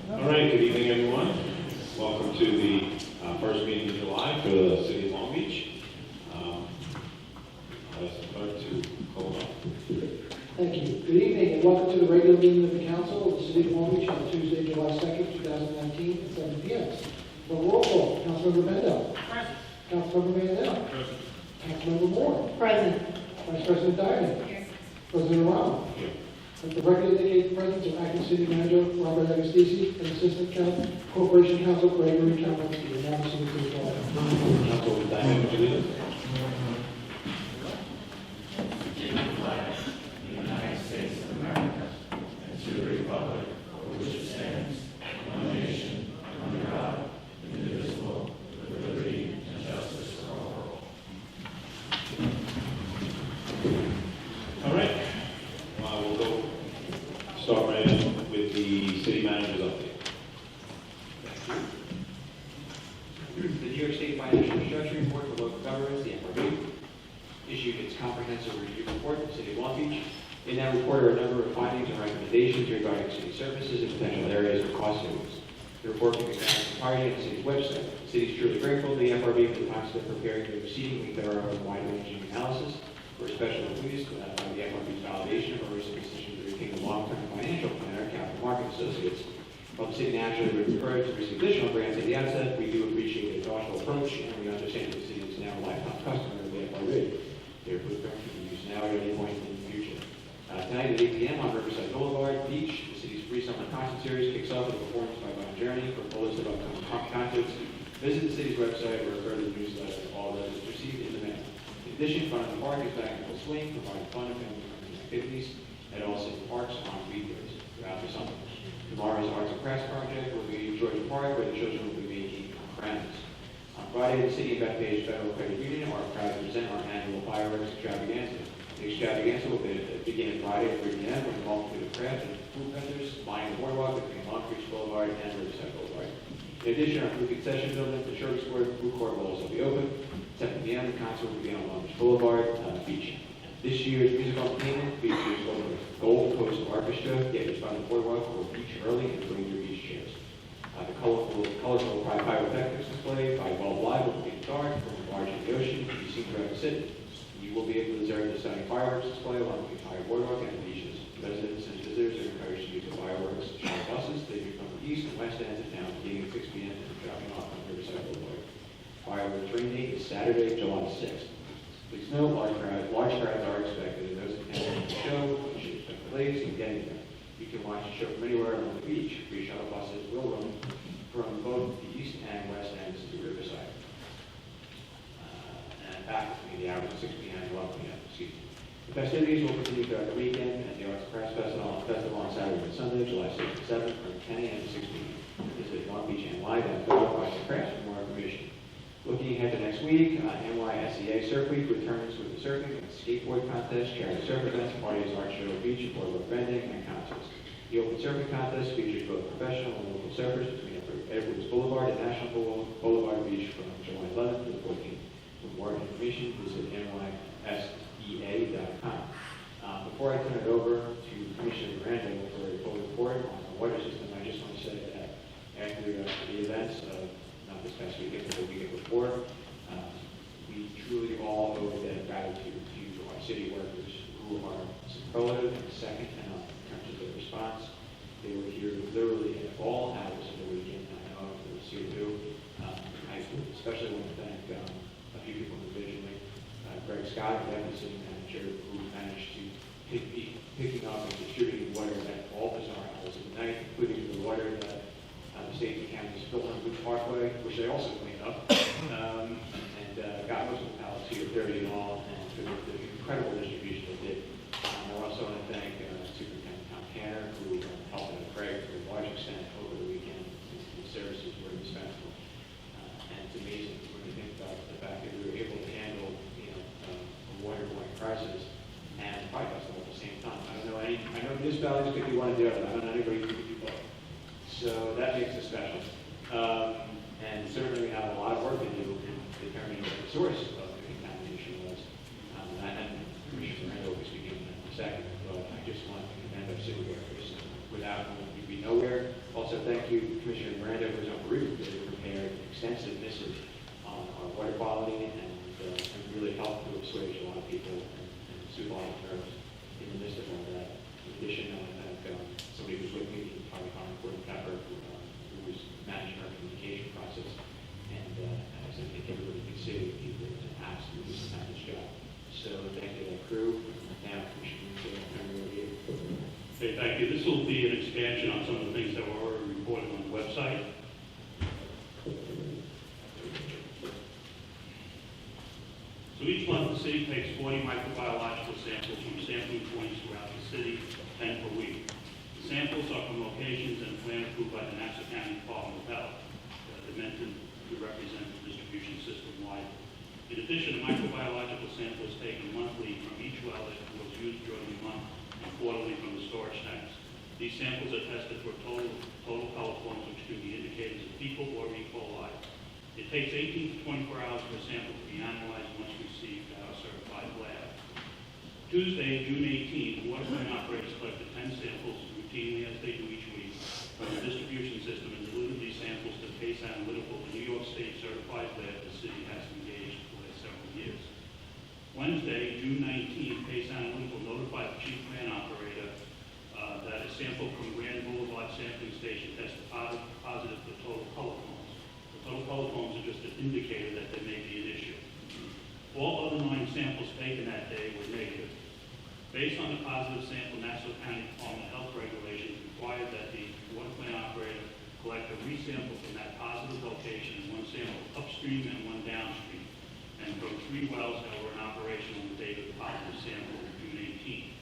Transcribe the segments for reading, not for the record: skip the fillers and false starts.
All right, good evening, everyone. Welcome to the first meeting in July for the City of Long Beach. I'll ask the clerk to call off. Thank you. Good evening and welcome to the regular meeting of the Council of the City of Long Beach on Tuesday, July 2nd, 2019 at 7 p.m. For roll call, Councilmember Mendel. Present. Councilmember Mandel. Present. Councilmember Moore. Present. Vice President Diamond. Yes. President Aramo. Here. Let the record indicate the presence of Acting City Manager Robert Agostisi and Assistant Corporation Counsel Gregory Kaminski. Now proceed to the call. Councilwoman Diamond, would you lead us? Start right in with the city manager's update. The New York State Financial Restructuring Report for Local Governments, the FRB, issued its comprehensive review report for the City of Long Beach. In that report are a number of findings and recommendations regarding city services and potential areas of cost savings. The report can be found entirely on the city's website. The city is truly grateful to the FRB for the time spent preparing the exceedingly thorough and wide-ranging analysis. We're especially pleased with the FRB's validation of our recent decision to retain the long-term financial planner, Capital Market Associates. While the city naturally would prefer to receive additional grants at the outset, we do appreciate their thoughtful approach, and we understand that the city is now a lifetime customer of the FRB. Their footprint can be used now or at any point in the future. Tonight at 8 p.m. on Riverside Boulevard Beach, the city's free summer concert series kicks off with a performance by Bon Journey. For a full list of upcoming concerts, visit the city's website or refer to the newsletter. All those received in the mail. In addition, Front of the Park is back in full swing, providing fun and family-friendly activities at all city parks on weekdays throughout the summer. Tomorrow's Arts and Crafts project will be in Georgia Park, where the children will be making crowns. On Friday, the City of Bethpage Federal Credit Union are proud to present our annual fireworks extravaganza. The extravaganza will begin Friday at 3 p.m. with a multitude of crafts and food vendors lining the boardwalk between LongBeachCOA Boulevard and Riverside Boulevard. In addition, our food concession building, the Shirley Square food court will also be open. 7 p.m. the concert will be on Long Beach Boulevard Beach. This year's musical entertainment features the Gold Coast Orchestra. Get your fun boardwalk will beach early and bring your beach chairs. The colorful pyrotechnics display by Boulevard Live will be dark from the barge in the ocean can be seen throughout the city. You will be able to observe the stunning fireworks display along the entire boardwalk and the beaches. Residents and visitors are encouraged to use the fireworks show buses leaving from the east and west ends of town beginning at 6 p.m. and dropping off on Riverside Boulevard. Fireworks rain date is Saturday, July 6th. Please note, large crowds are expected, and those attending the show should expect delays in getting there. You can watch the show from anywhere along the beach. Free shuttle buses will run from both the east and west ends to Riverside. And back between the hours of 6 p.m. and 11 p.m. The festivities will continue throughout the weekend at the Arts and Crafts Festival on Saturday and Sunday, July 6th and 7th, from 10 a.m. to 6 p.m. Visit Long Beach and Live at Boardwalk Arts and Crafts for more information. Looking ahead to next week, NYSEA Surf Week returns with the surfing and skateboard contest, charity surf events, parties, art show, beach, and boardwalk vending, and concerts. The Open Surfing Contest features both professional and local surfers between Edwards Boulevard and National Boulevard Beach from July 11th to the 14th. For more information, visit nysea.com. Before I turn it over to Commissioner Miranda for a full report on the water system, I just want to say that after the events of not this past weekend, but the weekend before, we truly all owe that gratitude to our city workers who who are superlative and second to none in terms of their response. They were here literally at all hours of the weekend. I know it was here too. I especially want to thank a few people individually. Greg Scott, the deputy city manager, who managed to picking up and distributing water at all bizarre hours of the night, including the water that the state and county spilled on Good Parkway, which they also cleaned up, and got most of the pallets here 30 in all, and for the incredible distribution they did. I also want to thank Superintendent Tom Canner, who helped out Craig to a large extent over the weekend. His services were indispensable. And it's amazing when you think about the fact that we were able to handle, a waterborne crisis and fight festival at the same time. I know municipalities could do one or the other. I don't know anybody who could do both. So that makes it special. And certainly we have a lot of work to do in determining what the source of the contamination was. And Commissioner Miranda will be speaking in a second, but I just want to commend our city workers. Without them, we'd be nowhere. Also, thank you, Commissioner Miranda, who was on Peru, who prepared extensive missives on our water quality and really helped to assuage a lot of people and soothe a lot of nerves in the midst of all that. In addition, I want to thank somebody who's with me, probably Gordon Pepper, who was managing our communication process. And as I think everybody can see, he did an absolutely tremendous job. So thank you to that crew. Now, Commissioner Miranda, I'll turn it over to you. Okay, thank you. This will be an expansion on some of the things that were already reported on the website. So each month, the city takes 40 microbiological samples from sampling points throughout the city, 10 per week. The samples are from locations and plan approved by the Nassau County Department of Health. They're meant to represent the distribution system wide. In addition, the microbiological sample is taken monthly from each well that was used during the month and quarterly from the storage tanks. These samples are tested for total color forms which can be indicators of fecal or E. coli. It takes 18 to 24 hours for a sample to be analyzed once received at our certified lab. Tuesday, June 18th, water plant operators collected 10 samples routinely as they do each week from the distribution system and delivered these samples to Pace Analytical, the New York State certified lab the city has engaged for the last several years. Wednesday, June 19th, Pace Analytical notified the chief plant operator that a sample from Grand Boulevard sampling station tested positive for total color forms. The total color forms are just an indicator that there may be an issue. All other 9 samples taken that day were negative. Based on the positive sample, Nassau County Department of Health regulations required that the water plant operator collect a resample from that positive location, 1 sample upstream and 1 downstream, and from 3 wells that were in operation on the date of the positive sample, June 18th.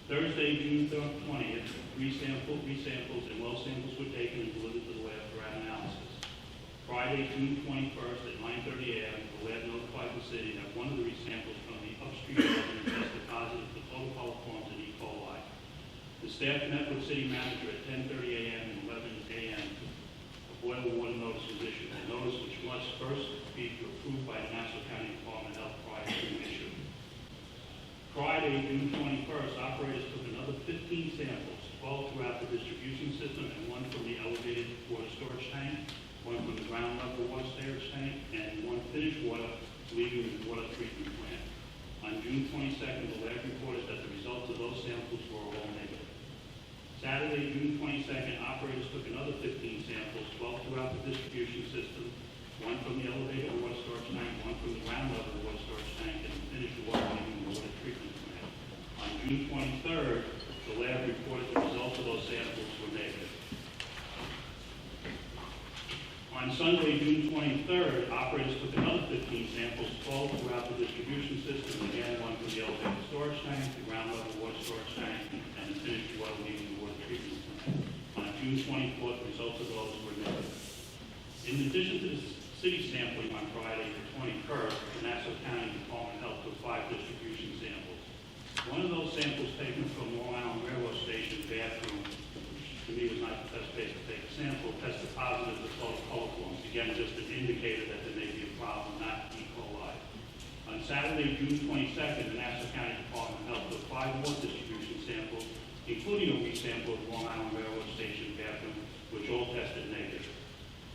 Thursday, June 20th, 3 samples and well samples were taken and delivered to the lab for analysis. Friday, June 21st at 9:30 a.m., the lab notified the city that one of the resamples from the upstream resident tested positive for total color forms and E. coli. The staff met with city manager at 10:30 a.m. and 11 a.m. A boil water notice was issued. A notice which must first be approved by the Nassau County Department of Health prior to issue. Friday, June 21st, operators took another 15 samples, 12 throughout the distribution system and 1 from the elevated water storage tank, 1 from the ground level water storage tank, and 1 finished water leaving the water treatment plant. On June 22nd, the lab reported that the results of those samples were all negative. Saturday, June 22nd, operators took another 15 samples, 12 throughout the distribution system, 1 from the elevated water storage tank, 1 from the ground level water storage tank, and finished water leaving the water treatment plant. On June 23rd, the lab reported the results of those samples were negative. On Sunday, June 23rd, operators took another 15 samples, 12 throughout the distribution system, again 1 from the elevated storage tank, the ground level water storage tank, and the finished water leaving the water treatment plant. On June 24th, the results of those were negative. In addition to the city sampling on Friday, the 21st, the Nassau County Department of Health took 5 distribution samples. One of those samples taken from Long Island Railroad Station bathroom, which to me was not the best place to take a sample, tested positive for total color forms. Again, just an indicator that there may be a problem, not E. coli. On Saturday, June 22nd, the Nassau County Department of Health took 5 more distribution samples, including a resample of Long Island Railroad Station bathroom, which all tested negative.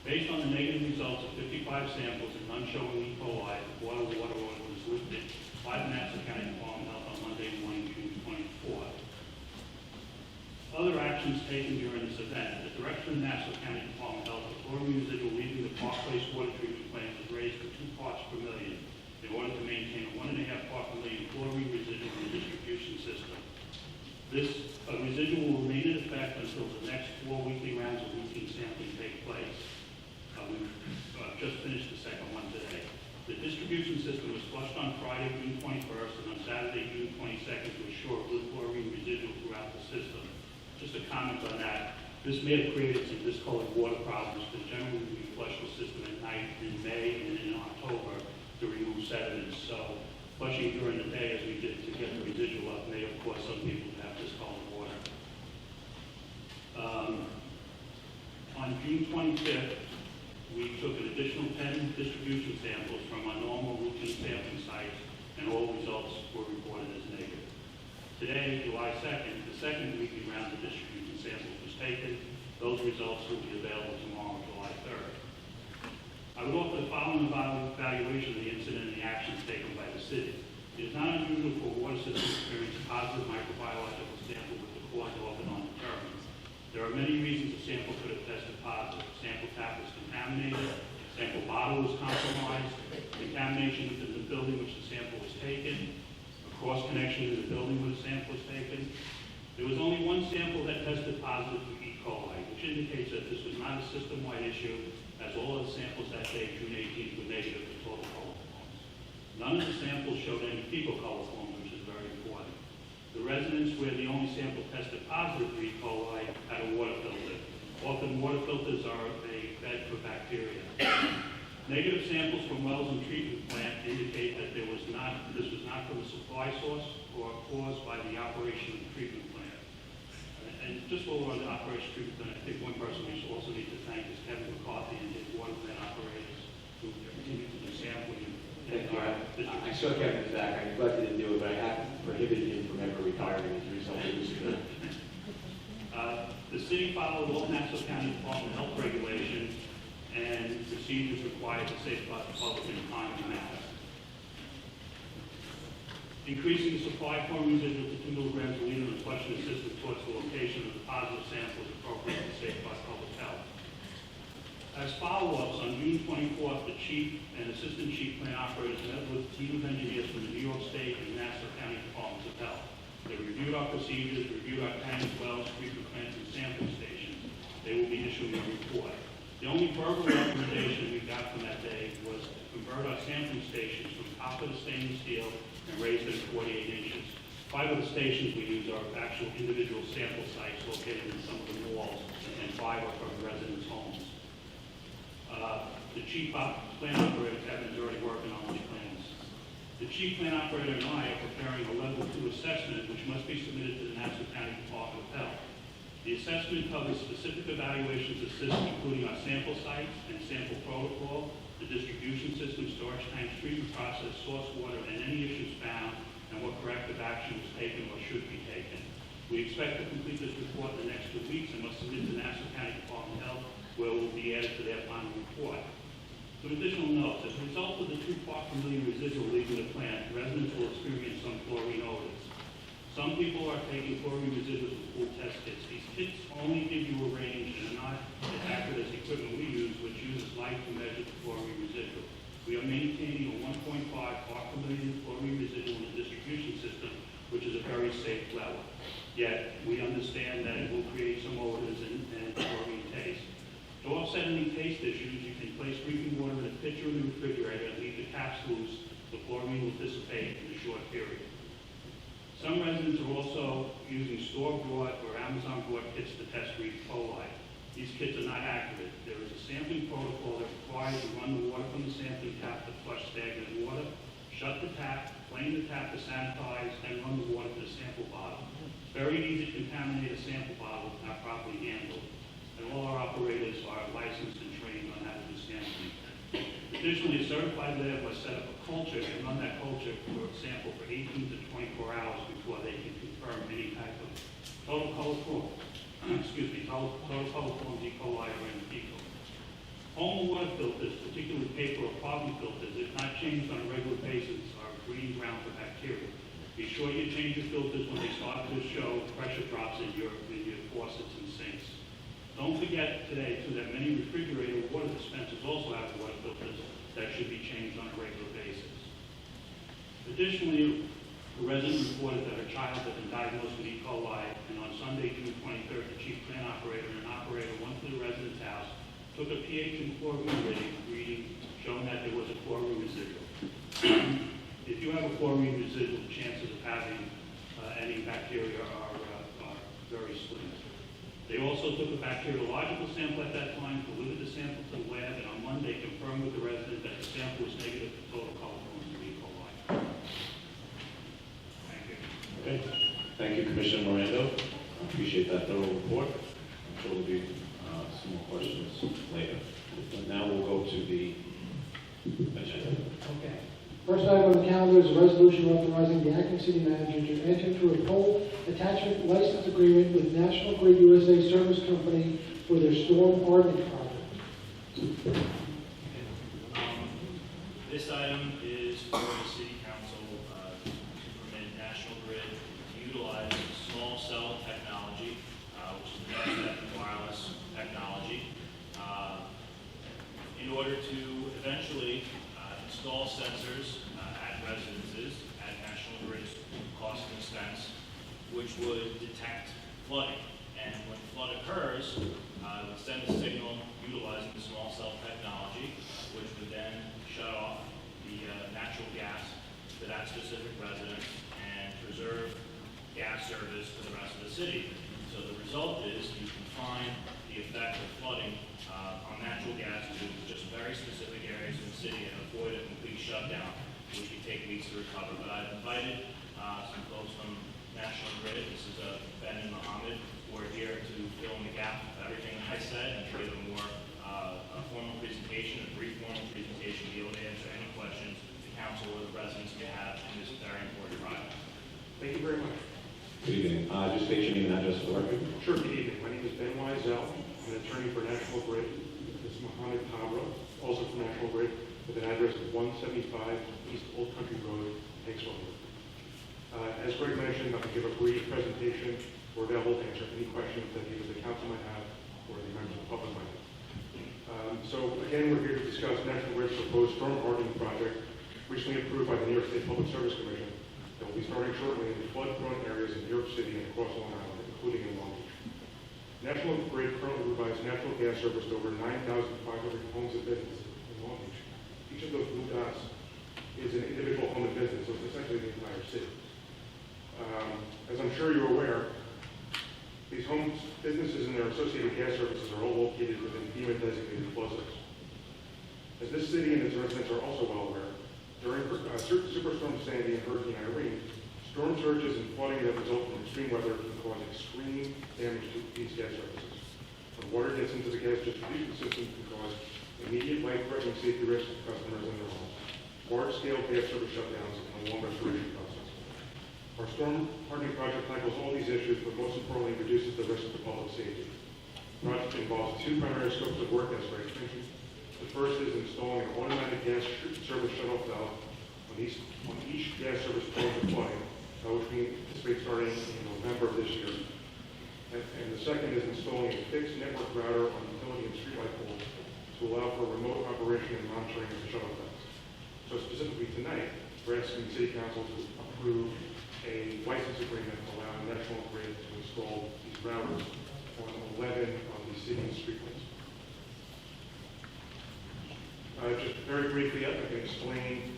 Based on the negative results of 55 samples and none showing E. coli, the boil water order was lifted by the Nassau County Department of Health on Monday morning actions taken during this event. At the direction of the Nassau County Department of Health, the chlorine residual leaving the Park Place water treatment plant was raised to 2 parts per million in order to maintain a 1.5 part per million chlorine residual in the distribution system. This residual will remain in effect until the next 4 weekly rounds of routine sampling take place. We've just finished the second one today. The distribution system was flushed on Friday, June 21st, and on Saturday, June 22nd, to assure good chlorine residual throughout the system. Just a comment on that. This may have created some discolored water problems, but generally we flush the system at night in May and in October to remove sediments. So flushing during the day, as we did to get the residual up, may have caused some people to have discolored water. On June 25th, we took an additional 10 distribution samples from our normal routine sampling sites, and all results were reported as negative. Today, July 2nd, the second weekly round of distribution samples was taken. Those results will be available tomorrow, July 3rd. I would offer the following evaluation of the incident and the actions taken by the city. It is not unusual for water systems to experience a positive microbiological sample with the cause often undetermined. There are many reasons a sample could have tested positive. Sample tap was contaminated, sample bottle was compromised, contamination within the building which the sample was taken, a cross connection in the building where the sample was taken. There was only one sample that tested positive for E. coli, which indicates that this was not a system-wide issue, as all of the samples that day, June 18th, were negative for total coliforms. None of the samples showed any fecal coliforms, which is very important. The residents where the only sample tested positive for E. coli had a water filter. Often water filters are a bed for bacteria. Negative samples from wells and treatment plant indicate that this was not from a supply source or caused by the operation of the treatment plant. And just while we're on the operation of the treatment plant, I think one person we also need to thank is Kevin McCarthy and his water plant operators who continue to do sampling. Thank you. I saw Kevin's back. I neglected to do it, but I have prohibited him from ever retiring as a result of this. The city followed all Nassau County Department of Health regulations and procedures required to safeguard the public in a timely manner. Increasing the supply form residual to 2 milligrams a liter in the flushing system towards the location of the positive sample is appropriate to safeguard public health. As follow-ups, on June 24th, the chief and assistant chief plant operators met with a team of engineers from the New York State and Nassau County Departments of Health. They reviewed our procedures, reviewed our tanks, wells, treatment plants, and sampling stations. They will be issuing a report. The only verbal recommendation we got from that day was to convert our sampling stations from copper to stainless steel and raise them 48 inches. 5 of the stations we use are actual individual sample sites located in some of the malls, and 5 are from residents' homes. The chief plant operator, Kevin, is already working on those plans. The chief plant operator and I are preparing a level 2 assessment, which must be submitted to the Nassau County Department of Health. The assessment covers specific evaluations of systems, including our sample sites and sample protocol, the distribution system, storage tanks, treatment process, source water, and any issues found, and what corrective action was taken or should be taken. We expect to complete this report in the next 2 weeks and must submit to the Nassau County Department of Health, where it will be added to their final report. Some additional notes. As a result of the 2 parts per million residual leaving the plant, residents will experience some chlorine odors. Some people are taking chlorine residuals with pool test kits. These kits only give you a range and are not as accurate as the equipment we use, which uses light to measure the chlorine residual. We are maintaining a 1.5 part per million chlorine residual in the distribution system, which is a very safe level. Yet, we understand that it will create some odors and chlorine taste. To offset any taste issues, you can place drinking water in a pitcher in the refrigerator and leave the caps loose. The chlorine will dissipate in a short period. Some residents are also using store-bought or Amazon-bought kits to test for E. coli. These kits are not accurate. There is a sampling protocol that requires you run the water from the sampling tap to flush stagnant water, shut the tap, plane the tap to sanitize, and run the water to the sample bottle. It's very easy to contaminate a sample bottle if not properly handled, and all our operators are licensed and trained on how to do sampling. Additionally, a certified lab must set up a culture and run that culture for a sample for 18 to 24 hours before they can confirm any type of total coliform, total coliforms, E. coli, or any fecal. Home water filters, particularly paper or carbon filters, if not changed on a regular basis, are a breeding ground for bacteria. Be sure you change your filters when they start to show pressure drops in your faucets and sinks. Don't forget today, too, that many refrigerator water dispensers also have water filters that should be changed on a regular basis. Additionally, a resident reported that her child had been diagnosed with E. coli, and on Sunday, June 23rd, the chief plant operator and an operator went to the resident's house, took a pH and chlorine reading, showing that there was a chlorine residual. If you have a chlorine residual, the chances of having any bacteria are very slim. They also took a bacteriological sample at that time, delivered the sample to the lab, and on Monday confirmed with the resident that the sample was negative for total coliform E. coli. Thank you. Okay. Thank you, Commissioner Miranda. I appreciate that thorough report. I'm sure there'll be some more questions later. But now we'll go to the agenda. Okay. First item on the calendar is a resolution authorizing the acting city manager to enter into a pole attachment license agreement with National Grid USA Service Company for their storm hardening project. This item is for the City Council to permit National Grid to utilize small cell technology, which is the next step in wireless technology, in order to eventually install sensors at residences at National Grid's cost and expense, which would detect flooding. And when flood occurs, it would send a signal utilizing the small cell technology, which would then shut off the natural gas to that specific residence and preserve gas service to the rest of the city. So the result is you confine the effect of flooding on natural gas to just very specific areas in the city and avoid a complete shutdown, which could take weeks to recover. But I've invited some folks from National Grid. This is Ben and Mohammed, who are here to fill in the gap of everything I said and to give a more formal presentation, a brief formal presentation, to be able to answer any questions the council or the residents may have in this very important project. Thank you very much. Good evening. Just state your name and address for the record. Sure, good evening. My name is Ben Wiesel. I'm an attorney for National Grid. This is Mohammed Tabra, also from National Grid, with an address of 175 East Old Country Road, Hicksville. As Greg mentioned, I'm going to give a brief presentation. We're available to answer any questions that either the council might have or the members of the public might have. So again, we're here to discuss National Grid's proposed storm hardening project, recently approved by the New York State Public Service Commission, that will be starting shortly in the flood-prone areas in New York City and across Long Island, including in Long Beach. National Grid currently provides natural gas service to over 9,500 homes and businesses in Long Beach. Each of those blue dots is an individual home and business, so it's essentially the entire city. As I'm sure you're aware, these homes, businesses, and their associated gas services are all located within FEMA-designated flood zones. As this city and its residents are also well aware, during Superstorm Sandy and Hurricane Irene, storm surges and flooding that result from extreme weather can cause extreme damage to these gas services. When water gets into the gas distribution system, it can cause immediate life-threatening safety risks to customers and their homes, large-scale gas service shutdowns, and a long restoration process. Our storm hardening project tackles all these issues, but most importantly, reduces the risk to public safety. The project involves two primary scopes of work, as Greg mentioned. The first is installing an automatic gas service shut-off valve on each gas service prone to flooding, which we anticipate starting in November of this year. And the second is installing a fixed network router on utility and streetlight poles to allow for remote operation and monitoring of the shut-off valves. So specifically tonight, we're asking the City Council to approve a license agreement allowing National Grid to install these routers on 11 of the city's streetlights. Just very briefly, I can explain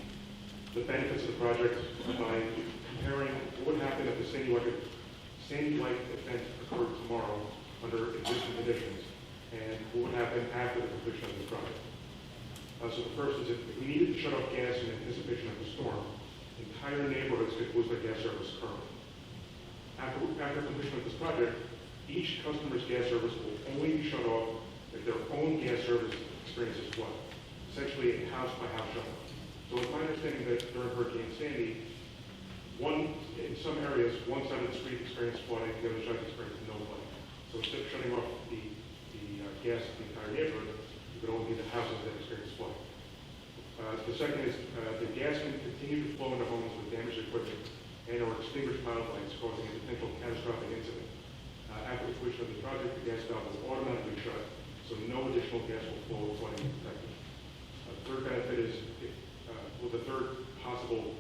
the benefits of the project by comparing what would happen if the Sandy Light event occurred tomorrow under existing conditions, and what would happen after the completion of the project. So the first is if we needed to shut off gas in anticipation of the storm, entire neighborhoods could lose their gas service currently. After completion of this project, each customer's gas service will only be shut off if their own gas service experiences flood. Essentially a house-by-house shutdown. So it's my understanding that during Hurricane Sandy, in some areas, one side of the street experienced flooding, the other side experienced no flooding. So instead of shutting off the gas to the entire neighborhood, it would only be the houses that experienced flooding. The second is the gas can continue to flow into homes with damaged equipment and or extinguish pilot lights causing a potential catastrophic incident. After the completion of the project, the gas valve will automatically shut, so no additional gas will flow if flooding is detected. The third benefit is, the third possible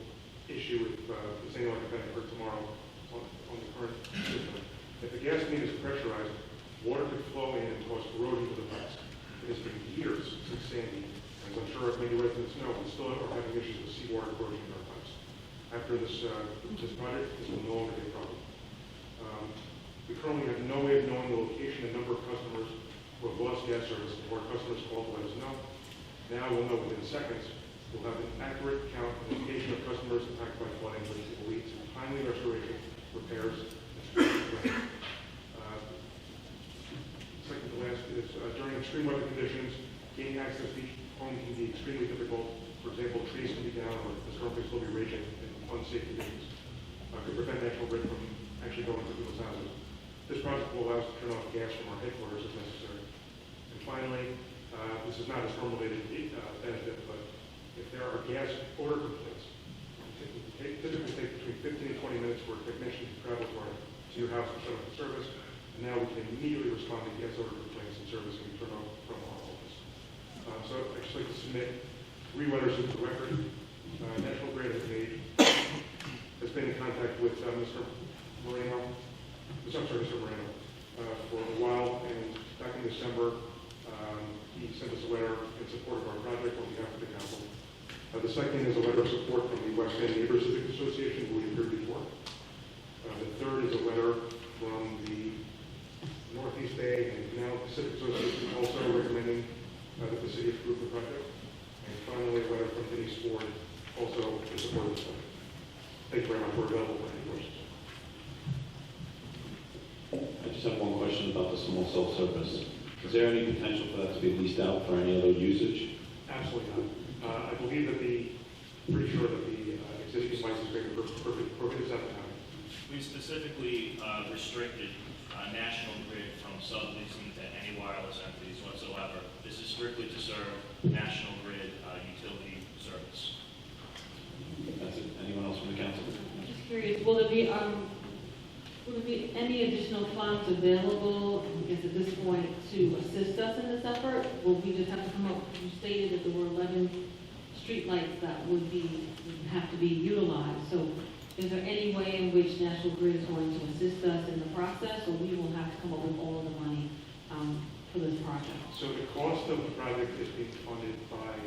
issue with the same like event occurred tomorrow on the current system. If the gas main is pressurized, water could flow in and cause corrosion to the pipes. It has been years since Sandy, as I'm sure many residents know, we still are having issues with seawater corrosion in our pipes. After this project, this will no longer be a problem. We currently have no way of knowing the location and number of customers who have lost gas service, or customers call to let us know. Now we'll know within seconds. We'll have an accurate count and location of customers impacted by flooding, which will lead to timely restoration, repairs, and second to last is during extreme weather conditions, gaining access to each home can be extremely difficult. For example, trees can be down or the storm can still be raging in unsafe conditions. Could prevent National Grid from actually going to people's houses. This project will allow us to turn off gas from our headquarters if necessary. And finally, this is not a storm-related benefit, but if there are gas order complaints, it typically takes between 15 and 20 minutes for a technician to travel to your house to shut off the service. And now we can immediately respond to gas order complaints and service and turn off from our office. So I'd just like to submit 3 letters of the record. National Grid has been in contact with Mr. Moreno, for a while, and back in December, he sent us a letter in support of our project on behalf of the council. The second is a letter of support from the West End Neighbors Civic Association, who we appeared before. The third is a letter from the Northeast Bay and Canal Pacific Association, also recommending that the city approve the project. And finally, a letter from Denise Ford, also in support of this project. Thank you very much. We're available for any questions. I just have one question about the small cell service. Is there any potential for that to be leased out for any other usage? Absolutely not. I believe that pretty sure that the existing license agreement prohibits that from happening. We specifically restricted National Grid from subleasing to any wireless entities whatsoever. This is strictly to serve National Grid utility service. That's it. Anyone else from the council? I'm just curious, will there be any additional funds available, I guess at this point, to assist us in this effort? Will we just have to come up, you stated that there were 11 streetlights that would have to be utilized. So is there any way in which National Grid is going to assist us in the process, or we will have to come up with all of the money for this project? So the cost of the project is being funded by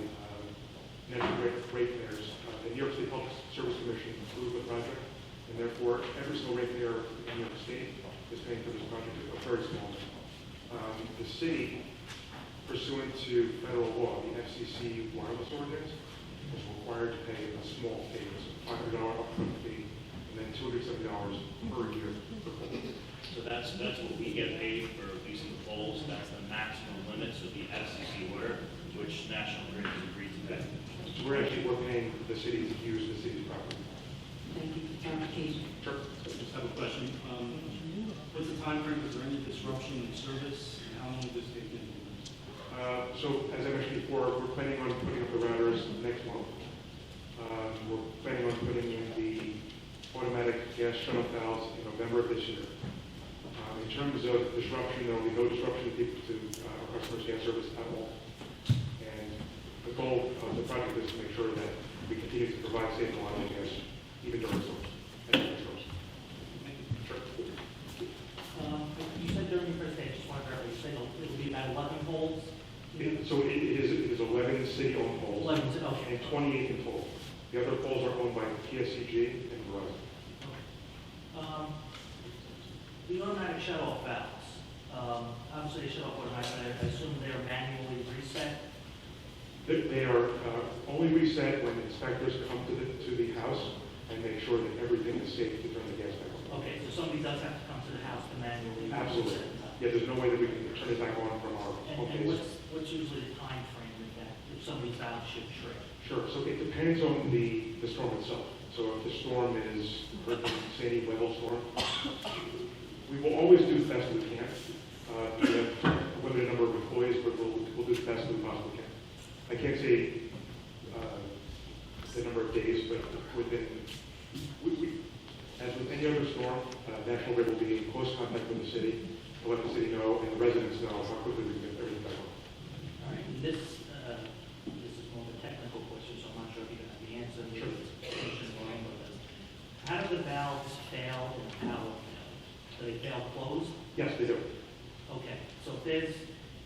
National Grid ratepayers. The New York State Public Service Commission approved the project, and therefore every single ratepayer in New York State is paying for this project, a very small amount. The city, pursuant to federal law, the FCC wireless ordinance, is required to pay a small fee, a $500 upfront fee, and then $270 per year per pole. So that's what we get paid for leasing the poles. That's the maximum limits of the FCC order, which National Grid has agreed to pay. So we're paying the city to use the city's property. Thank you for clarification. Sure. I just have a question. What's the time frame? Is there any disruption in service? And how long will this take? So as I mentioned before, we're planning on putting up the routers next month. We're planning on putting in the automatic gas shut-off valves in November of this year. In terms of disruption, there will be no disruption to our customers' gas service at all. And the goal of the project is to make sure that we continue to provide safe and reliable gas even during storms and during storms. Sure. You said during your presentation, just wanted to verify, you said it will be about 11 poles? So it is 11 city-owned poles 11, okay. and 28 in total. The other poles are owned by PSCG and Verizon. The automatic shut-off valves, obviously they shut off automatically, I assume they are manually reset? They are only reset when inspectors come to the house and make sure that everything is safe to turn the gas back on. Okay, so somebody does have to come to the house to manually Absolutely. reset the valve. Yeah, there's no way that we can turn it back on from our home And base. what's usually the time frame with that, if somebody's valve should trip? Sure, so it depends on the storm itself. So if the storm is Hurricane Sandy level storm, we will always do the best we can. We have a limited number of employees, but we'll do the best we possibly can. I can't say the number of days, but within, As with any other storm, National Grid will be in close contact with the city to let the city know and the residents know how quickly we can get everything back on. All right, and this is more of a technical question, so I'm not sure if you're going to have the answer. Maybe it's a question wrong with this. How do the valves fail in a power fail? Do they fail closed? Yes, they do. Okay, so if there's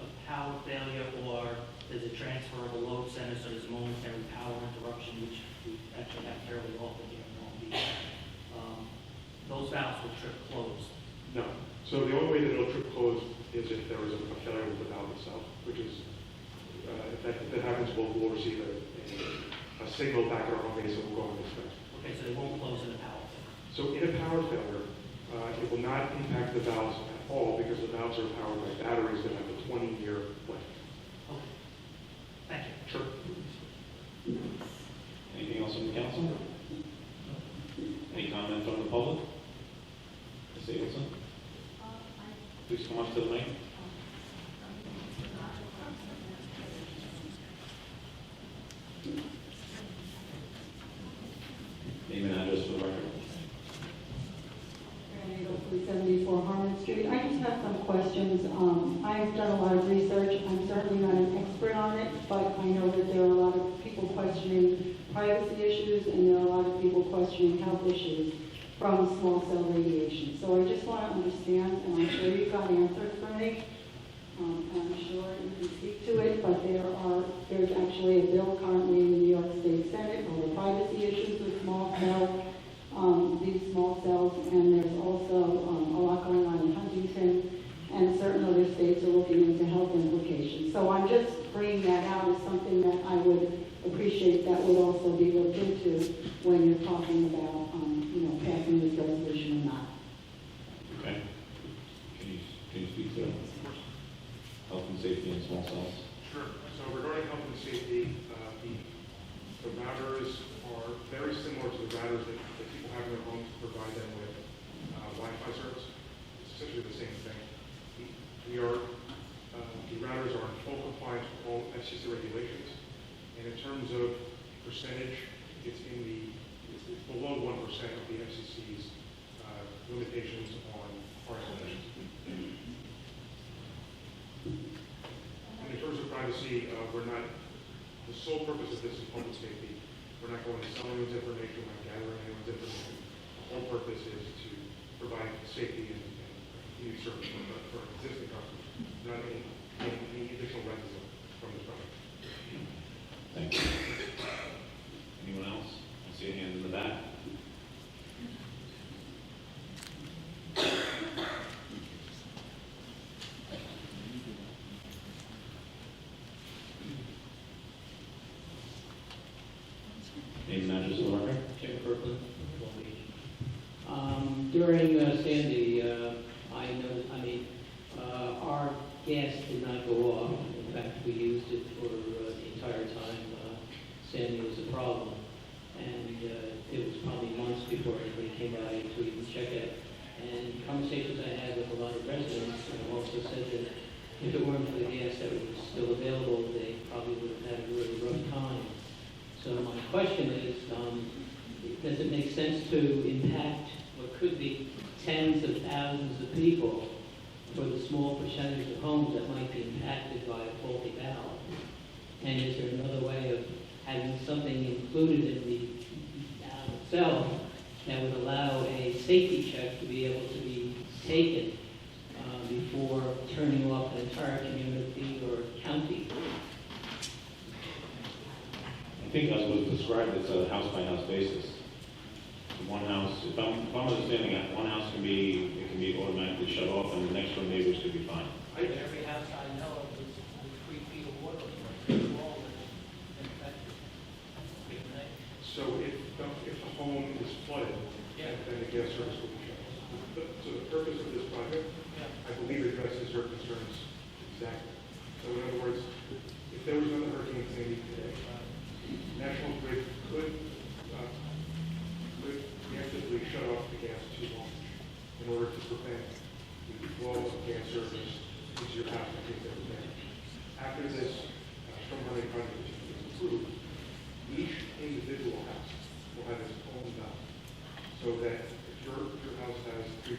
a power failure or there's a transfer of a load center, so there's a momentary power interruption, which we actually have fairly often here in Long Beach, those valves will trip closed. No. So the only way that it'll trip closed is if there is a failure with the valve itself, which is, if that happens, we'll receive a signal back at our home base and we'll go and inspect. Okay, so they won't close in a power failure. So in a power failure, it will not impact the valves at all because the valves are powered by batteries that have a 20-year life. Okay, thank you. Sure. Anything else from the council? Any comment from the public? Ms. Abelson? Please come up to the mic. Name and address for the record. 374 Harmon Street. I just have some questions. I've done a lot of research. I'm certainly not an expert on it, but I know that there are a lot of people questioning privacy issues and there are a lot of people questioning health issues from small cell radiation. So I just want to understand, and I'm sure you've got answers for me. I'm sure you can speak to it, but there's actually a bill currently in the New York State Senate over privacy issues with small cells. These small cells, and there's also a lot going on in Huntington, and certain other states are looking into health implications. So I'm just bringing that out as something that I would appreciate that would also be looked into when you're talking about, passing this resolution or not. Okay. Can you speak to health and safety in small cells? Sure. So regarding health and safety, the routers are very similar to the routers that people have in their homes to provide them with Wi-Fi service. It's essentially the same thing. The routers are in full compliance with all FCC regulations, and in terms of percentage, it's below 1% of the FCC's limitations on RF. And in terms of privacy, the sole purpose of this is public safety. We're not going to sell anyone's information, we're not gathering anyone's information. The whole purpose is to provide safety and community service for existing customers, not any additional revenue from this project. Thank you. Anyone else? I see a hand in the back. Name and address for the record. Jim Kirkland, Long Beach. During Sandy, our gas did not go off. In fact, we used it for the entire time Sandy was a problem. And it was probably months before anybody came by to even check it. And conversations I had with a lot of residents also said that if it weren't for the gas that was still available, they probably would have had a really rough time. So my question is, does it make sense to impact what could be tens of thousands of people for the small percentage of homes that might be impacted by a faulty valve? And is there another way of having something included in the valve itself that would allow a safety check to be able to be taken before turning off an entire community or county? I think as was described, it's a house-by-house basis. One house, if I'm understanding it, one house can be automatically shut off, and the next door neighbors could be fine. Every house I know of is 3 feet of water wall and infected. So if the home is flooded, then the gas service will be shut off. So the purpose of this project, I believe, addresses your concerns exactly. So in other words, if there was another Hurricane Sandy today, National Grid could preemptively shut off the gas too long in order to prevent the flow of gas service into your house in case there was damage. After this storm hardening project is approved, each individual house will have its own valve, so that if 3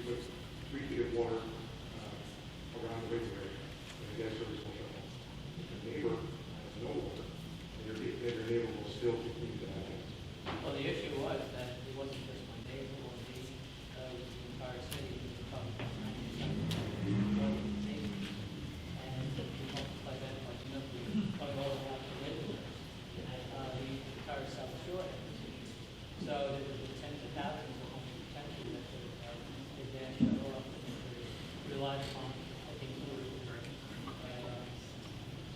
feet of water around the waiting area, and the gas service will shut off. If your neighbor has no water, then your neighbor will still continue to have gas. Well, the issue was that it wasn't just my neighbor, or the entire city was becoming 90% and we multiply that by two, by all the house and the entire South Shore. So there was a tens of thousands of homes potentially that the gas shut off and relied upon, I think,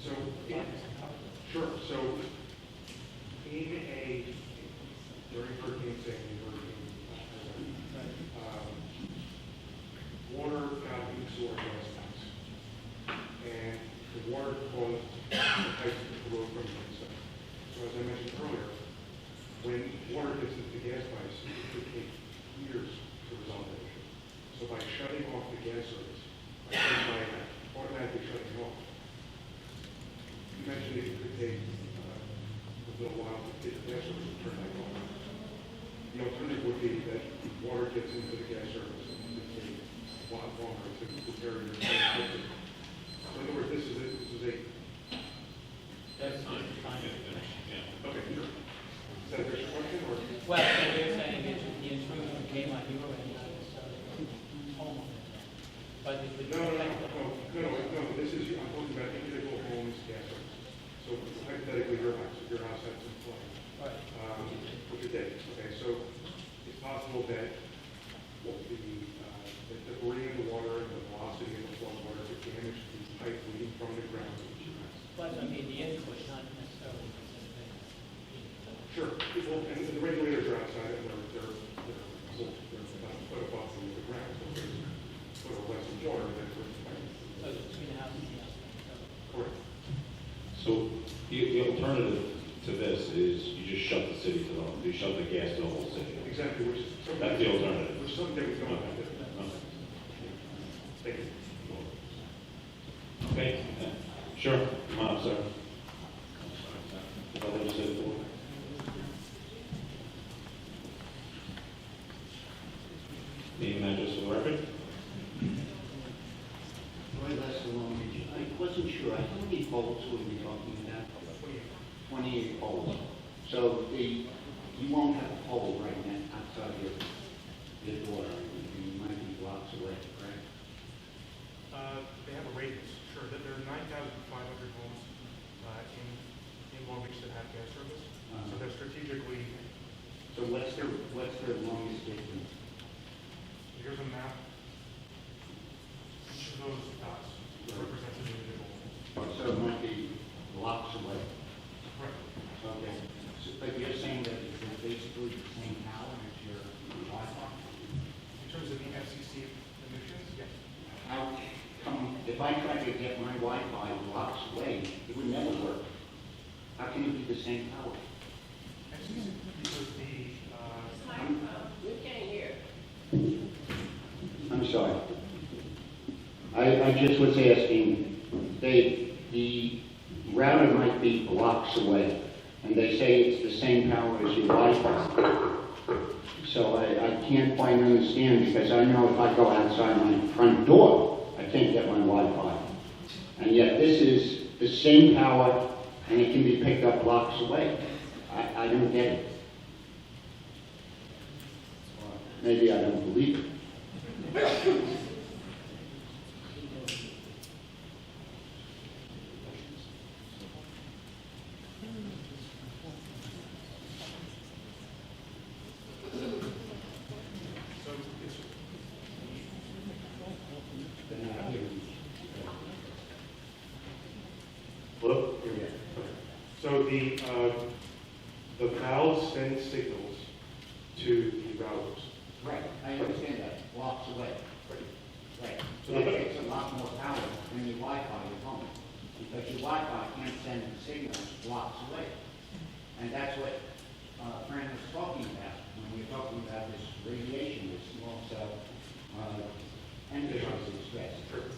So, sure, so during Hurricane Sandy, water got into our gas tanks, and the water caused the pipes to corrode from the inside. So as I mentioned earlier, when water gets into the gas pipes, it could take years to resolve that issue. So by shutting off the gas service, by automatically shutting it off, you mentioned it could take a little while to get the gas service to turn back on. The alternative would be that water gets into the gas service and it takes a lot longer to carry your gas. So in other words, this is a. that's fine. Okay, sure. Is that a question or? Well, so you're saying the intrusion came on your end, homeowner. But No, this is, I'm talking about individual homes, gas service. So hypothetically, your house had some flooding. Right. Which it did. Okay, so it's possible that the debris in the water and the velocity of the flow of water could damage the pipe leading from the ground to your house. But I mean, the input, not necessarily. Sure. Well, and the regulators are outside, and they're about a foot above the ground, so there's a foot or less of water that's where the pipe is. So it's between the house and the house. Correct. So the alternative to this is you just shut the city to you shut the gas to the whole city. Exactly, which is something. That's the alternative. Which is something that we don't have to. Okay. Thank you. Okay, sure, come on up, sir. What did you say before? Name and address for the record? Roy Lester, Long Beach. I wasn't sure. How many poles were we talking about? 28 poles. So you won't have a pole right now outside your door. You might be blocks away, correct? They have a radius, sure. There are 9,500 homes in Long Beach that have gas service. So they're strategically, So what's their longest distance? here's a map. Each of those dots represents an individual home. So it might be blocks away. Correct. Okay. So, but you're saying that it's basically the same power as your Wi-Fi? In terms of the FCC emissions, yes. How come, if I tried to get my Wi-Fi blocks away, it would never work. How can it be the same power? FCC, because We can't hear. I'm sorry. I just was asking, the router might be blocks away, and they say it's the same power as your Wi-Fi. So I can't quite understand, because I know if I go outside my front door, I can't get my Wi-Fi. And yet this is the same power, and it can be picked up blocks away. I don't get it. Maybe I don't believe it. Hello? So the valves send signals to the routers. Right, I understand that, blocks away. Right, so that takes a lot more power than your Wi-Fi at home, because your Wi-Fi can't send signals blocks away. And that's what Fran was talking about, when we were talking about this radiation, this also endocrine stress.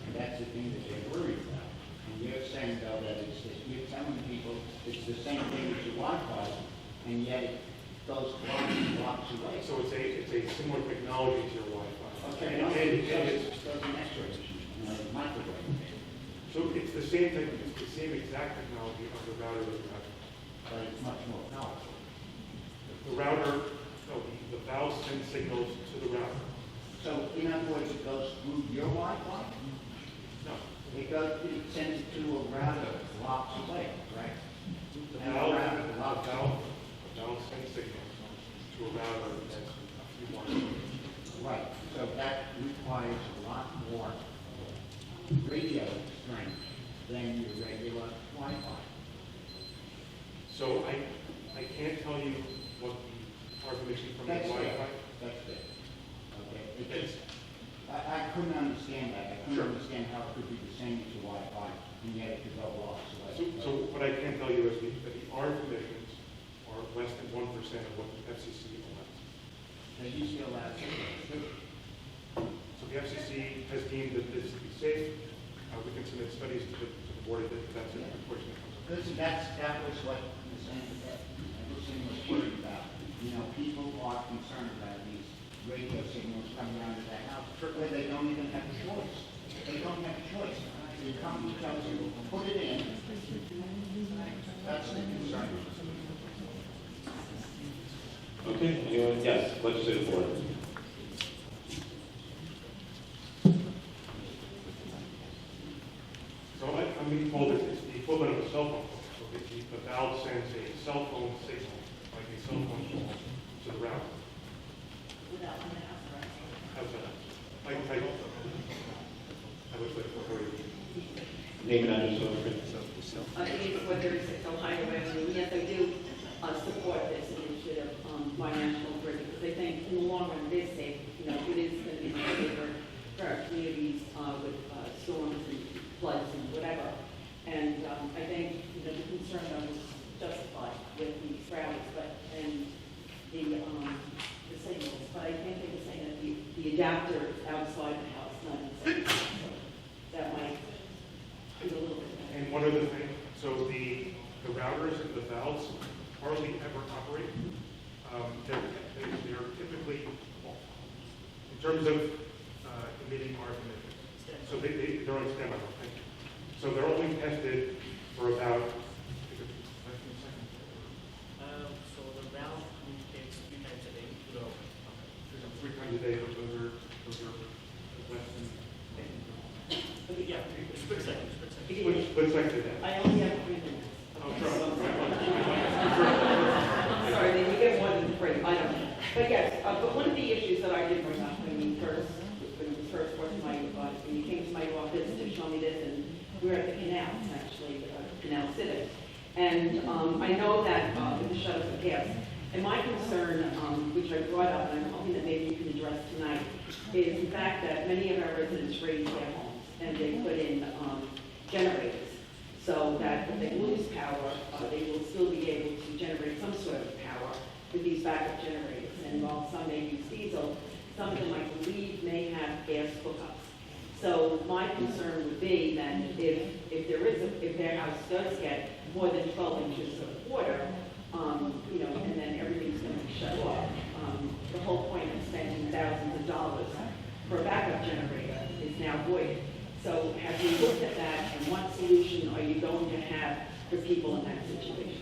And that's the thing that they're worried about. And you're saying, though, that you're telling people it's the same thing as your Wi-Fi, and yet goes blocks away. So it's a similar technology to your Wi-Fi. Okay, And it's, it does an X-ray, microwave. so it's the same exact technology on the router that you have. But it's much more powerful. The router, no, the valve sends signals to the router. So in other words, it goes through your Wi-Fi? No, It sends it to a router blocks away, right? the And valve, router blocks away. the valve sends signals to a router that's a few blocks away. Right, so that requires a lot more radio strength than your regular Wi-Fi. So I can't tell you what the RF emission from the That's Wi-Fi. fair. That's fair. Okay, it just, I couldn't understand that. I couldn't Sure. understand how it could be the same as your Wi-Fi, and yet it could go blocks away. So what I can tell you is that the RF emissions are less than 1% of what the FCC allows. They used to allow signals too. So the FCC has deemed that this to be safe. We can submit studies to the board if that's a question that comes up. Listen, that was what Ms. Anderson was worried about. You know, people are concerned about these radio signals coming out of their house, where they don't even have a choice. They don't have a choice. The company tells you, put it in. That's the concern. Okay, anyone? Yes, legislative board. So I'm being told that it's the equivalent of a cell phone call. So the valve sends a cell phone signal, like a cell phone call, to the router. How's that? I would like for you. Name and address, okay. I think it's 436 Ohio Avenue. Yes, I do support this initiative by National Grid because I think in the long run it is safe. You know, it is going to be safer for our communities with storms and floods and whatever. And I think the concern that was justified with the routers, and the signals. But I think they were saying that the adapter is outside the house, not inside the house. So that might be a little bit better. And one other thing, so the routers and the valves hardly ever operate. They're typically, well, in terms of emitting RF emissions, so they're on standby. So they're only tested for about, less than a second. So the valve communicates 3 times a day. No. 3 times a day, but those are less than, Yeah, split second. split second a day. I only have 3 minutes. Oh, sure. I'm sorry, then you get more than 3, I don't know. But yes, but one of the issues that I did bring up when it was first brought to my, when you came to my office to show me this, and we were at the canal, actually, Canal Civic. And I know that with the shut-off of gas, and my concern, which I brought up, and I'm hoping that maybe you can address tonight, is the fact that many of our residents raise their homes, and they put in generators, so that if they lose power, they will still be able to generate some sort of power with these backup generators. And while some may use diesel, some of them, I believe, may have gas hookups. So my concern would be that if their house does get more than 12 inches of water, and then everything's going to be shut off, the whole point of spending thousands of dollars for a backup generator is now void. So have you looked at that, and what solution are you going to have for people in that situation?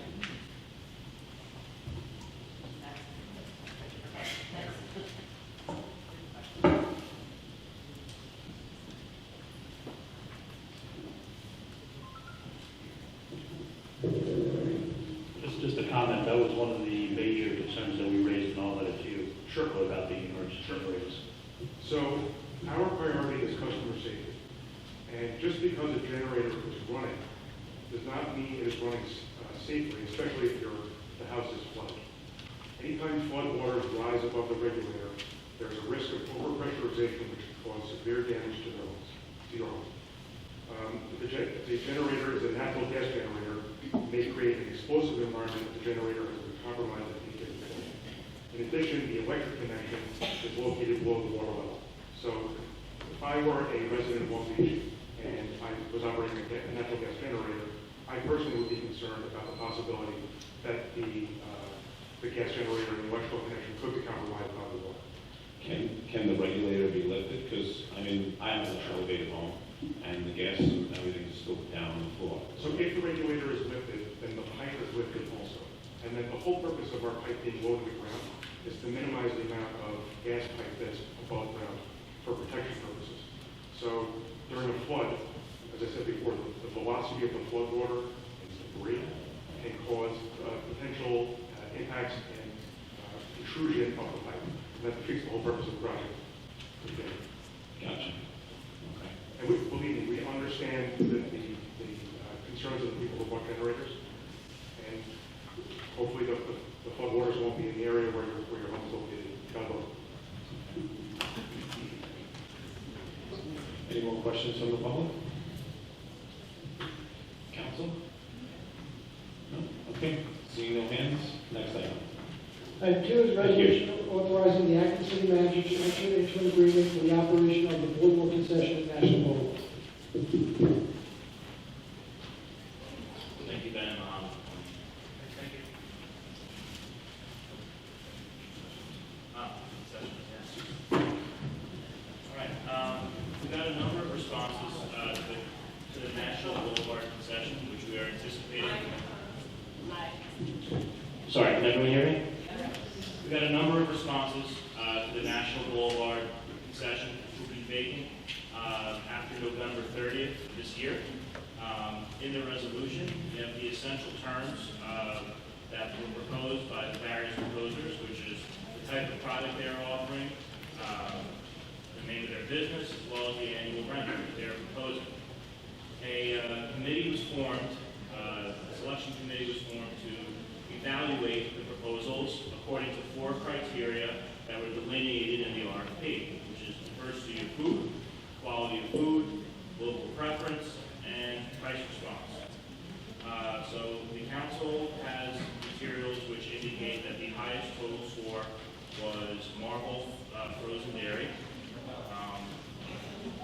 Just a comment, that was one of the major concerns that we raised in all letter to you. Sure. About the emergency generators. So our priority is customer safety. And just because a generator is running does not mean it is running safely, especially if the house is flooded. Anytime flood waters rise above the regulator, there's a risk of overpressurization which can cause severe damage to your home. The generator is a natural gas generator, may create an explosive environment if the generator has been compromised at any given point. In addition, the electric connection is located below the water level. So if I were a resident of Long Beach and I was operating a natural gas generator, I personally would be concerned about the possibility that the the gas generator and the electrical connection could be compromised by the water. Can the regulator be lifted? Because, I mean, I have an elevated home, and the gas and everything is still down on the floor. So if the regulator is lifted, then the pipe is lifted also. And then the whole purpose of our pipe being low to the ground is to minimize the amount of gas pipe that's above ground for protection purposes. So during a flood, as I said before, the velocity of the flood water and debris can cause potential impacts and intrusion of the pipe. And that defeats the whole purpose of the project. Okay. Gotcha. Okay. And believe me, we understand the concerns of the people who bought generators. And hopefully the flood waters won't be in the area where your home is located. God willing. Any more questions from the public? Council? No? Okay. Seeing no hands, next item. Item 2 is resolution authorizing the acting city manager to enter into an agreement for the operation of the Boardwalk concession at National Boulevard. Thank you, Ben. Thank you. Concession, yes. All right. We got a number of responses to the National Boulevard concession, which we are anticipating. Sorry, can everyone hear me? We got a number of responses to the National Boulevard concession, which will be vacant after November 30th of this year. In the resolution, we have the essential terms that were proposed by the various proposers, which is the type of product they're offering, the name of their business, as well as the annual rent that they're proposing. A committee was formed, a selection committee was formed to evaluate the proposals according to 4 criteria that were delineated in the RFP, which is diversity of food, quality of food, local preference, and price response. So the council has materials which indicate that the highest total score was Marble frozen dairy.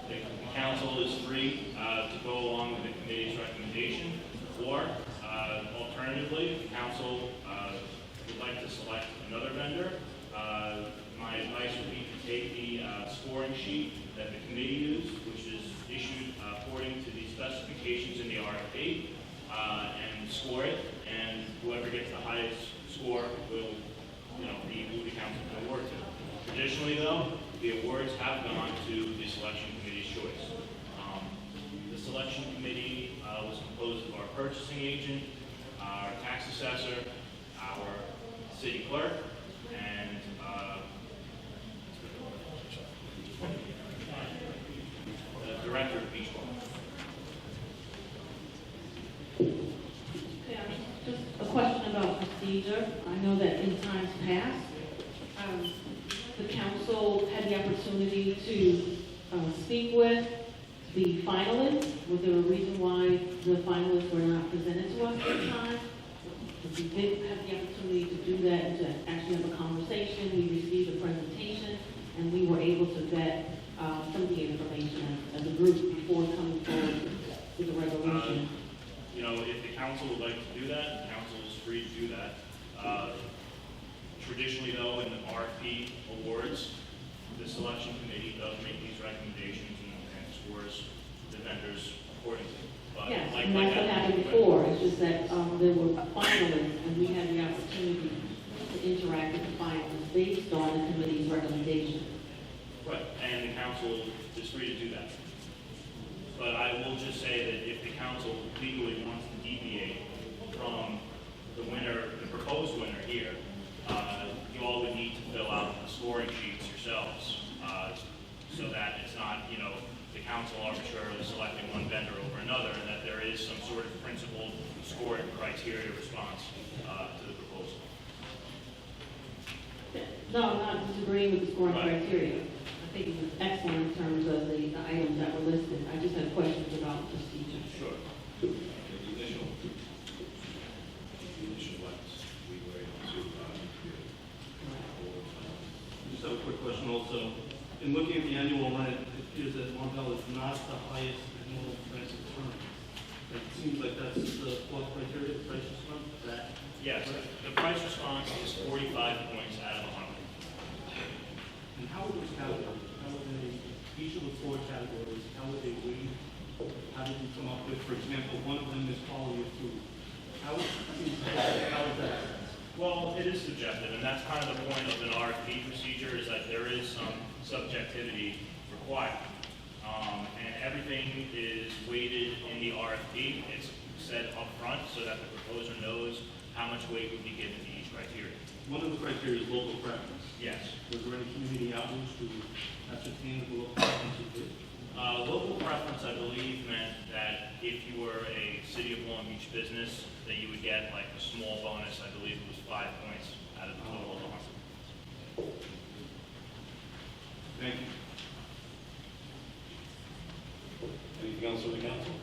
The council is free to go along with the committee's recommendation, or alternatively, the council would like to select another vendor. My advice would be to take the scoring sheet that the committee used, which is issued according to the specifications in the RFP, and score it, and whoever gets the highest score will, be who the council can award to. Traditionally, though, the awards have gone to the selection committee's choice. The selection committee was composed of our purchasing agent, our tax assessor, our city clerk, and the director of BeachCOA. Just a question about procedure. I know that in times past, the council had the opportunity to speak with the finalists. Was there a reason why the finalists were not presented to us this time? We did have the opportunity to do that and to actually have a conversation. We received a presentation, and we were able to vet some of the information as a group before coming forward with the resolution. If the council would like to do that, the council is free to do that. Traditionally, though, in the RFP awards, the selection committee does make these recommendations and scores the vendors accordingly. But Yes, like and that's what happened before. It's just that there were finalists, and we had the opportunity to interact with the finalists based on the committee's recommendation. Right, and the council is free to do that. But I will just say that if the council legally wants to deviate from the winner, the proposed winner here, you all would need to fill out the scoring sheets yourselves, so that it's not, the council arbitrarily selecting one vendor over another, and that there is some sort of principled scoring criteria response to the proposal. No, I'm not disagreeing with the scoring Right. criteria. I think it was excellent in terms of the items that were listed. I just have questions about procedure. Sure. The initial ones, we were able to interview. Just have a quick question also. In looking at the annual rent, it appears that Marvell is not the highest annual rental term. It seems like that's the fourth criteria, the price response, is that? Yes, the price response is 45 points out of 100. And how would those calculated? How would they, each of the four categories, how would they weigh? How did you come up with, for example, one of them is quality of food? How is that? Well, it is subjective, and that's kind of the point of an RFP procedure, is that there is some subjectivity required. And everything is weighted in the RFP. It's said up front so that the proposer knows how much weight would be given to each criteria. One of the criteria is local preference. Yes. Was there any community outreach to ascertain the local preference of this? Local preference, I believe, meant that if you were a City of Long Beach business, that you would get like a small bonus. I believe it was 5 points out of the total of 100. Thank you. Anything else from the council?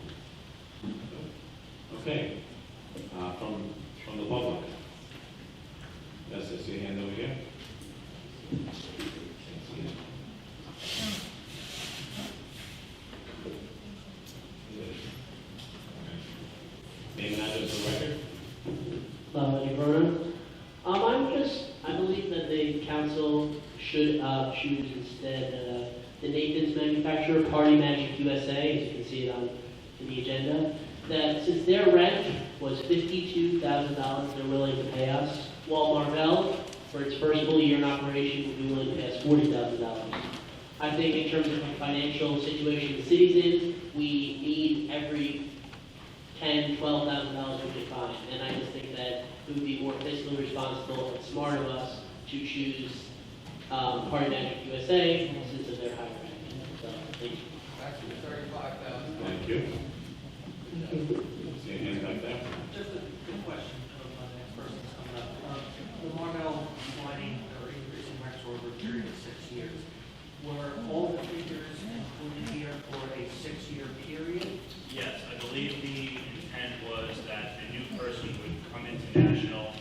Okay. From the public. Yes, I see a hand over here. Name and address for the record. I believe that the council should choose instead the Nathan's manufacturer, Party Magic USA, as you can see it on the agenda, that since their rent was $52,000, they're willing to pay us, while Marvell, for its first full year in operation, would be willing to pay us $40,000. I think in terms of the financial situation the city's in, we need every $10,000, $12,000 we can find. And I just think that it would be more fiscally responsible and smart of us to choose Party Magic USA since of their higher rent. So, thank you. Thank you. See a hand back there. Just a quick question of the next person that's coming up. The Marvell declining or increasing rents over a period of 6 years, were all the figures included here for a 6-year period? Yes, I believe the intent was that the new person would come into National,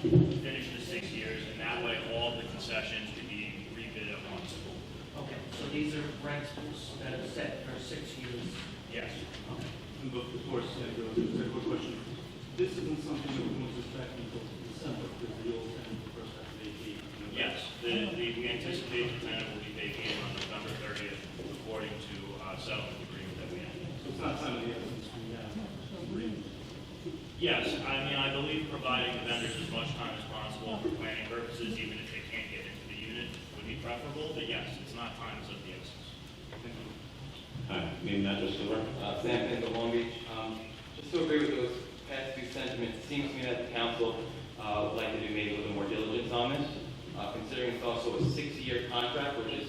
finish the 6 years, and that way all the concessions could be rebid at once. Okay, so these are rents that are set for 6 years? Yes. Okay. And before Sandra, just a quick question. This isn't something that comes back until December, because the old tenant will first have to vacate. Yes, we anticipate the tenant will be vacated on November 30th, according to settlement agreement that we have. So it's not time of the essence we have agreement. Yes, I believe providing the vendors as much time as possible for planning purposes, even if they can't get into the unit, would be preferable, but yes, it's not time is of the essence. Hi, name and address for the record. Sam Pinto, Long Beach. Just to agree with those past two sentiments, it seems to me that the council would like to do maybe a little more diligence on this, considering it's also a 6-year contract, which is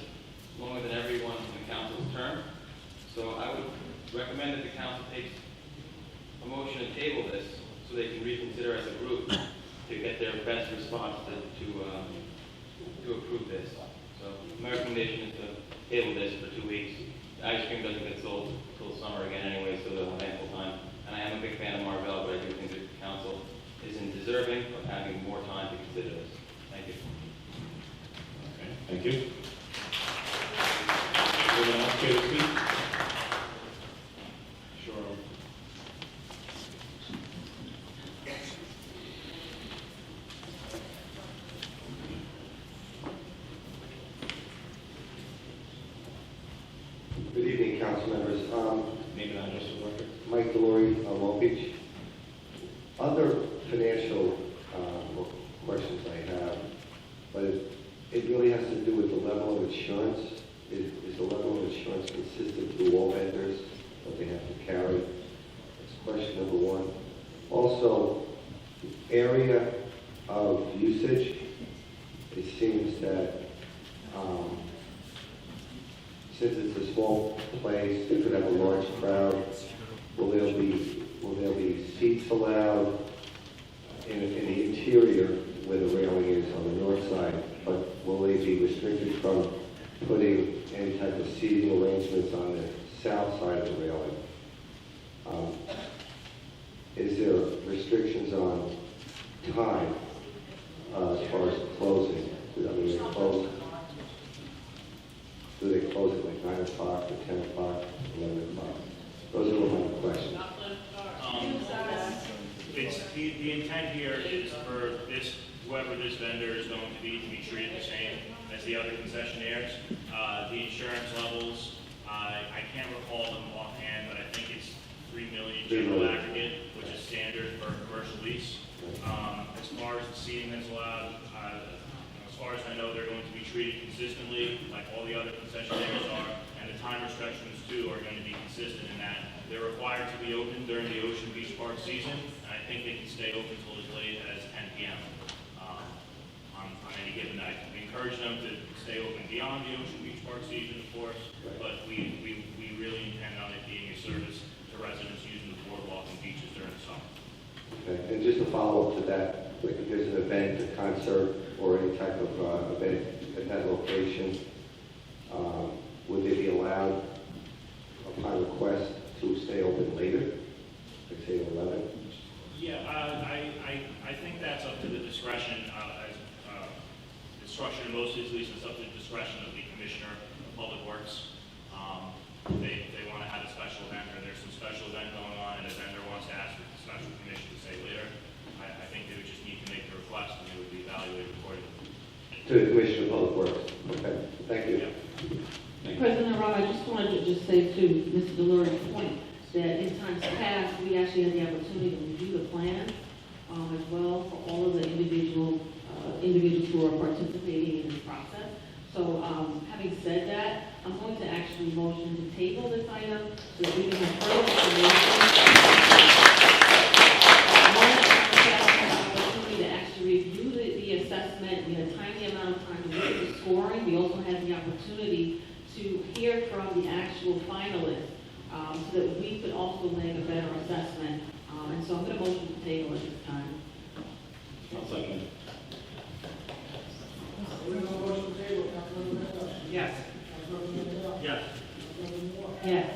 longer than everyone in the council's term. So I would recommend that the council takes a motion to table this so they can reconsider as a group to get their best response to approve this. So my recommendation is to table this for 2 weeks. The ice cream doesn't get sold until summer again anyway, so they'll have ample time. And I am a big fan of Marvell, but I do think that the council isn't deserving of having more time to consider this. Thank you. Okay, thank you. Anyone else care to speak? Sure. Good evening, council members. Name and address for the record. Mike Delory, Long Beach. Other financial questions I have, but it really has to do with the level of insurance. Is the level of insurance consistent through all vendors that they have to carry? That's question number one. Also, area of usage. It seems that since it's a small place, it could have a large crowd. Will there be seats allowed in the interior where the railing is on the north side? But will they be restricted from putting any type of seating arrangements on the south side of the railing? Is there restrictions on time as far as closing? Do they close at like 9 o'clock or 10 o'clock, 11 o'clock? Those are all my questions. It's, the intent here is for this, whoever this vendor is going to be treated the same as the other concessionaires. The insurance levels, I can't recall them offhand, but I think it's 3 million general aggregate, which is standard for a commercial lease. As far as the seating that's allowed, as far as I know, they're going to be treated consistently, like all the other concessionaires are, and the time restrictions too are going to be consistent in that they're required to be open during the Ocean Beach Park season, and I think they can stay open until as late as 10 p.m. On any given night. We encourage them to stay open beyond the Ocean Beach Park season, of course, but we really intend on it being a service to residents using the boardwalk and beaches during the summer. Okay, and just to follow up to that, like if there's an event, a concert, or any type of event at that location, would they be allowed, upon request, to stay open later, like say 11? Yeah, I think that's up to the discretion, the structure in most of these leases, it's up to the discretion of the Commissioner of Public Works. They want to have a special event, or there's some special event going on, and a vendor wants to ask for the special commission to stay later. I think they would just need to make the request, and it would be evaluated accordingly. To the Commissioner of Public Works. Okay, thank you. Yeah. President Rob, I just wanted to just say to Mr. Delurio's point, that in times past, we actually had the opportunity to review the plan as well for all of the individuals who are participating in this process. So having said that, I'm going to actually motion to table this item so that we can have further opportunity to actually review the assessment. We had a tiny amount of time to look at the scoring. We also had the opportunity to hear from the actual finalists so that we could also make a better assessment. And so I'm going to motion to table at this time. I'll second. We have a motion to table, Councilmember Mendoza. Yes. Councilmember Mandel. Yes. Councilmember Moore. Yes.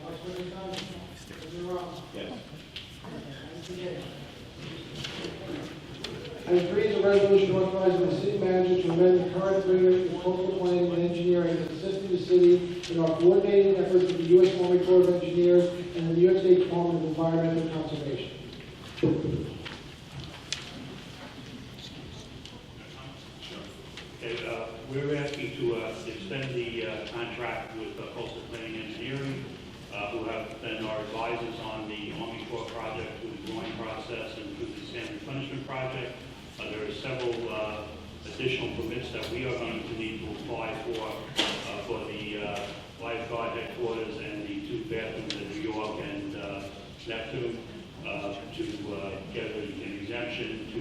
Vice President Thomas. President Ross. Yes. Mr. Gay. Item 3 is a resolution authorizing the city manager to amend the current agreement with coastal planning and engineering and assisting the city in our coordinating efforts with the U.S. Army Corps of Engineers and the New York State Department of Environmental Conservation. Okay, we're asking to extend the contract with Coastal Planning and Engineering, who have been our advisors on the Army Corps project through the drawing process and through the standard punishment project. There are several additional permits that we are going to need to apply for the lifeguard headquarters and the 2 bathrooms in New York and Neptune to get an exemption to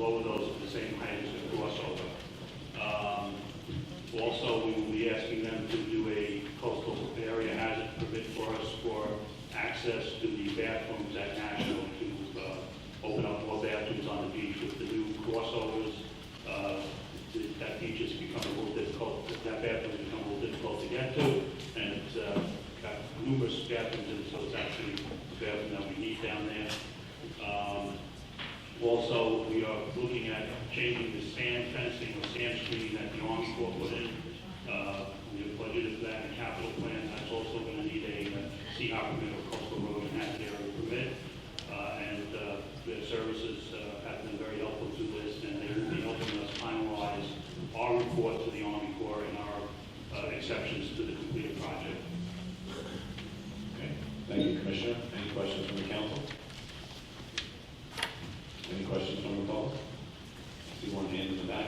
lower those at the same height as the crossover. Also, we will be asking them to do a coastal area hazard permit for us for access to the bathrooms at National to open up more bathrooms on the beach with the new crossovers. That beach has become a little difficult, that bathroom has become a little difficult to get to, and it's got numerous bathrooms in it, so it's actually the bathroom that we need down there. Also, we are looking at changing the sand fencing or sand screening that the Army Corps put in. We have budgeted for that in the capital plan. That's also going to need a sea permit or coastal road and hazard area permit. And their services have been very helpful to this, and they will be helping us finalize our report to the Army Corps and our exceptions to the completed project. Okay, thank you, Commissioner. Any questions from the council? Any questions from the public? I see one hand in the back.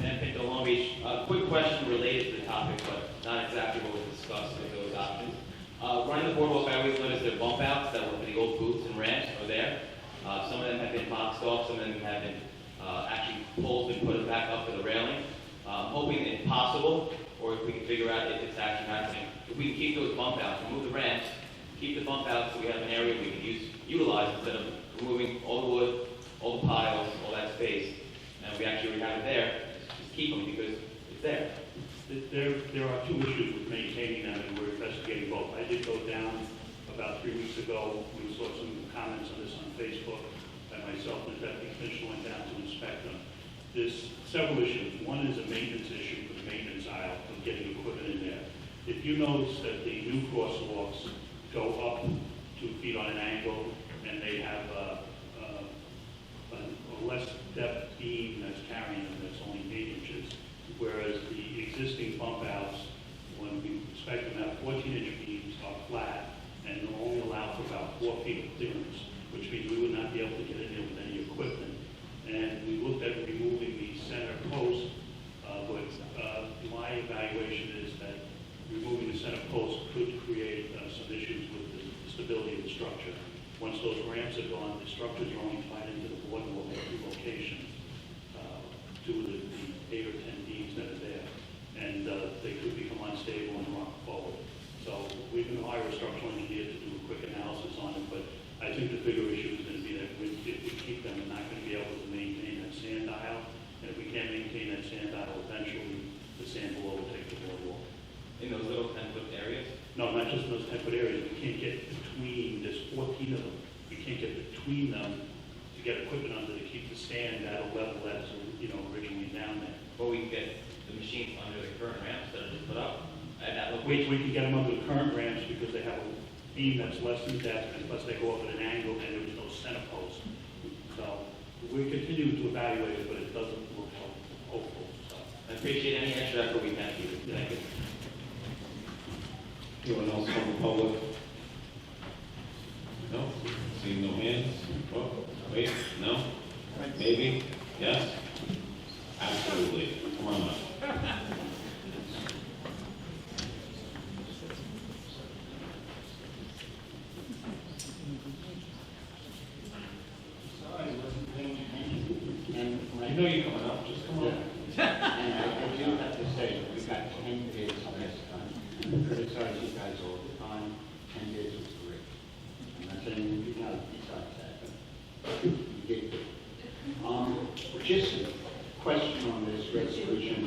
Dan Pinto, Long Beach. Quick question related to the topic, but not exactly what was discussed with those options. Running the boardwalk, I always noticed there are bump outs that were for the old booths and ramps are there. Some of them have been boxed off, some of them have been actually poles been put back up to the railing. Hoping if possible, or if we can figure out if it's actually happening, if we can keep those bump outs, remove the ramps, keep the bump outs so we have an area we can utilize instead of removing all the wood, all the piles, all that space, and we actually already have it there, just keep them because it's there. There are 2 issues with maintaining them, and we're investigating both. I did go down about 3 weeks ago. We saw some comments on this on Facebook, and myself and the deputy commissioner went down to inspect them. there's several issues. One is a maintenance issue for the maintenance aisle of getting equipment in there. If you notice that the new crosswalks go up 2 feet on an angle, and they have a less depth beam that's carrying them, that's only 8 inches, whereas the existing bump outs, when we expect them to have 14-inch beams, are flat and only allow for about 4 feet of clearance, which means we would not be able to get in there with any equipment. And we looked at removing the center post, but my evaluation is that removing the center post could create some issues with the stability of the structure. Once those ramps are gone, the structures are only tied into the boardwalk at 2 locations, 2 of the 8 or 10 beams that are there, and they could become unstable and rock forward. So we can hire a structural engineer to do a quick analysis on it, but I think the bigger issue is going to be that if we keep them, we're not going to be able to maintain that sand aisle, and if we can't maintain that sand aisle, eventually the sand will overtake the boardwalk. In those little 10-foot areas? No, not just in those 10-foot areas. We can't get between, there's 14 of them. We can't get between them to get equipment under to keep the stand at a level that's, originally down there. But we can get the machines under the current ramps that are just put up at that We location? can get them under the current ramps because they have a beam that's less than depth, and plus they go up at an angle, and there's no center post. So we continue to evaluate it, but it doesn't look hopeful. So. I appreciate any extra effort we can do. Thank you. Anyone else from the public? No? Seeing no hands? Oh, wait, no? Maybe? Yes? Absolutely. Come on up. You know you're coming up, just come on. And I do have to say, we got 10 bids last time. I criticize you guys all the time. 10 bids was great. I'm not saying anything else besides that, but you did good. Just a question on this resolution.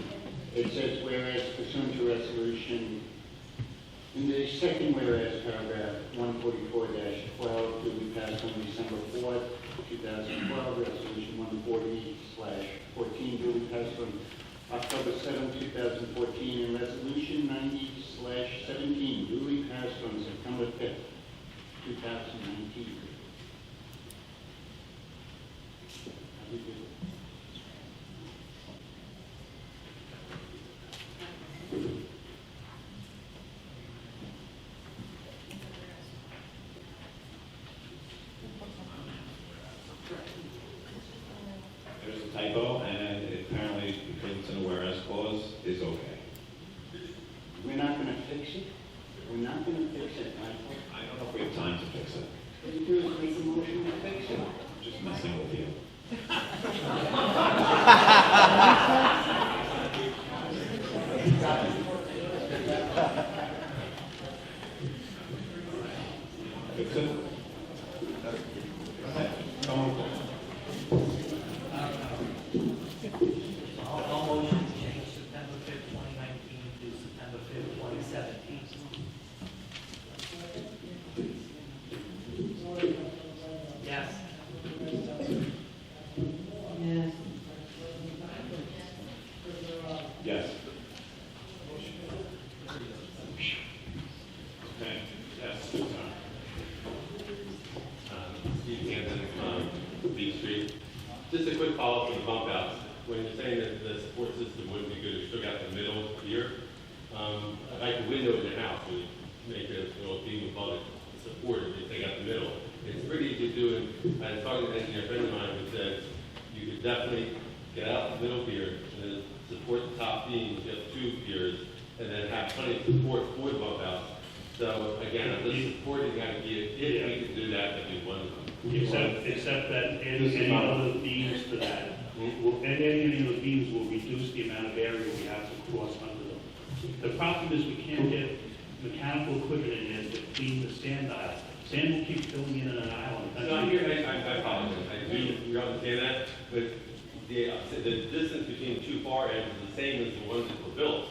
It says, whereas pursuant to resolution, in the second whereas paragraph 144-12, duly passed on December 4th, 2012, resolution 140/14, duly passed on October 7th, 2014, and resolution 90/17, duly passed on September 5th, 2019. How do you do it? There's a typo, and apparently, because it's in a whereas clause, is okay. We're not going to fix it? We're not going to fix it, Michael? I don't know if we have time to fix it. What you do is make a motion to fix it. I'm just messing with you. Fix it? Come on. All motion to change September 5th, 2019 to September 5th, 2017. Yes. Yes. Yes. Okay, yes, good time. Steve Hansen from Beach Street. Just a quick follow-up on the bump outs. When you're saying that the support system wouldn't be good, you still got the middle here. Like the window in your house, when you make a little beam above it, the support, if you take out the middle. It's pretty easy to do, and I was talking to an engineer friend of mine who said you could definitely get out the middle pier and then support the top beams, you have 2 piers, and then have plenty of support for the bump outs. So again, if the support is going to be, if we could do that, that'd be wonderful. Except that any other beams to that, any of the beams will reduce the amount of area we have to cross under them. The problem is we can't get mechanical equipment in there to clean the sand aisle. Sand will keep filling in an aisle. No, I'm here, I apologize. I do understand that, but the distance between the 2 far ends is the same as the ones that were built.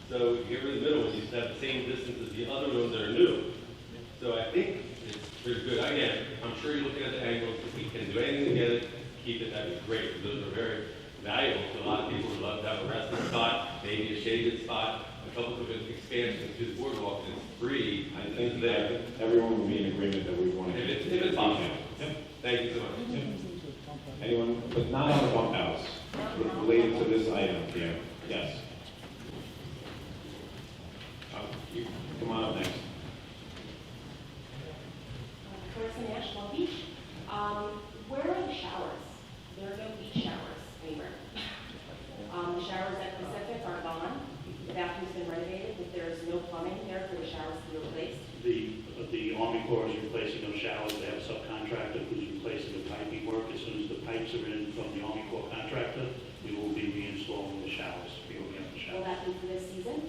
So here in the middle, you used to have the same distance as the other ones that are new. So I think it's pretty good. Again, I'm sure you're looking at the angles. If we can do anything to get it, keep it, that'd be great. Those are very valuable to a lot of people who love to have a resting spot, maybe a shaded spot, a couple of expansions to the boardwalk that's free. I think that everyone would be in agreement that we want to. If it's possible. Yep. Thank you so much. Yep. Anyone, but not on the bump outs, related to this item here. Yes. You come on up next. Carissa Nash, Long Beach. Where are the showers? There are no beach showers anywhere. The showers at Pacific are gone. The bathroom's been renovated, but there's no plumbing there for the showers to be replaced. The Army Corps is replacing those showers. They have a subcontractor who's replacing the piping work. As soon as the pipes are in from the Army Corps contractor, we will be reinstalling the showers, reopening up the Will showers. that be for this season?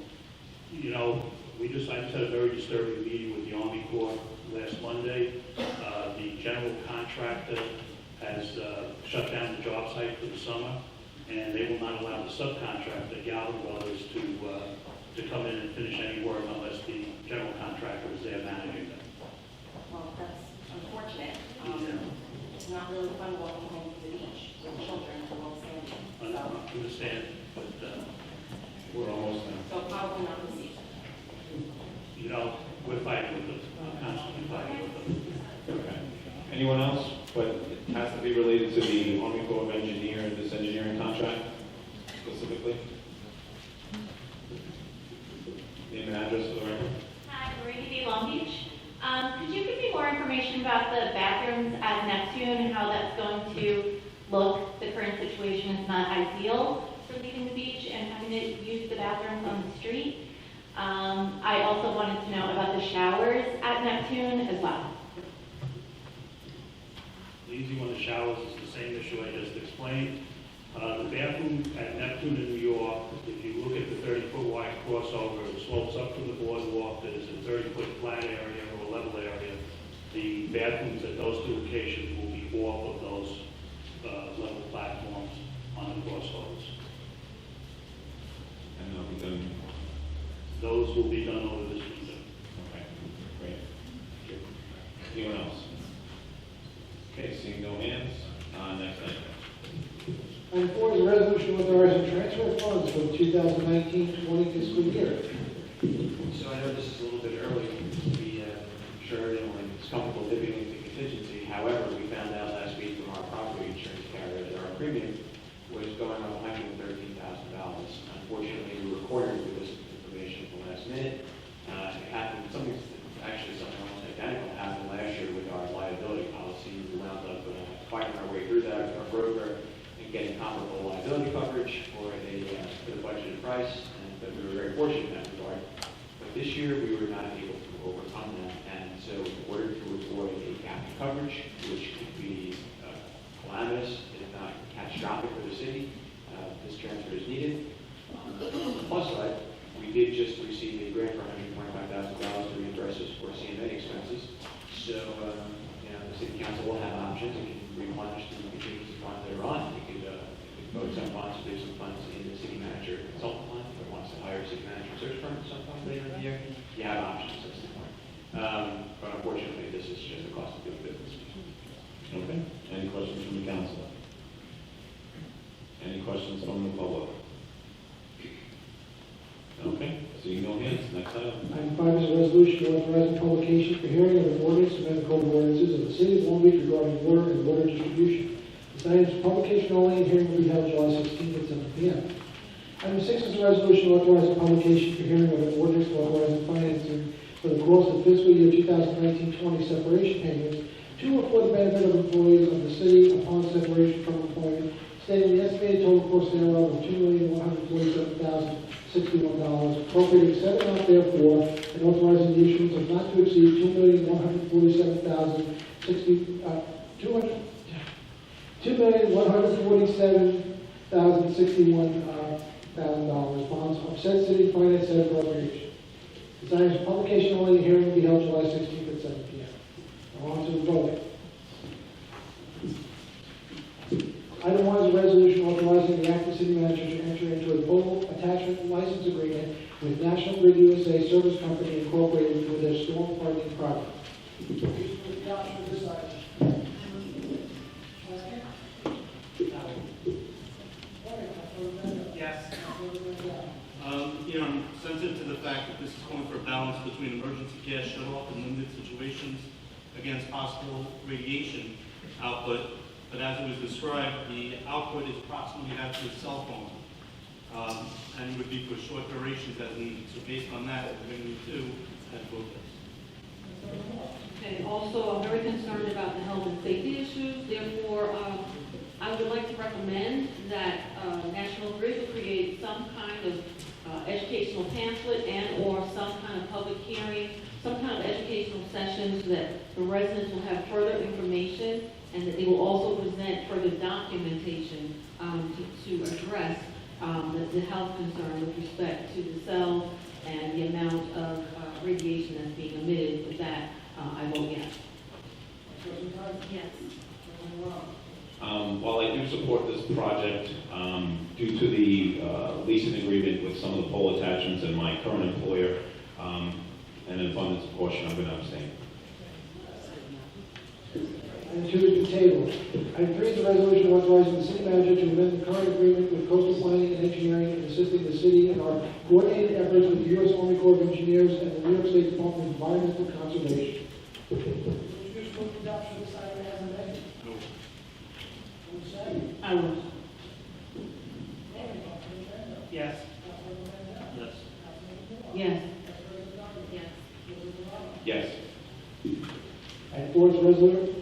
You know, I just had a very disturbing meeting with the Army Corps last Monday. The general contractor has shut down the job site for the summer, and they will not allow the subcontractor, Galvin Brothers, to come in and finish any work unless the general contractor is there managing them. Well, that's unfortunate. It's not really fun walking home to the beach with children who won't stand it. I understand, but We're almost done. So probably not this season. you know, we're fighting with them, constantly fighting with them. Okay. Anyone else? But it has to be related to the Army Corps of Engineers, this engineering contract specifically? Name and address for the record? Hi, Marie B. Long Beach. Could you give me more information about the bathrooms at Neptune and how that's going to look? The current situation is not ideal for leaving the beach and having to use the bathrooms on the street. I also wanted to know about the showers at Neptune as well. The easy one, the showers, is the same issue I just explained. The bathroom at Neptune in New York, if you look at the 30-foot wide crossover, it slopes up from the boardwalk. There's a 30-foot flat area or a level area. The bathrooms at those two locations will be off of those level platforms on the crossovers. And that'll be done. Those will be done over this weekend. Okay, great. Thank you. Anyone else? Okay, seeing no hands, next item. Item 4 is a resolution authorizing transfer of funds for the 2019-20 fiscal year. So I know this is a little bit early to be sure everyone is comfortable dipping into contingency. However, we found out last week from our property insurance carrier that our premium was going up $113,000. Unfortunately, we were recorded with this information at the last minute. It happened, something almost identical happened last year with our liability policy. We wound up fighting our way through that with our broker and getting comparable liability coverage for the budgeted price, but we were very fortunate in that regard. But this year, we were not able to overcome that, and so in order to avoid a gap in coverage, which could be calamitous, if not catastrophic for the city, this transfer is needed. On the plus side, we did just receive a grant for $125,000 to reimburse us for CMA expenses. So, the city council will have options. It can replenish the contingency funds that are on. It could vote some funds, there's some funds in the city manager consultant fund, or wants to hire a city manager search firm sometime later in the year. You have options, that's the point. But unfortunately, this is just the cost of doing business. Okay, any questions from the council? Any questions from the public? Okay, seeing no hands, next item. Item 5 is a resolution authorizing publication for hearing of an ordinance to amend the code of ordinances of the city of Long Beach regarding water and water distribution. This item is publication only, and hearing will be held July 16th at 7 p.m. Item 6 is a resolution authorizing publication for hearing of an ordinance authorizing financing for the cost of fiscal year 2019-20 separation payments to or for the benefit of employees of the city upon separation from employment, stating the estimated total cost thereof of $2,147,061, appropriating said amount therefore, and authorizing the issuance of not to exceed $2,147,061 bonds of said city finance said appropriation. This item is publication only, and hearing will be held July 16th at 7 p.m. Now on to the vote. Item 1 is a resolution authorizing the acting city manager to enter into a full attachment license agreement with National Grid USA Service Company Incorporated for their storm parking project. possible radiation output. But as it was described, the output is approximately that to a cell phone. And would be for short durations as needed. So based on that, we're going to do that vote yes. Okay, also, I'm very concerned about the health and safety issues. Therefore, I would like to recommend that National Grid would create some kind of educational pamphlet and/or some kind of public hearing, some kind of educational session so that the residents will have further information and that they will also present further documentation to address the health concern with respect to the cells and the amount of radiation that's being emitted. With that, I vote yes. Yes. While I do support this project, due to the leasing agreement with some of the pole attachments and my current employer, and an abundance of caution, I'm going to abstain. And two is the table. Item 3 is a resolution authorizing the city manager to amend the current agreement with Coastal Planning and Engineering and assisting the city in our coordinated efforts with the U.S. Army Corps of Engineers and the New York State Department of Environmental Conservation. I will. Yes. Yes. Yes. Yes. Item 4 is a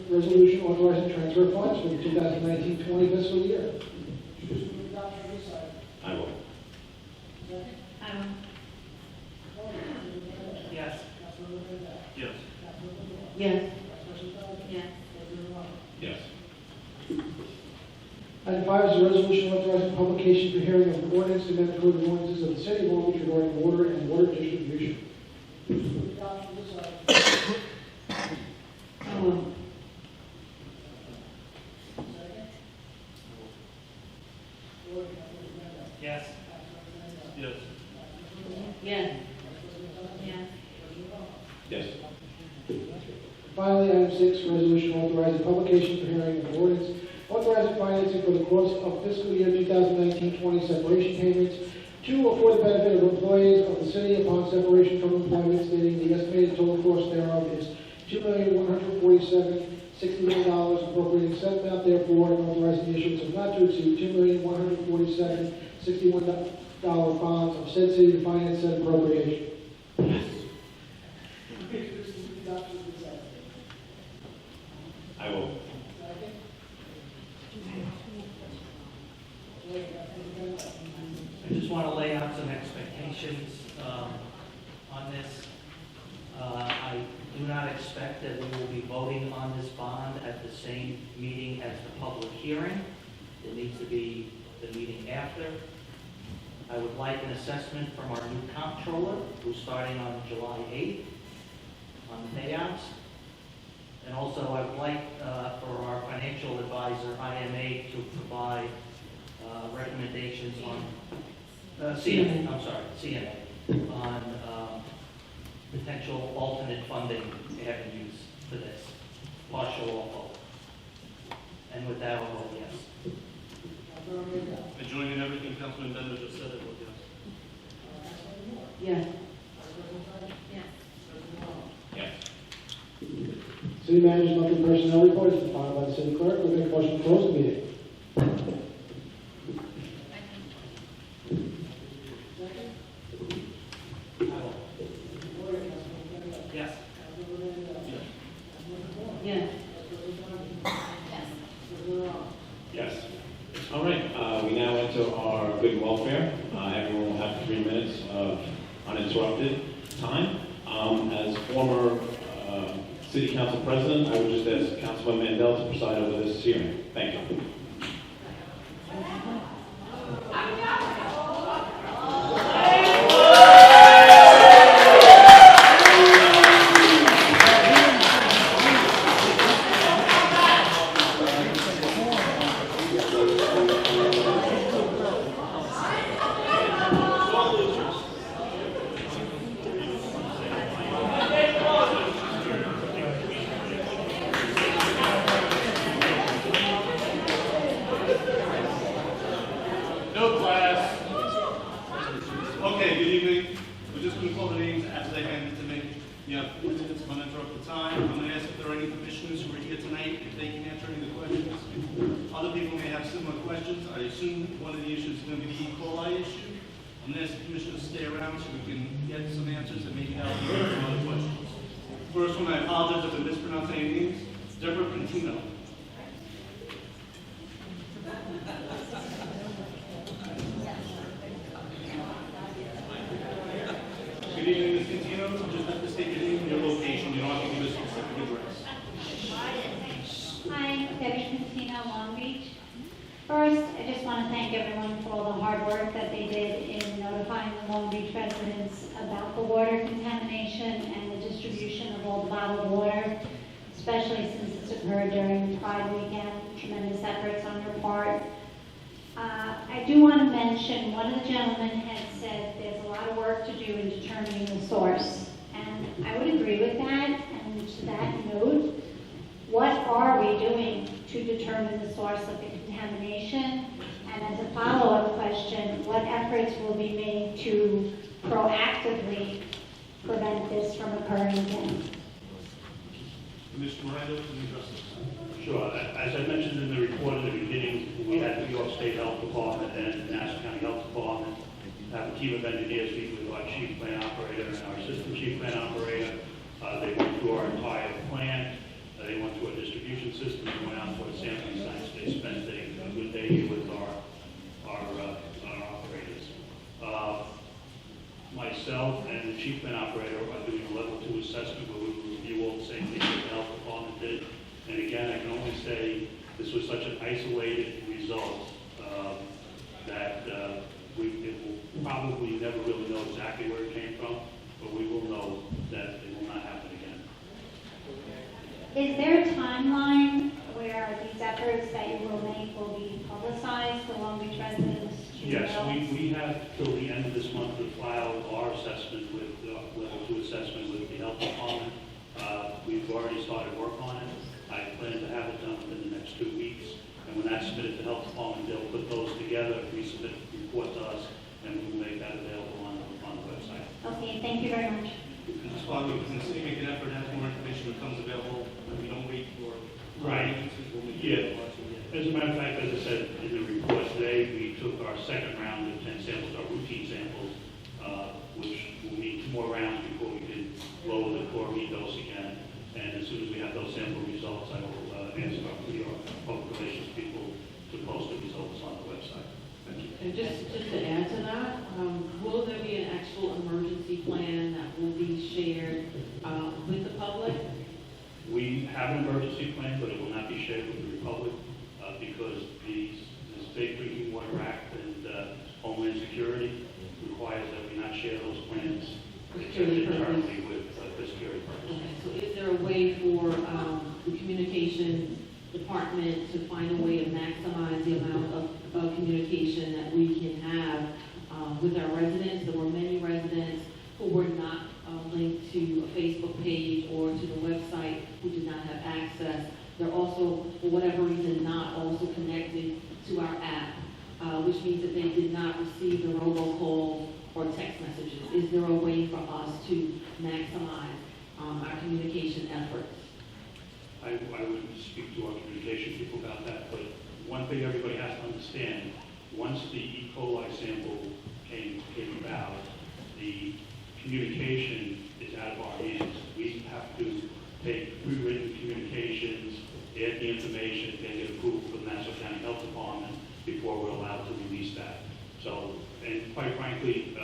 resolution authorizing transfer of funds for the 2019-20 fiscal year. I will. I will. Yes. Yes. Yes. Yes. Yes. Item 5 is a resolution authorizing publication for hearing of an ordinance to amend the code of ordinances of the city of Long Beach regarding water and water distribution. I will. Yes. Yes. Yes. Yes. Yes. Finally, item 6, resolution authorizing publication for hearing of an ordinance authorizing financing for the cost of fiscal year 2019-20 separation payments to or for the benefit of employees of the city upon separation from employment, stating the estimated total cost thereof is $2,147,061, appropriating said amount therefore, and authorizing the issuance of not to exceed $2,147,061 bonds of said city to finance said appropriation. I will. I just want to lay out some expectations on this. I do not expect that we will be voting on this bond at the same meeting as the public hearing. It needs to be the meeting after. I would like an assessment from our new comptroller, who's starting on July 8th, on the payouts. And also, I would like for our financial advisor, IMA, to provide recommendations on CMA, on potential alternate funding avenues for this, partial or full. And with that, I'll vote yes. I join in everything Councilman Bender just said. I vote yes. Yes. Yes. City manager's monthly personnel report is filed by the city clerk. We'll make a motion to close the meeting. Yes. Yes. Yes. All right, we now enter our good welfare. Everyone will have 3 minutes of uninterrupted time. As former City Council President, I would just ask Councilman Mandel to preside over this hearing. Thank you. tonight, if they can answer any of the questions. Other people may have similar questions. I assume one of the issues is going to be the E. coli issue. I'm going to ask the commissioner to stay around so we can get some answers and maybe have some other questions. First one, I apologize if I mispronounce any names. Deborah Cantino. Good evening, Ms. Cantino. Just have to state your name and your location. You don't have to give a specific address. Hi, Debbie Cantino, Long Beach. First, I just want to thank everyone for all the hard work that they did in notifying the Long Beach residents about the water contamination and the distribution of all the bottled water, especially since this occurred during Pride weekend. Tremendous efforts on your part. I do want to mention, one of the gentlemen had said there's a lot of work to do in determining the source. And I would agree with that. And to that note, what are we doing to determine the source of the contamination? And as a follow-up question, what efforts will be made to proactively prevent this from occurring again? Mr. Miranda, can you address this? Sure. As I mentioned in the report in the beginning, we had the New York State Health Department and the Nassau County Health Department have a team of engineers meet with our chief plant operator and our assistant chief plant operator. They went through our entire plant. They went through a distribution system and went out to a sampling sites. They spent a good day here with our operators. Myself and the chief plant operator are doing a level 2 assessment where we review all the same things that the health department did. And again, I can only say this was such an isolated result that it will probably never really know exactly where it came from, but we will know that it will not happen again. Is there a timeline where these efforts that you will make will be publicized for Long Beach residents to Yes, know? we have till the end of this month to file our assessment with, level 2 assessment with the health department. We've already started work on it. I plan to have it done within the next 2 weeks. And when that's submitted to the health department, they'll put those together, resubmit the report to us, and we will make that available on the website. Okay, thank you very much. Just following, can the city make an effort, has more information becomes available, and we don't wait for... Right. We'll make Yeah. it. As a matter of fact, as I said in the report today, we took our second round of 10 samples, our routine samples, which will need 2 more rounds before we can lower the chlorine dose again. And as soon as we have those sample results, I will ask our public relations people to post the results on the website. Thank you. And just to add to that, will there be an actual emergency plan that will be shared with the public? We have an emergency plan, but it will not be shared with the Republic because the State Drinking Water Act and Homeland Security requires that we not share those plans Security internally purposes. with security purposes. Okay, so is there a way for the communication department to find a way to maximize the amount of communication that we can have with our residents? There were many residents who were not linked to a Facebook page or to the website who did not have access. They're also, for whatever reason, not also connected to our app, which means that they did not receive the robocalls or text messages. Is there a way for us to maximize our communication efforts? I would speak to our communication people about that, but one thing everybody has to understand, once the E. coli sample came about, the communication is out of our hands. We have to take pre-written communications, add the information, then get approval from the Nassau County Health Department before we're allowed to release that. So, and quite frankly,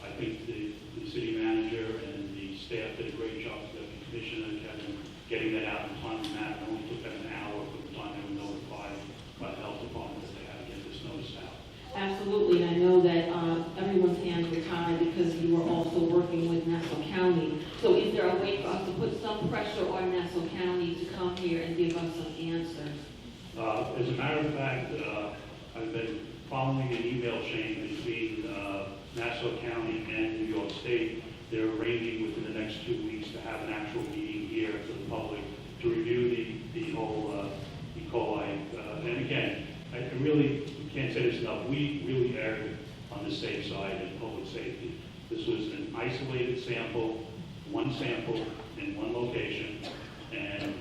I think the city manager and the staff did a great job, the commissioner, Kevin, getting that out in a timely manner. It only took them an hour from the time they were notified by the health department that they had to get this notice out. Absolutely, and I know that everyone's hands were tied because you were also working with Nassau County. So is there a way for us to put some pressure on Nassau County to come here and give us some answers? As a matter of fact, I've been following an email chain between Nassau County and New York State. They're arranging within the next 2 weeks to have an actual meeting here for the public to review the whole E. coli. And again, I really can't say this enough. We really erred on the safe side in public safety. This was an isolated sample, one sample in one location, and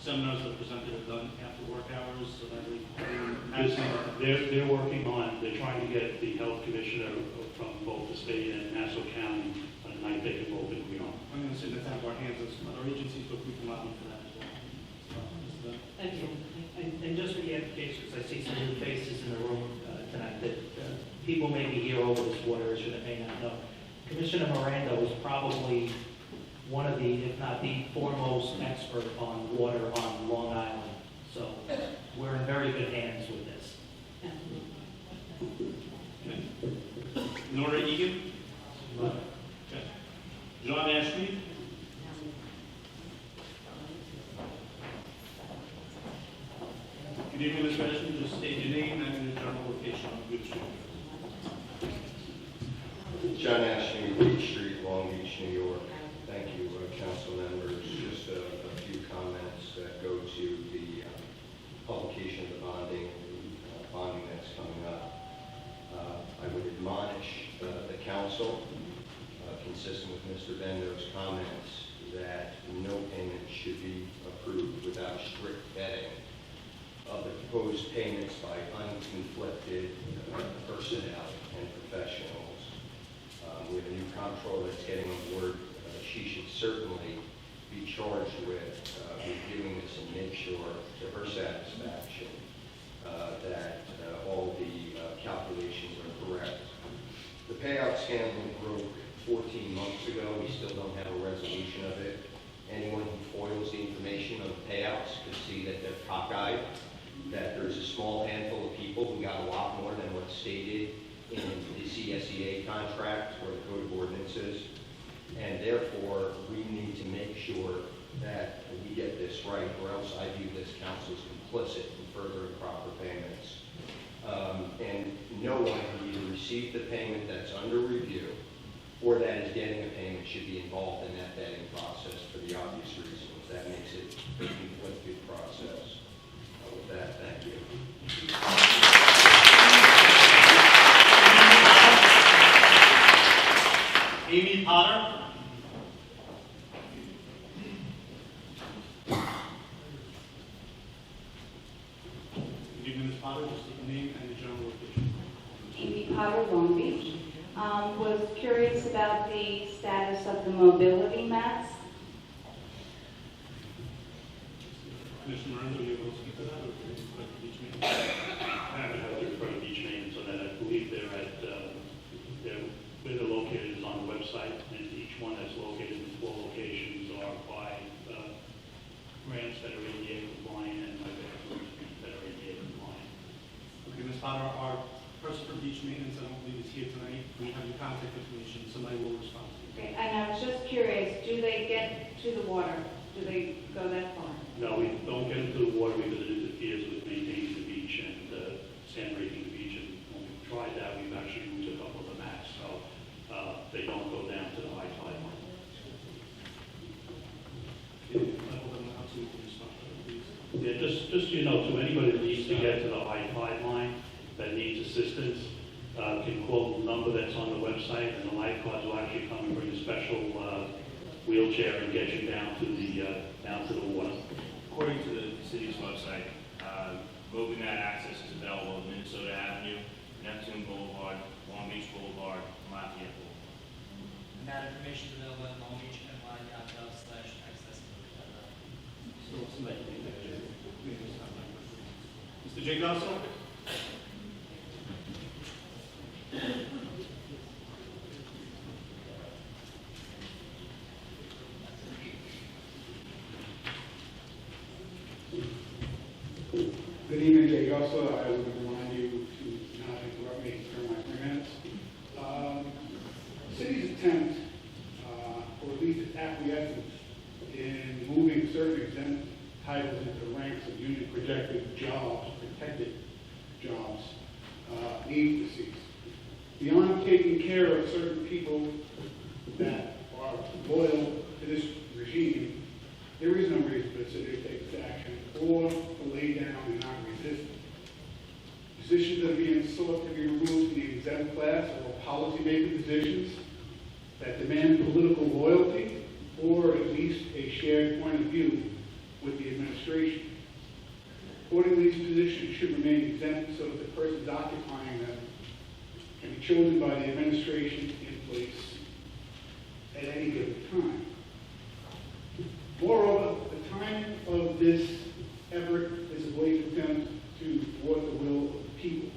seminars that are presented are done after work hours, so that we They're working on, they're trying to get the health commissioner from both the state and Nassau County on the night they can both agree on. I'm going to say that's out of our hands as other agencies, but we can lobby for that as well. So, Thank you. And just for the applications, I see some new faces in the room tonight that people may be here over this water issue that may not know. Commissioner Miranda was probably one of the, if not the foremost expert on water on Long Island. So we're in very good hands with this. Nora Egan? Okay. John Ashby? Good evening, Mr. Ashby. Just state your name and your general location on Good Street. John Ashby, Beach Street, Long Beach, New York. Thank you, council members. Just a few comments that go to the publication of the bonding that's coming up. I would admonish the council, consistent with Mr. Bendo's comments, that no payment should be approved without strict vetting of the proposed payments by unconflicted personnel and professionals. We have a new comptroller that's getting on board. She should certainly be charged with reviewing this and make sure, to her satisfaction, that all the calculations are correct. The payout scandal broke 14 months ago. We still don't have a resolution of it. Anyone who foils the information on the payouts could see that they're cockeyed, that there's a small handful of people who got a lot more than what's stated in the CSEA contract or the Code of Ordinances, and therefore we need to make sure that we get this right, or else I view this council as complicit in further improper payments. And no one who either received the payment that's under review or that is getting a payment should be involved in that vetting process for the obvious reasons. That makes it a conflicted process. With that, thank you. Amy Potter? Good evening, Ms. Potter. Just state your name and the general location. Amy Potter, Long Beach. Was curious about the status of the mobility mats. Commissioner Miranda, are you able to speak to that, or can you refer to beach maintenance? I haven't had to refer to beach maintenance on that. I believe they're at, where they're located is on the website, and each one that's located in 4 locations are by grants that are ADA compliant and by bathrooms that are ADA compliant. Okay, Ms. Potter, our person for beach maintenance, I don't believe is here tonight. We have your contact information. Somebody will respond to you. Okay, and I was just curious, do they get to the water? Do they go that far? No, we don't get into the water because it interferes with maintaining the beach and sand raking the beach. And when we've tried that, we've actually moved a couple of the mats, so they don't go down to the high tide line. Let them know so we can respond to them, please. Yeah, just so you know, to anybody that needs to get to the high tide line, that needs assistance, can call the number that's on the website, and the lifeguards will actually come and bring a special wheelchair and get you down to the water. According to the city's website, moving that access is available at Minnesota Avenue, Neptune Boulevard, Long Beach Boulevard, Lafayette Boulevard. And that information is available at longbeachny.gov/access. So somebody can take it. Mr. J. Gosso? Good evening, Jay Gosso. I would remind you to not interrupt me during my 3 minutes. The city's attempt, or at least its acquiescence, in moving certain exempt titles into the ranks of union projected jobs, protected jobs, needs to cease. Beyond taking care of certain people that are loyal to this regime, there is no reason for the city to take this action or to lay down and not resist it. Positions that are being sought to be removed from the exempt class are policy-making positions that demand political loyalty or at least a shared point of view with the administration. administration. Accordingly, these positions should remain exempt so that the persons occupying them can be chosen by the administration in place at any given time. Moreover, the time of this effort is a blatant attempt to thwart the will of the people.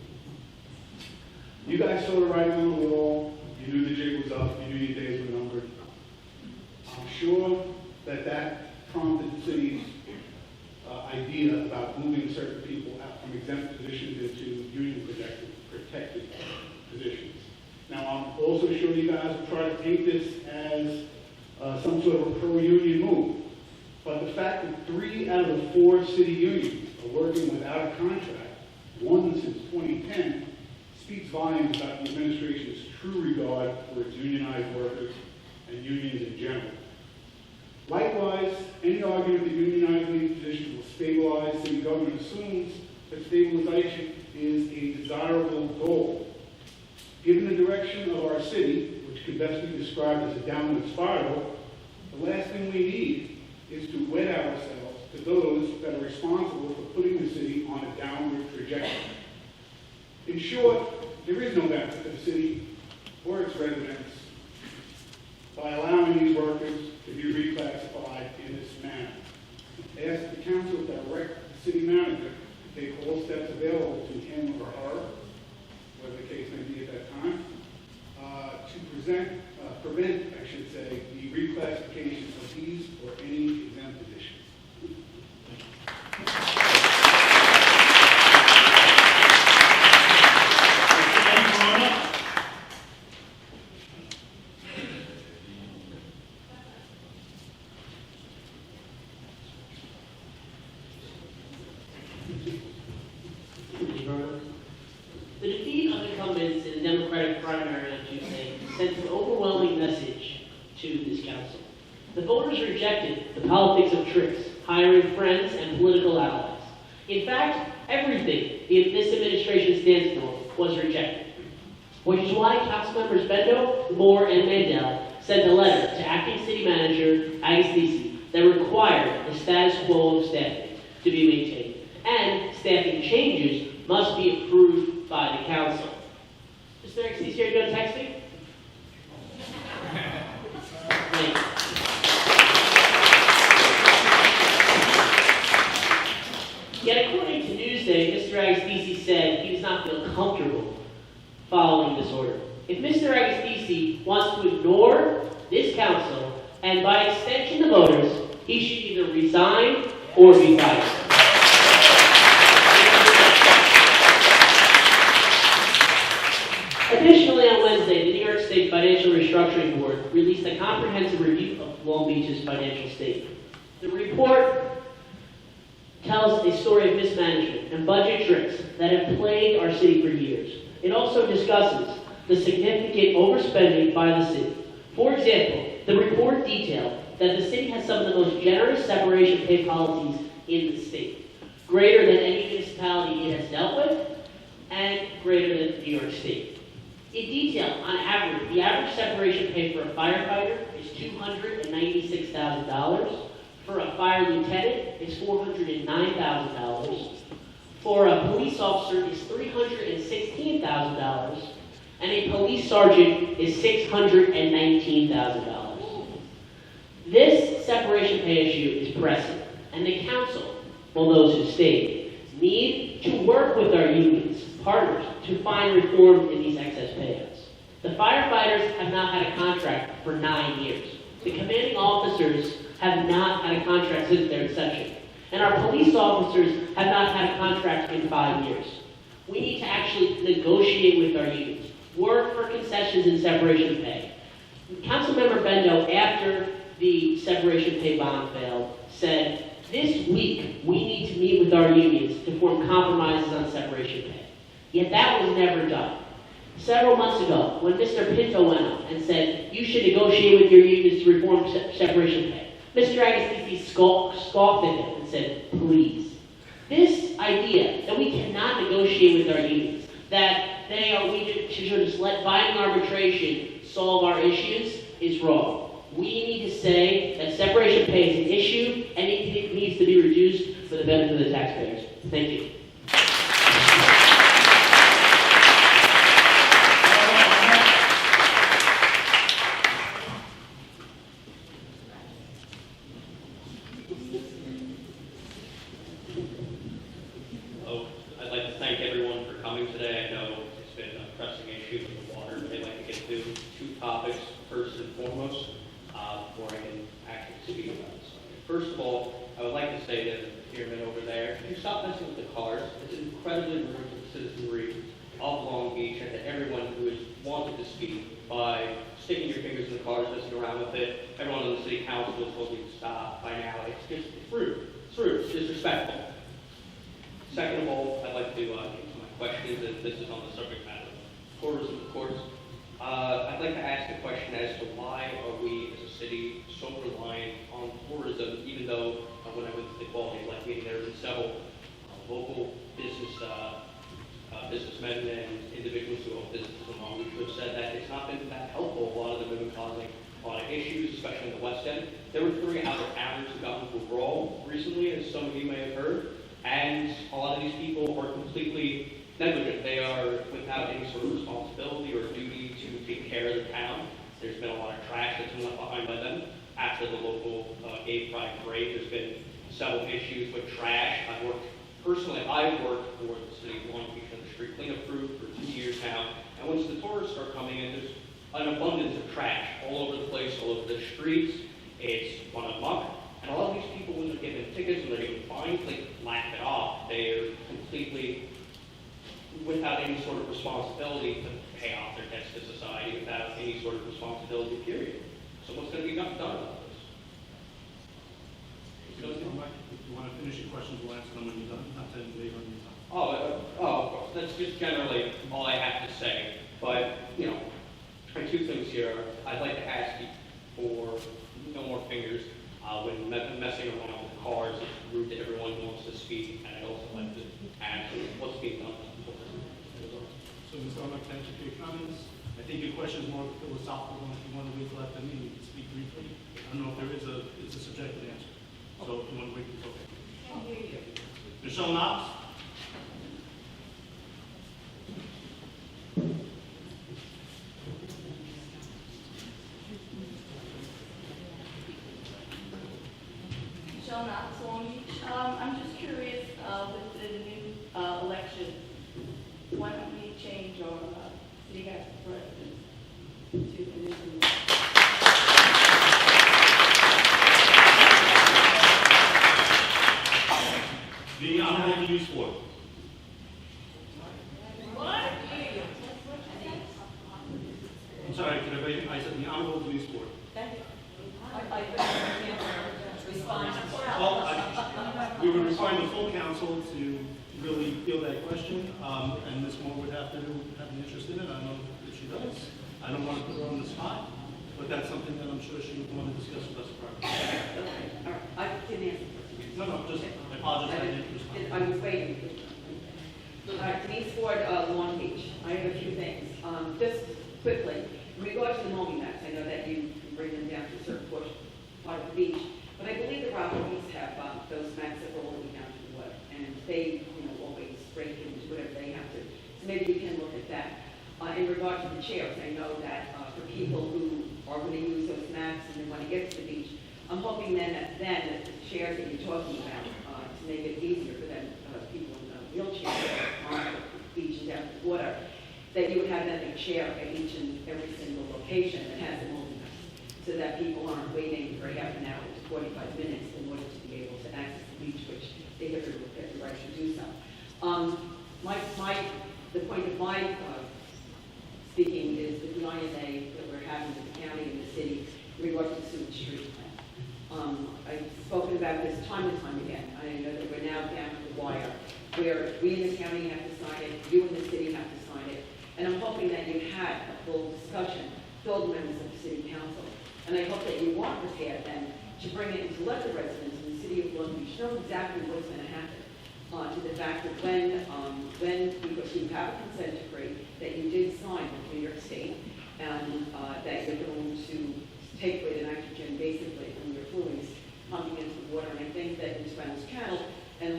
You guys saw the writing on the wall. You knew the jig was up. You knew your days were numbered. I'm sure that prompted the city's idea about moving certain people out from exempt positions into union protected positions. Now, I'm also sure you guys will try to paint this as some sort of a pro-union move. But the fact that 3 out of the 4 city unions are working without a contract, one since 2010, speaks volumes about the administration's true regard for its unionized workers and unions in general. Likewise, any argument that unionizing these positions will stabilize city government assumes that stabilization is a desirable goal. Given the direction of our city, which could best be described as a downward spiral, the last thing we need is to wed ourselves to those that are responsible for putting the city on a downward trajectory. In short, there is no benefit to the city or its residents by allowing these workers to be reclassified in this manner. Ask the council to direct the city manager to take all steps available to him or her, whatever the case may be at that time, to prevent, I should say, the reclassification of these or any exempt positions. The defeat of incumbents in the Democratic primary on Tuesday sent an overwhelming message to this council. The voters rejected the politics of tricks, hiring friends and political allies. In fact, everything this administration stands for was rejected, which is why Councilmembers Bendo, Moore, and Mandel sent a letter to Acting City Manager Agostisi that required the status quo of staffing to be maintained, and staffing changes must be approved by the council. Mr. Agostisi, are you going to text me? Thank you. Yet according to Newsday, Mr. Agostisi said he does not feel comfortable following this order. If Mr. Agostisi wants to ignore this council, and by extension the voters, he should either resign or be fired. Additionally, on Wednesday, the New York State Financial Restructuring Board released a comprehensive review of Long Beach's financial state. The report tells a story of mismanagement and budget tricks that have plagued our city for years. It also discusses the significant overspending by the city. For example, the report detailed that the city has some of the most generous separation pay policies in the state, greater than any municipality it has dealt with, and greater than New York State. In detail, on average, the average separation pay for a firefighter is $296,000. For a fire lieutenant, it's $409,000. For a police officer, it's $316,000. And a police sergeant is $619,000. This separation pay issue is pressing, and the council, well, those who stayed, need to work with our unions, partners, to find reform in these excess payouts. The firefighters have not had a contract for 9 years. The commanding officers have not had a contract since their inception. And our police officers have not had a contract in 5 years. We need to actually negotiate with our unions, work for concessions and separation pay. Councilmember Bendo, after the separation pay bond failed, said, this week we need to meet with our unions to form compromises on separation pay. Yet that was never done. Several months ago, when Mr. Pinto went up and said, you should negotiate with your unions to reform separation pay, Mr. Agostisi scoffed at him and said, please. This idea that we cannot negotiate with our unions, that we should just let binding arbitration solve our issues, is wrong. We need to say that separation pay is an issue and it needs to be reduced for the benefit of the taxpayers. Thank you. Oh, I'd like to thank everyone for coming today. I know it's been a pressing issue with the water, but I'd like to get to two topics first and foremost before I can actually speak about this. First of all, I would like to say to the pyramid over there, if you stop messing with the cars, it's incredibly rude to the citizenry of Long Beach and to everyone who has wanted to speak by sticking your fingers in the cars, messing around with it. Everyone on the city council is told you to stop by now. It's rude. It's rude. It's disrespectful. Second of all, I'd like to get to my questions, and this is on the subject matter of tourism, of course. I'd like to ask a question as to why are we as a city so reliant on tourism, even though when I went to the quality of life meeting, there were several local businessmen and individuals who own businesses along which have said that it's not been that helpful. A lot of them have been causing a lot of issues, especially in the West End. They were throwing out their average have gotten into a brawl recently, as some of you may have heard. And a lot of these people are completely negligent. They are without any sort of responsibility or duty to take care of the town. There's been a lot of trash that's been left behind by them. After the local gay pride parade, there's been several issues with trash. I've worked for the city of Long Beach on the street cleanup crew for 2 years now. And once the tourists start coming in, there's an abundance of trash all over the place, all over the streets. It's run amok. And a lot of these people, when they're given tickets, when they're given fines, they laugh it off. They're completely without any sort of responsibility to pay off their debts to society, without any sort of responsibility, period. So what's going to be done about this? If you want to finish your questions, we'll answer them when you're done, not to invade on your time. Of course. That's just generally all I have to say. But, two things here. I'd like to ask you for no more fingers. When messing around with cars, it's rude to everyone who wants to speak, and I'd also like to ask what's being done. So, Ms. Darmok, thank you for your comments. I think your question is more philosophical, and if you want to wait till after me, you can speak briefly. I don't know if there is a subjective answer. So, if you want to wait, it's okay. Can't hear you. Michelle Knox? Michelle Knox, Long Beach. I'm just curious, with the new election, why don't we change our city council president to the new? The Honorable Denise Ford. What? I'm sorry, I said the Honorable Denise Ford. Thank you. I couldn't respond. Well, we would require the full council to really field that question, and Ms. Moore would have to have an interest in it. I don't know if she does. I don't want to put her on the spot, but that's something that I'm sure she would want to discuss with us privately. Okay, all right, I didn't answer. No, I apologize, I didn't respond. I was waiting. All right, Denise Ford, Long Beach. I have a few things. Just quickly, in regards to the mowing maps, I know that you bring them down to a certain part of the beach, but I believe the Rockies have those maps that go all the way down to the water, and they, always break into whatever they have to. So maybe you can look at that. In regard to the chairs, I know that for people who are going to use those maps and they want to get to the beach, I'm hoping that the chairs that you're talking about, to make it easier for them, people in wheelchairs on the beach and down to the water, that you would have them a chair at each and every single location that has a moving maps, so that people aren't waiting for half an hour to 45 minutes in order to be able to access the beach, which they have the right to do so. The point of my speaking is the INA that we're having in the county and the city in regard to the sewage treatment plant. I've spoken about this time and time again. I know that we're now down to the wire where we in the county have to sign it, you in the city have to sign it, and I'm hoping that you've had a full discussion with all the members of the city council, and I hope that you are prepared then to bring it and to let the residents in the city of Long Beach know exactly what's going to happen. To the fact that when, because you have a consent decree that you did sign with New York State, and that you're going to take away the nitrogen basically from your fluids pumping into the water, and I think that Ms. Reynolds Channel and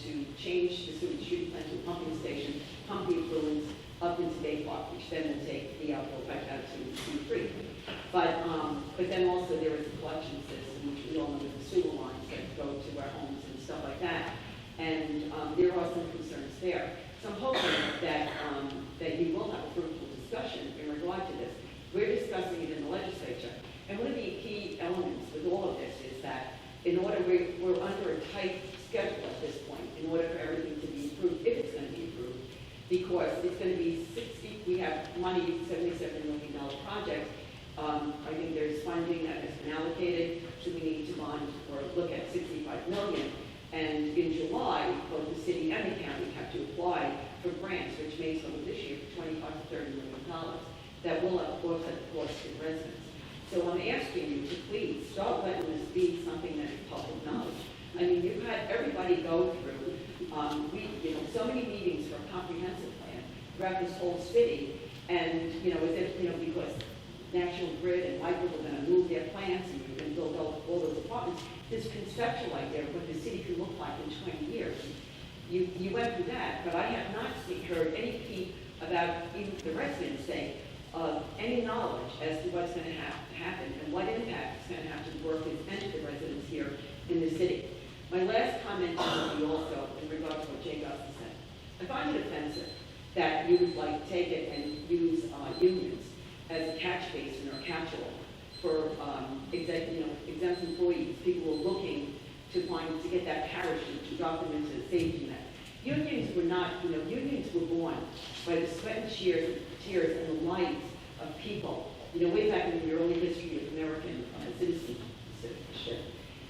to change the sewage treatment plant to a pumping station, pump the effluents up into Bay Park, which then will take the outflow back out to C3. But then also there is a collection system, which we all know with the sewer lines that go to our homes and stuff like that. And there are some concerns there. So I'm hoping that you will have a fruitful discussion in regard to this. We're discussing it in the legislature. And one of the key elements with all of this is that in order, we're under a tight schedule at this point in order for everything to be approved, if it's going to be approved, because it's going to be we have money, $77 million project. I think there's funding that has been allocated, so we need to bond or look at $65 million. And in July, both the city and the county have to apply for grants, which may total this year $25 to $30 million that will offset the cost to residents. So I'm asking you to please start letting this be something that is public knowledge. I mean, you've had everybody go through, so many meetings for a comprehensive plan throughout this whole city, and, as if, because National Grid and Michael were going to move their plants and you're going to build all those apartments, this conceptual idea of what the city could look like in 20 years. You went through that, but I have not heard any peep about even the residents saying of any knowledge as to what's going to happen and what impact it's going to have to the workers and to the residents here in the city. My last comment would be also in regards to what Jay Gustin said. I find it offensive that you would like take it and use unions as a catch basin or a catch-all for exempt employees. People are looking to get that parachute to drop them into the safety net. Unions were not, unions were born by the sweat and tears and the lives of people, way back in the early history of American citizenship.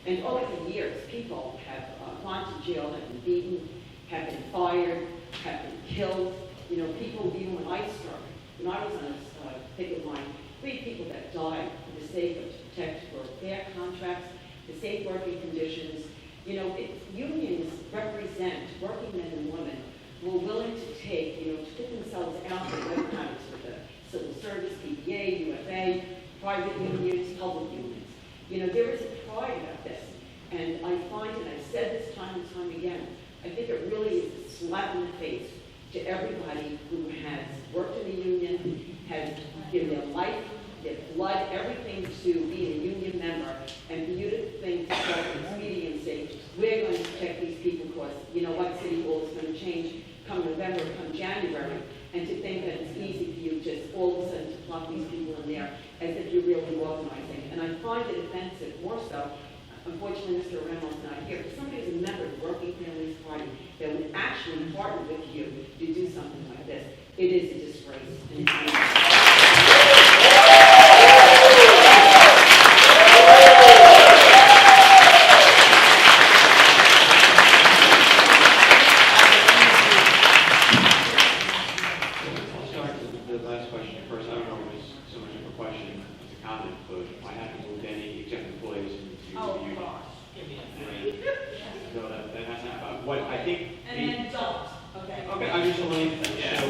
And over the years, people have gone to jail, have been beaten, have been fired, have been killed. People, even when I started, when I was on a picket line, we had people that died for the sake of to protect for fair contracts, the safe working conditions. Unions represent working men and women who are willing to take, to put themselves out there, whether or not it's with the civil service, PPA, UFA, private unions, public unions. There is a pride about this. And I find, and I've said this time and time again, I think it really is a slap in the face to everybody who has worked in a union, has given their life, their blood, everything to be a union member, and for you to think that expedient and say, we're going to protect these people because, City Hall is going to change come November, come January, and to think that it's easy for you just all of a sudden to plug these people in there as if you're really organizing. And I find it offensive, more so, unfortunately Mr. Reynolds is not here, but somebody who's a member of the Working Families Party that would actually partner with you to do something like this. It is a disgrace. And I'll start with the last question first. I don't know if it's so much of a question as a comment, but I haven't moved any exempt employees into the union. So that has not, what I think. And then don't, okay? Okay, I'm just going to show,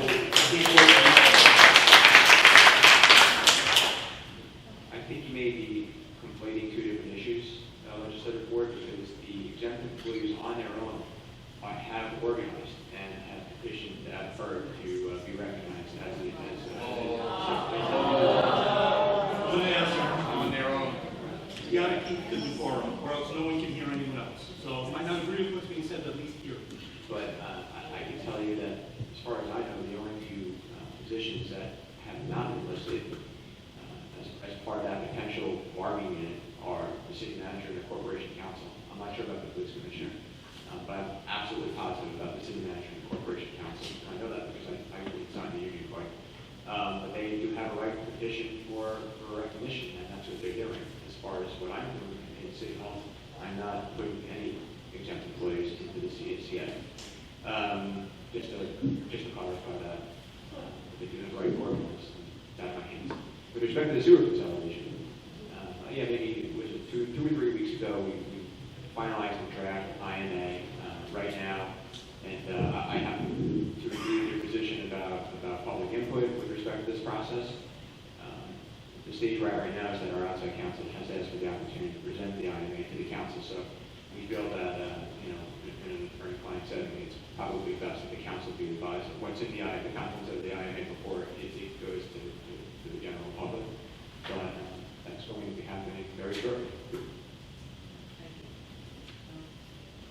I think you may be conflating two different issues, legislative board, because the exempt employees on their own have organized and have petitioned that FERG to be recognized On their own. You gotta keep the decorum, or else no one can hear anyone else. So I might not agree with what's being said, but at least hear. But I can tell you that, as far as I know, the only two positions that have not been listed as part of that potential bargaining unit are the city manager and the corporation council. I'm not sure about the police commissioner, but I'm absolutely positive about the city manager and the corporation council. I know that because I really signed the union card. But they do have a right to petition for recognition, and that's what they're doing. As far as what I'm doing in City Hall, I'm not putting any exempt employees into the CACA. Just to clarify that, they do have the right to organize that my hands. With respect to the sewer consolidation, maybe was it two or 3 weeks ago, we finalized the draft INA right now, and I have to review your position about public input with respect to this process. The stage we're at right now is that our outside counsel has asked for the opportunity to present the INA to the council, so we feel that, an attorney client said, be advised, what's in the contents of the IMA before it goes to the general public. But that's going to be happening very shortly.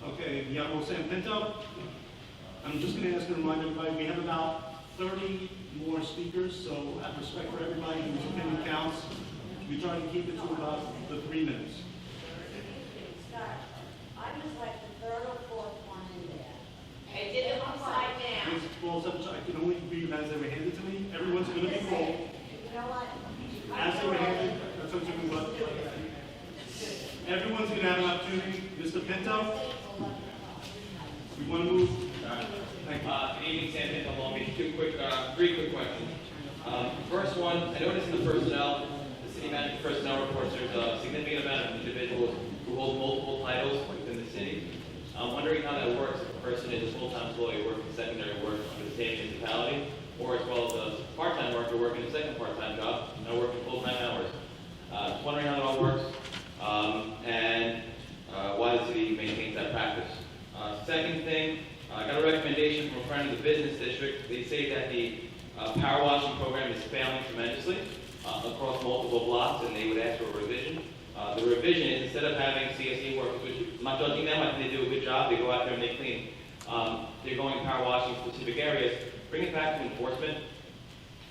Okay, the Honorable Sam Pinto. I'm just going to ask and remind everybody, we have about 30 more speakers, so out of respect for everybody whose opinion counts, we try to keep it to about the 3 minutes. Scott, I was like the third or fourth one in there. I did it upside down. Please, balls up, I can only read as they were handed to me. Everyone's going to be rolled. You know what? As they were handed, that's what I'm doing. Everyone's going to have an opportunity. Mr. Pinto, we want to move. Thank you. Good evening, Sam Pinto, Long Beach. Three quick questions. First one, I noticed in the personnel, the city manager personnel reports, there's a significant amount of individuals who hold multiple titles within the city. I'm wondering how that works if a person is a full-time employee working secondary work for the same municipality, or as well as a part-time worker working a second part-time job and working full-time hours. Just wondering how that all works, and why the city maintains that practice. Second thing, I got a recommendation from a friend of the business district. They say that the power washing program is failing tremendously across multiple blocks, and they would ask for a revision. The revision is, instead of having CSE workers, which I'm not judging them, I think they do a good job, they go out there and they clean. They're going power washing specific areas. Bring it back to enforcement,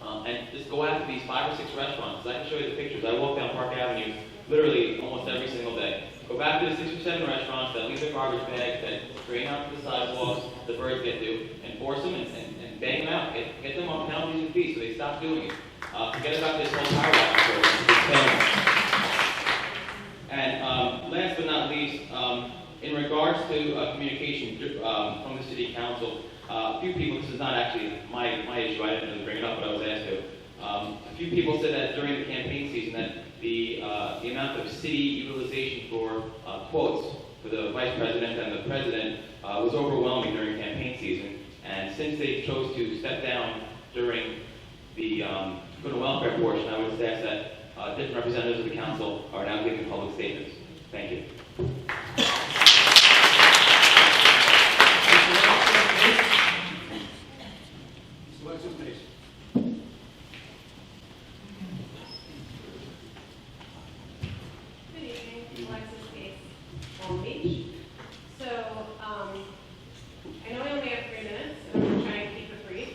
and just go after these 5 or 6 restaurants. I can show you the pictures. I walk down Park Avenue literally almost every single day. Go back to the 6 or 7 restaurants that leave their garbage bags, that drain out to the sidewalks, the birds get to, enforce them and bang them out. Get them on penalties and fees so they stop doing it. Forget about this whole power washing program. And last but not least, in regards to communication from the city council, a few people, this is not actually my issue, I didn't really bring it up, but I was asked to. A few people said that during the campaign season that the amount of city utilization for quotes for the vice president and the president was overwhelming during campaign season. And since they chose to step down during the good and welfare portion, I would suggest that different representatives of the council are now giving public statements. Thank you. Alexis Mason. Good evening, Alexis Case, Long Beach. So, I know I only have 3 minutes, and I'm going to try and keep it brief.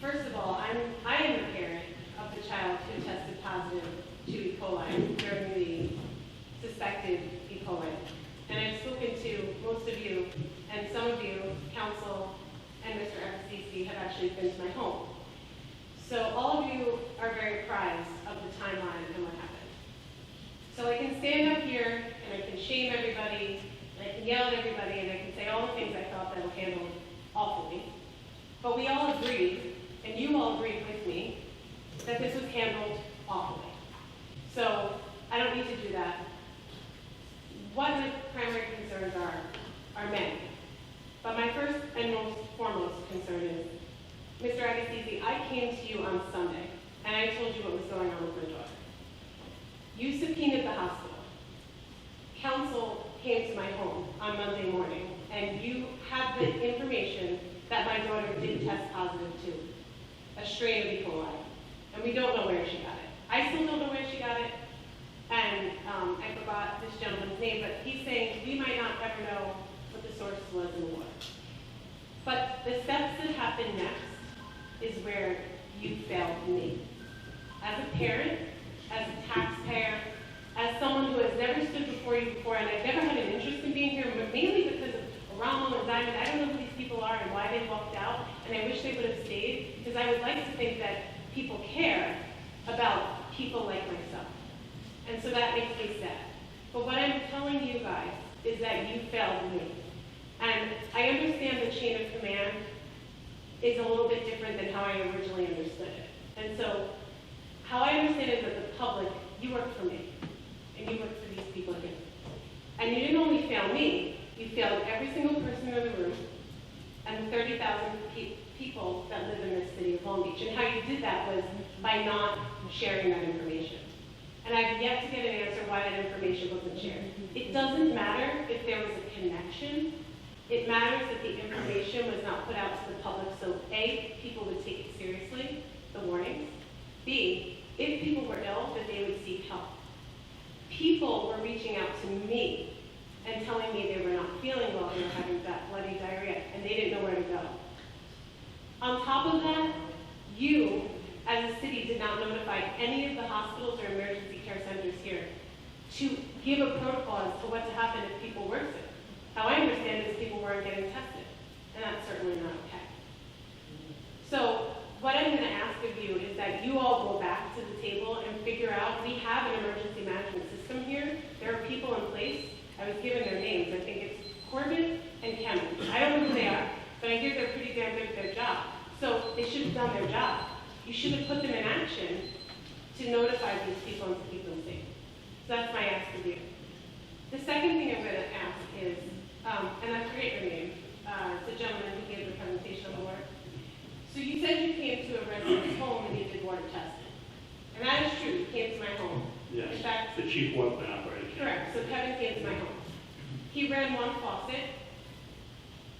First of all, I am the parent of the child who tested positive to E. coli during the suspected E. coli. And I've spoken to most of you, and some of you, council and Mr. FCC, have actually been to my home. So all of you are very apprised of the timeline and what happened. So I can stand up here and I can shame everybody, and I can yell at everybody, and I can say all the things I thought that were handled awfully. But we all agreed, and you all agreed with me, that this was handled awfully. So I don't need to do that. What my primary concerns are many. But my first and most foremost concern is, Mr. Agassizi, I came to you on Sunday, and I told you what was going on with my daughter. You subpoenaed the hospital. Council came to my home on Monday morning, and you had the information that my daughter did test positive to a strain of E. coli. And we don't know where she got it. I still don't know where she got it, and I forgot this gentleman's name, but he's saying we might not ever know what the source was in the water. But the steps that happen next is where you failed me. As a parent, as a taxpayer, as someone who has never stood before you before, and I've never had an interest in being here, but mainly because of Ramo and Diamond. I don't know who these people are and why they walked out, and I wish they would have stayed, because I would like to think that people care about people like myself. And so that makes me sad. But what I'm telling you guys is that you failed me. And I understand the chain of command is a little bit different than how I originally understood it. And so how I understand it is that the public, you work for me, and you work for these people here. And you didn't only fail me, you failed every single person in the room and the 30,000 people that live in this city of Long Beach. And how you did that was by not sharing that information. And I've yet to get an answer why that information wasn't shared. It doesn't matter if there was a connection It matters that the information was not put out to the public, so A, people would take it seriously, the warnings. B, if people were ill, that they would seek help. People were reaching out to me and telling me they were not feeling well, they were having that bloody diarrhea, and they didn't know where to go. On top of that, you, as a city, did not notify any of the hospitals or emergency care centers here to give a protocol as to what to happen if people were sick. How I understand it is people weren't getting tested, and that's certainly not okay. So what I'm going to ask of you is that you all go back to the table and figure out, we have an emergency management system here. There are people in place. I was given their names. I think it's Corbin and Kevin. I don't know who they are, but I hear they're pretty damn good at their job. So they should have done their job. You should have put them in action to notify these people and to keep them safe. So that's my ask of you. The second thing I'm going to ask is, and I forget your name, the gentleman who gave the presentation on the water. So you said you came to a resident's home and you did water testing. And that is true, you came to my home. Yes, In fact, the chief water plant operator. correct, so Kevin came to my home. He ran one faucet,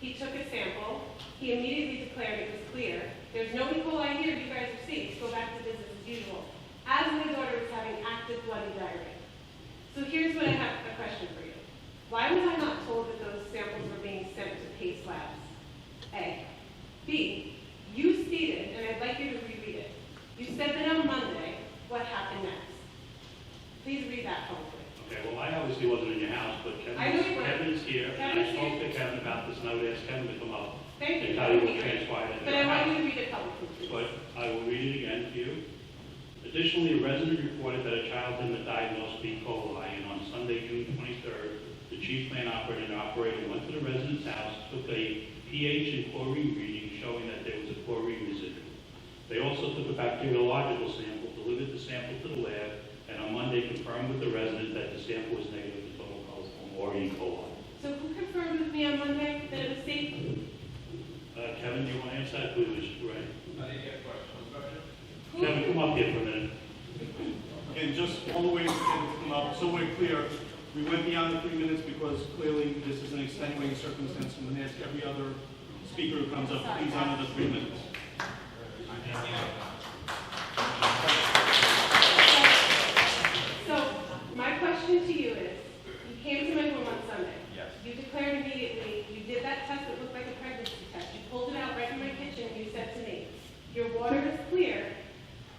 he took a sample, he immediately declared it was clear. There's no E. coli here, you guys are safe, go back to business as usual. As my daughter was having active bloody diarrhea. So here's what I have a question for you. Why was I not told that those samples were being sent to Pace Labs? A. B. You stated, and I'd like you to reread it. You said that on Monday, what happened next? Please read that publicly. Okay, well, I obviously wasn't in your house, but I know you weren't. Kevin's here, and I Kevin's spoke here. to Kevin about this, and I would ask Kevin to come up Thank you. and tell you what transpired at But your I want you house. to read it publicly, please. But I will read it again to you. Additionally, a resident reported that a child had been diagnosed with E. coli, and on Sunday, June 23rd, the chief plant operator went to the resident's house, took a pH and chlorine reading showing that there was a chlorine residue. They also took a bacteriological sample, delivered the sample to the lab, and on Monday confirmed with the resident that the sample was negative for total coliform or E. coli. So who confirmed with me on Monday that it was safe? Kevin, do you want to answer that, please? Right. I didn't get a question. Kevin, come up here for a minute. Again, just all the way to come up, so we're clear, we went beyond the 3 minutes because clearly this is an extenuating circumstance. I'm going to ask every other speaker who comes up, please honor the 3 minutes. So my question to you is, you came to my home on Sunday. Yes. You declared immediately, you did that test that looked like a pregnancy test. You pulled it out right in my kitchen and you said to me, your water is clear,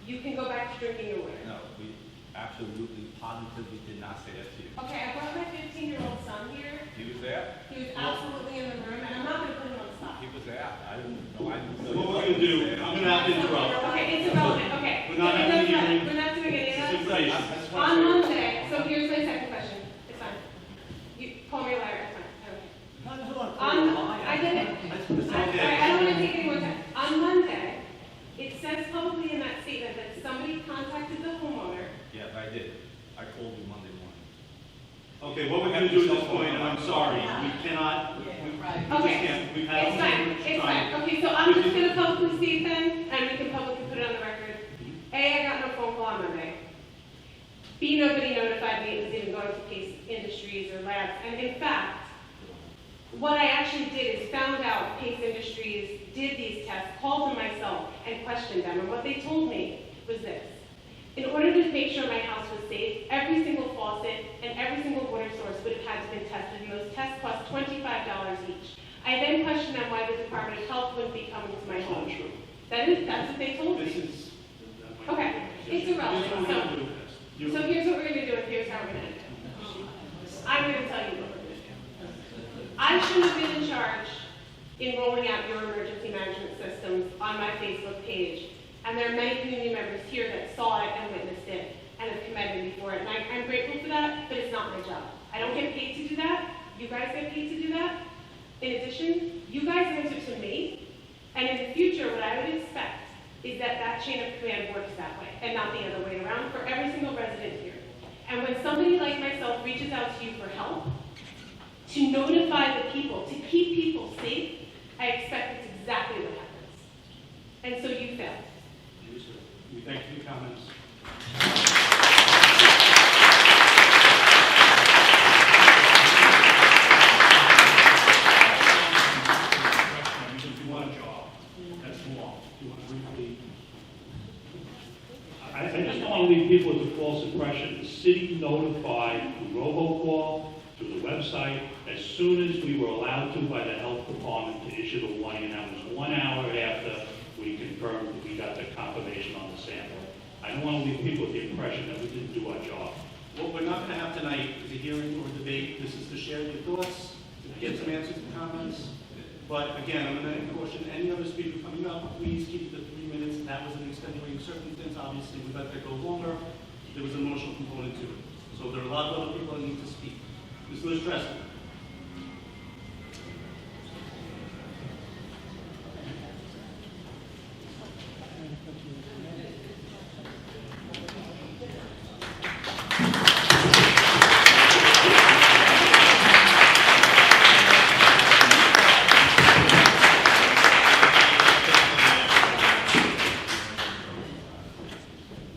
you can go back to drinking your water. No, we absolutely, positively did not say that to you. Okay, I brought my 15-year-old son here. He was there? He was absolutely in the room, and I'm not going to put him on the spot. He was there. I didn't know. I didn't know. What we're going to do, I'm going to have to interrupt. Okay, it's irrelevant, okay. We're not It having a doesn't matter. hearing. We're not doing any of This is that. information. On Monday, so here's my second question. It's fine. You call me a liar, it's fine. I don't care. I did it. I'm sorry, I don't want to take any more time. On Monday, it says publicly in that statement that somebody contacted the homeowner. Yeah, I did. I called you Monday morning. Okay, what we're going to do at this point, and I'm sorry, we cannot, we just Okay. can't, we've had It's all fine, the it's time. fine. Okay, so I'm just going to publicly state then, and we can publicly put it on the record. A, I got no phone call on Monday. B, nobody notified me it was even going to Pace Industries or Labs. And in fact, what I actually did is found out Pace Industries did these tests, called them myself, and questioned them. And what they told me was this. In order to make sure my house was safe, every single faucet and every single water source would have had to be tested, and those tests cost $25 each. I then questioned them why the Department of Health wouldn't be coming to my home. That's what they told This me. is, Okay, it's irrelevant. Here's what we're gonna do. So here's what we're going to do, and here's how we're going to end it. I'm going to tell you what we're going to do. I shouldn't have been in charge in rolling out your emergency management systems on my Facebook page. And there are many community members here that saw it and witnessed it and have commended me for it. And I'm grateful for that, but it's not my job. I don't get paid to do that. You guys get paid to do that. In addition, you guys answer to me. And in the future, what I would expect is that that chain of command works that way and not the other way around for every single resident here. And when somebody like myself reaches out to you for help, to notify the people, to keep people safe, I expect it's exactly what happens. And so you failed. we thank you for your comments. we were allowed to by the health department to issue the warning, and that was 1 hour after we confirmed that we got the confirmation on the sample. I don't want to leave people with the impression that we didn't do our job. What we're not going to have tonight is a hearing or a debate. This is to share your thoughts, to get some answers and comments. But again, I'm going to caution any other speaker coming up, please keep it to 3 minutes. That was an extenuating circumstance. Obviously, we let that go longer. There was an emotional component to it. So there are a lot of other people that need to speak. Ms. Liz Treston.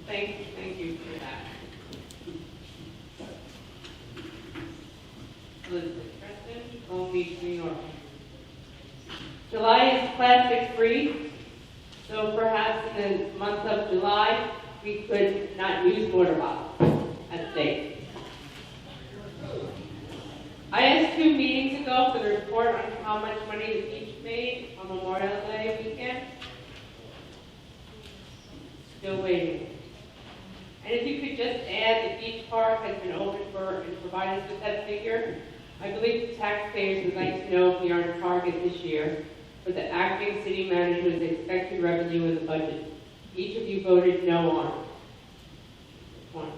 Thank you for that. Elizabeth Preston, Long Beach, New York. July is plastic free, so perhaps in the month of July, we could not use water bottles at state. I asked 2 meetings ago for the report on how much money the beach made on Memorial Day weekend. Still waiting. And if you could just add, the beach park has been open for, and provide us with that figure. I believe the taxpayers would like to know if we are on target this year for the acting city manager's expected revenue in the budget. Each of you voted no on it. One.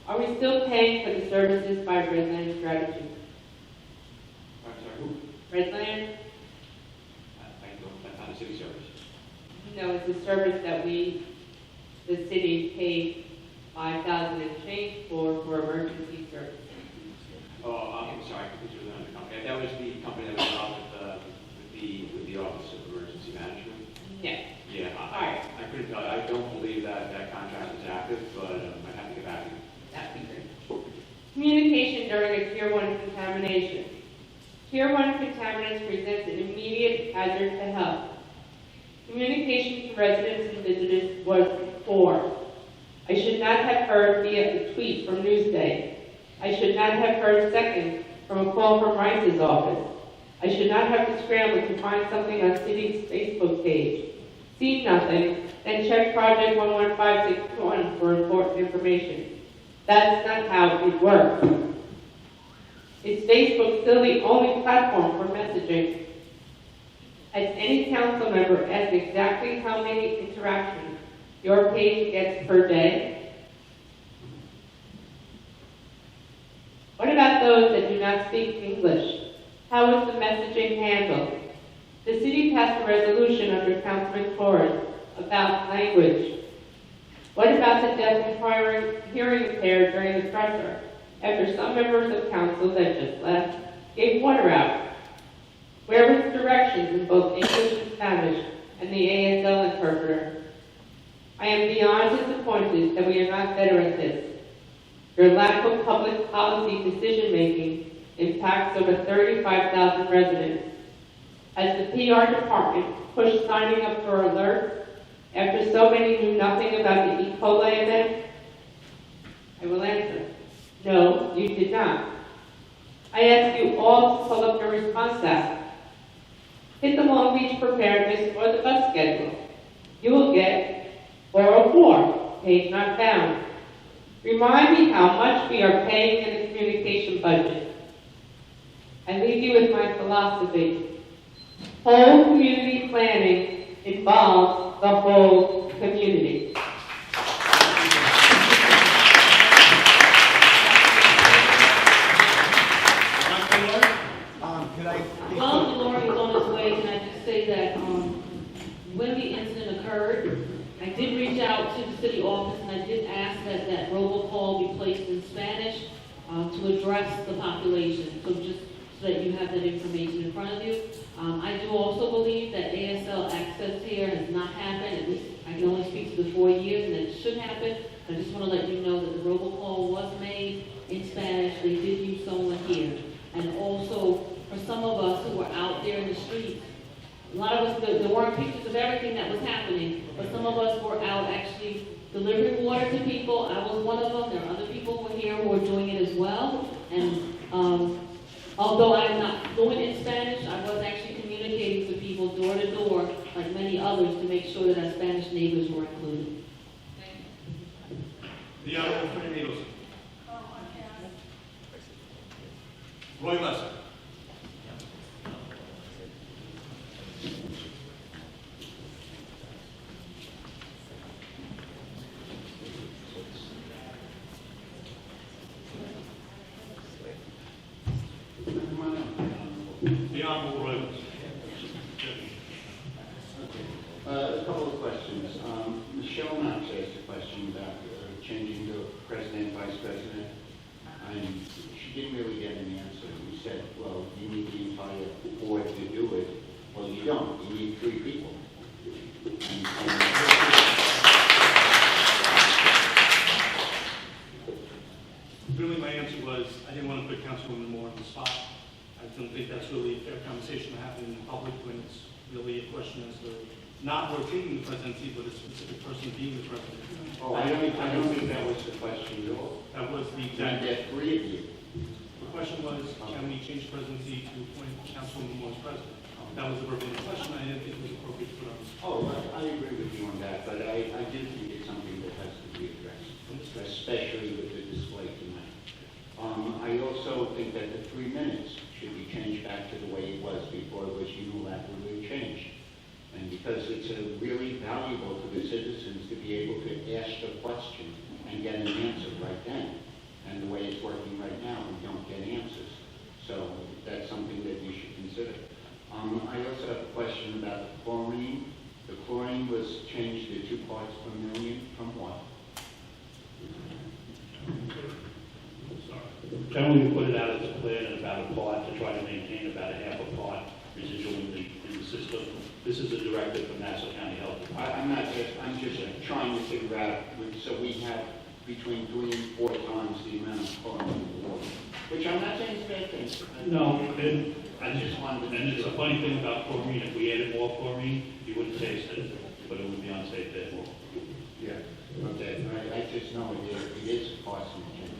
Are we still paying for the services by Redland Strategy? I'm sorry, who? Redland? That's not a city service. No, it's a service that the city paid $5,000 and change for emergency services. Oh, I'm sorry, I consider that a company. That was the company that was involved with the Office of Emergency Management. Yes. Yeah, I couldn't tell you. I don't believe that contract is active, but I have to get back to you. That'd be great. Communication during a Tier 1 contamination. Tier 1 contaminants present an immediate hazard to health. Communication to residents and visitors was poor. I should not have heard via a tweet from Newsday. I should not have heard second from a call from Rice's office. I should not have to scramble to find something on City's Facebook page. See nothing, then check Project 11561 for important information. That's not how it works. Is Facebook still the only platform for messaging? Has any council member asked exactly how many interactions your page gets per day? What about those that do not speak English? How is the messaging handled? The city passed a resolution under Councilman Torres about language. What about the deaf and hearing impaired during the presser, after some members of council that just left gave water out? Where was directions in both English and Spanish and the ASL interpreter? I am beyond disappointed that we are not better at this. Your lack of public policy decision-making impacts over 35,000 residents. Has the PR department pushed signing up for alerts after so many knew nothing about the E. coli event? I will answer. No, you did not. I ask you all to pull up your response app. Hit the Long Beach preparedness or the bus schedule. You will get 404, page not found. Remind me how much we are paying in the communication budget. I leave you with my philosophy. Whole community planning involves the whole community. While Lori is on his way, can I just say that when the incident occurred, I did reach out to the city office and I did ask that that robocall be placed in Spanish to address the population. So just so that you have that information in front of you. I do also believe that ASL access here has not happened. At least I can only speak to the 4 years, and it should happen. I just want to let you know that the robocall was made in Spanish. They did use someone here. And also, for some of us who were out there in the streets, a lot of us, there weren't pictures of everything that was happening, but some of us were out actually delivering water to people. I was one of them. There are other people who were here who were doing it as well. And Although I'm not fluent in Spanish, I was actually communicating to people door to door, like many others, to make sure that our Spanish neighbors were included. The Honorable Frank Nielsen. Roy Lesser. The Honorable Roy Lesser. A couple of questions. Michelle Knox asked a question about changing the president, vice president, and she didn't really get an answer. We said, well, you need the entire board to do it. Well, you don't. You need 3 people. Really, my answer was, I didn't want to put Councilwoman Moore on the spot. I don't think that's really a fair conversation to happen in public when it's really a question as to not rotating the presidency, but a specific person being the president. Oh, I don't think that was the question at all. That was the You exact. get 3 of you. The question was, can we change presidency to appoint Councilwoman Moore as president? That was the verbatim question. I didn't think it was appropriate to put on the spot. Oh, I agree with you on that, but I do think it's something that has to be addressed, especially with the display tonight. I also think that the 3 minutes should be changed back to the way it was before it was unilaterally changed. And because it's really valuable to the citizens to be able to ask a question and get an answer right then. And the way it's working right now, we don't get answers. So that's something that you should consider. I also have a question about the chlorine. The chlorine was changed to 2 parts per million from what? Generally, we put it out as a plan and about a part to try to maintain about a half a part residual in the system. This is a directive from Nassau County Health Department. I'm just trying to figure out, so we have between 3 and 4 times the amount of chlorine in the water, which I'm not saying is a bad thing. No, and I just wanted to mention, it's a funny thing about chlorine, if we added more chlorine, you wouldn't taste it, but it would be unsafe therefore. Yeah, okay, I just know it is a carcinogen.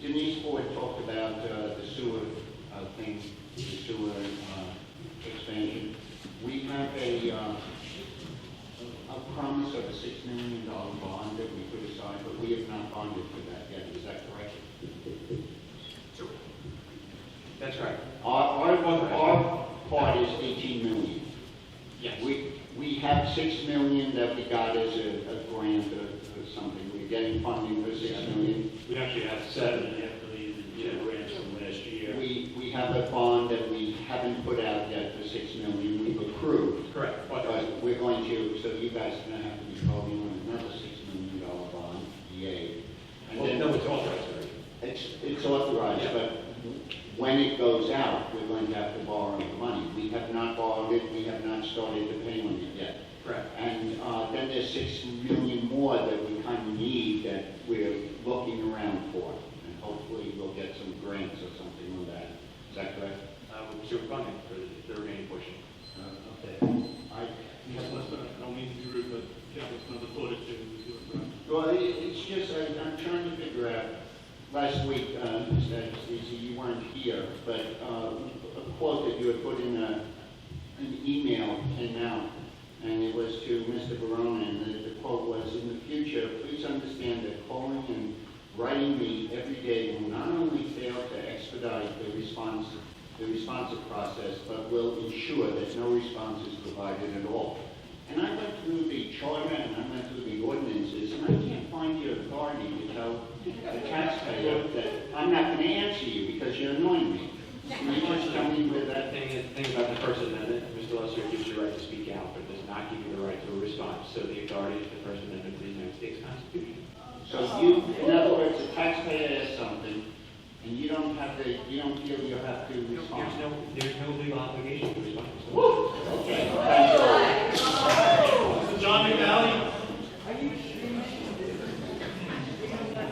Denise Ford talked about the sewer thing, the sewer expansion. We have a promise of a $6 million bond that we put aside, but we have not bonded for that yet. Is that correct? That's correct. Our part is 18 million. Yes. We have 6 million that we got as a grant or something. We're getting funding for 6 million. We actually have $7.5 million in grants from last year. We have a bond that we haven't put out yet for 6 million. We've approved. Correct. But we're going to, so you guys are going to have to be voting on another $6 million bond. Yay. And then No, it's authorized already. it's authorized, Yeah. but when it goes out, we're going to have to borrow the money. We have not borrowed it. We have not started to pay on it yet. Correct. And then there's 6 million more that we kind of need that we're looking around for. And hopefully we'll get some grants or something on that. Is that correct? We're still funding for the remaining portion. Okay. Yes, I don't mean to be rude, but yeah, it's another thought or two. Well, it's just, I'm trying to figure out, last week, Stacey, you weren't here, but a quote that you had put in an email came out, and it was to Mr. Barone, and the quote was, "In the future, please understand that calling and writing me every day will not only fail to expedite the responsive process, but will ensure that no response is provided at all." And I went through the charter and I went through the ordinances, and I can't find your authority to tell the taxpayer that I'm not going to answer you because you're annoying me. Can you just tell me where that The thing about the First Amendment, Mr. Lesser gives you the right to speak out, but does not give you the right to a response. So the authority is the First Amendment to the United States Constitution. So you, in other words, the taxpayer asks something, and you don't feel you have to respond. There's no legal obligation to respond. Okay, thank you. John McNally.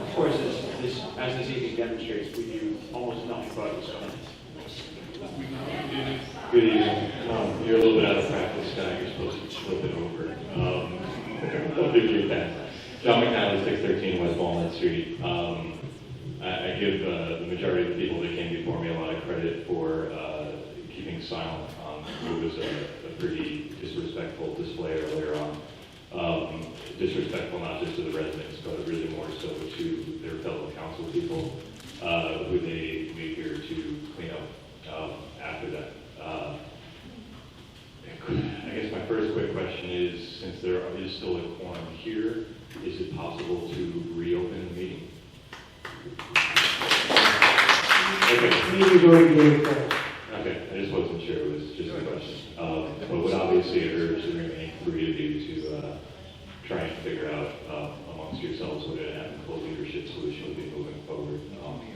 Of course, as this evening demonstrates, we do almost nothing but respond. Good evening. You're a little bit out of practice, guy. You're supposed to flip it over. I'll give you that. John McNally, 613 West Walnut Street. I give the majority of the people that came before me a lot of credit for keeping silent. It was a pretty disrespectful display earlier on. Disrespectful not just to the residents, but really more so to their fellow council people who they made here to clean up after that. I guess my first quick question is, since there is still a quorum here, is it possible to reopen the meeting? Okay. Meeting's already being closed. Okay, I just wasn't sure, it was just a question. But would obviously urge the remaining three of you to try and figure out amongst yourselves what an amicable leadership solution would be moving forward.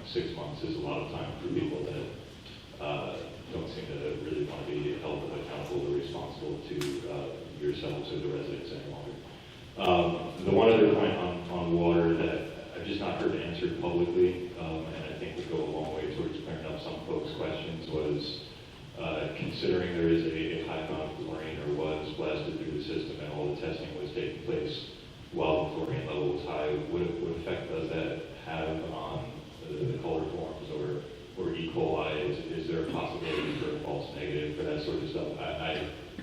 6 months is a lot of time for people that don't seem to really want to be held accountable or responsible to yourselves or the residents any longer. The one other point on water that I've just not heard answered publicly, and I think would go a long way towards clearing up some folks' questions, was considering there is a high amount of chlorine, or was blasted through the system, and all the testing was taking place while the chlorine level was high, what effect does that have on the color forms or E. coli? Is there a possibility for a false negative for that sort of stuff? I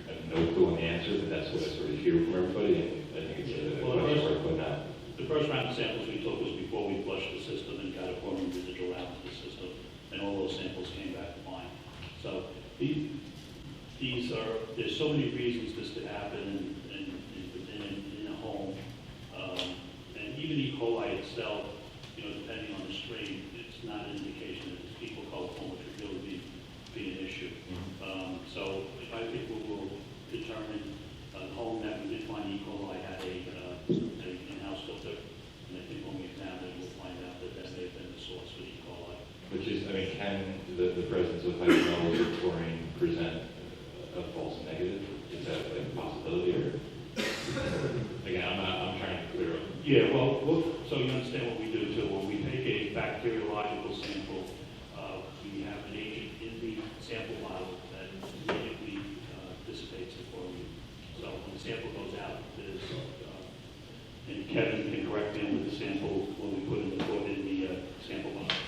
have no clue on the answer, but that's what I sort of hear from everybody, and I think it's a question worth putting out. The first round of samples we took was before we flushed the system and got a chlorine residual out of the system, and all those samples came back fine. So there's so many reasons this could happen in a home, and even E. coli itself, depending on the strain, it's not an indication that it's fecal coliform, which would really be an issue. So I think we will determine the home that we did find E. coli had a in-house filter, and I think when we examine it, we'll find out that may have been the source for E. coli. Which is, can the presence of high levels of chlorine present a false negative? Is that a possibility, or? Again, I'm trying to clear up. Yeah, well, so you understand what we do too. When we take a bacteriological sample, we have an agent in the sample bottle that immediately dissipates the chlorine. So when the sample goes out, there's, and Kevin can correct me with the sample when we put in the sample bottle.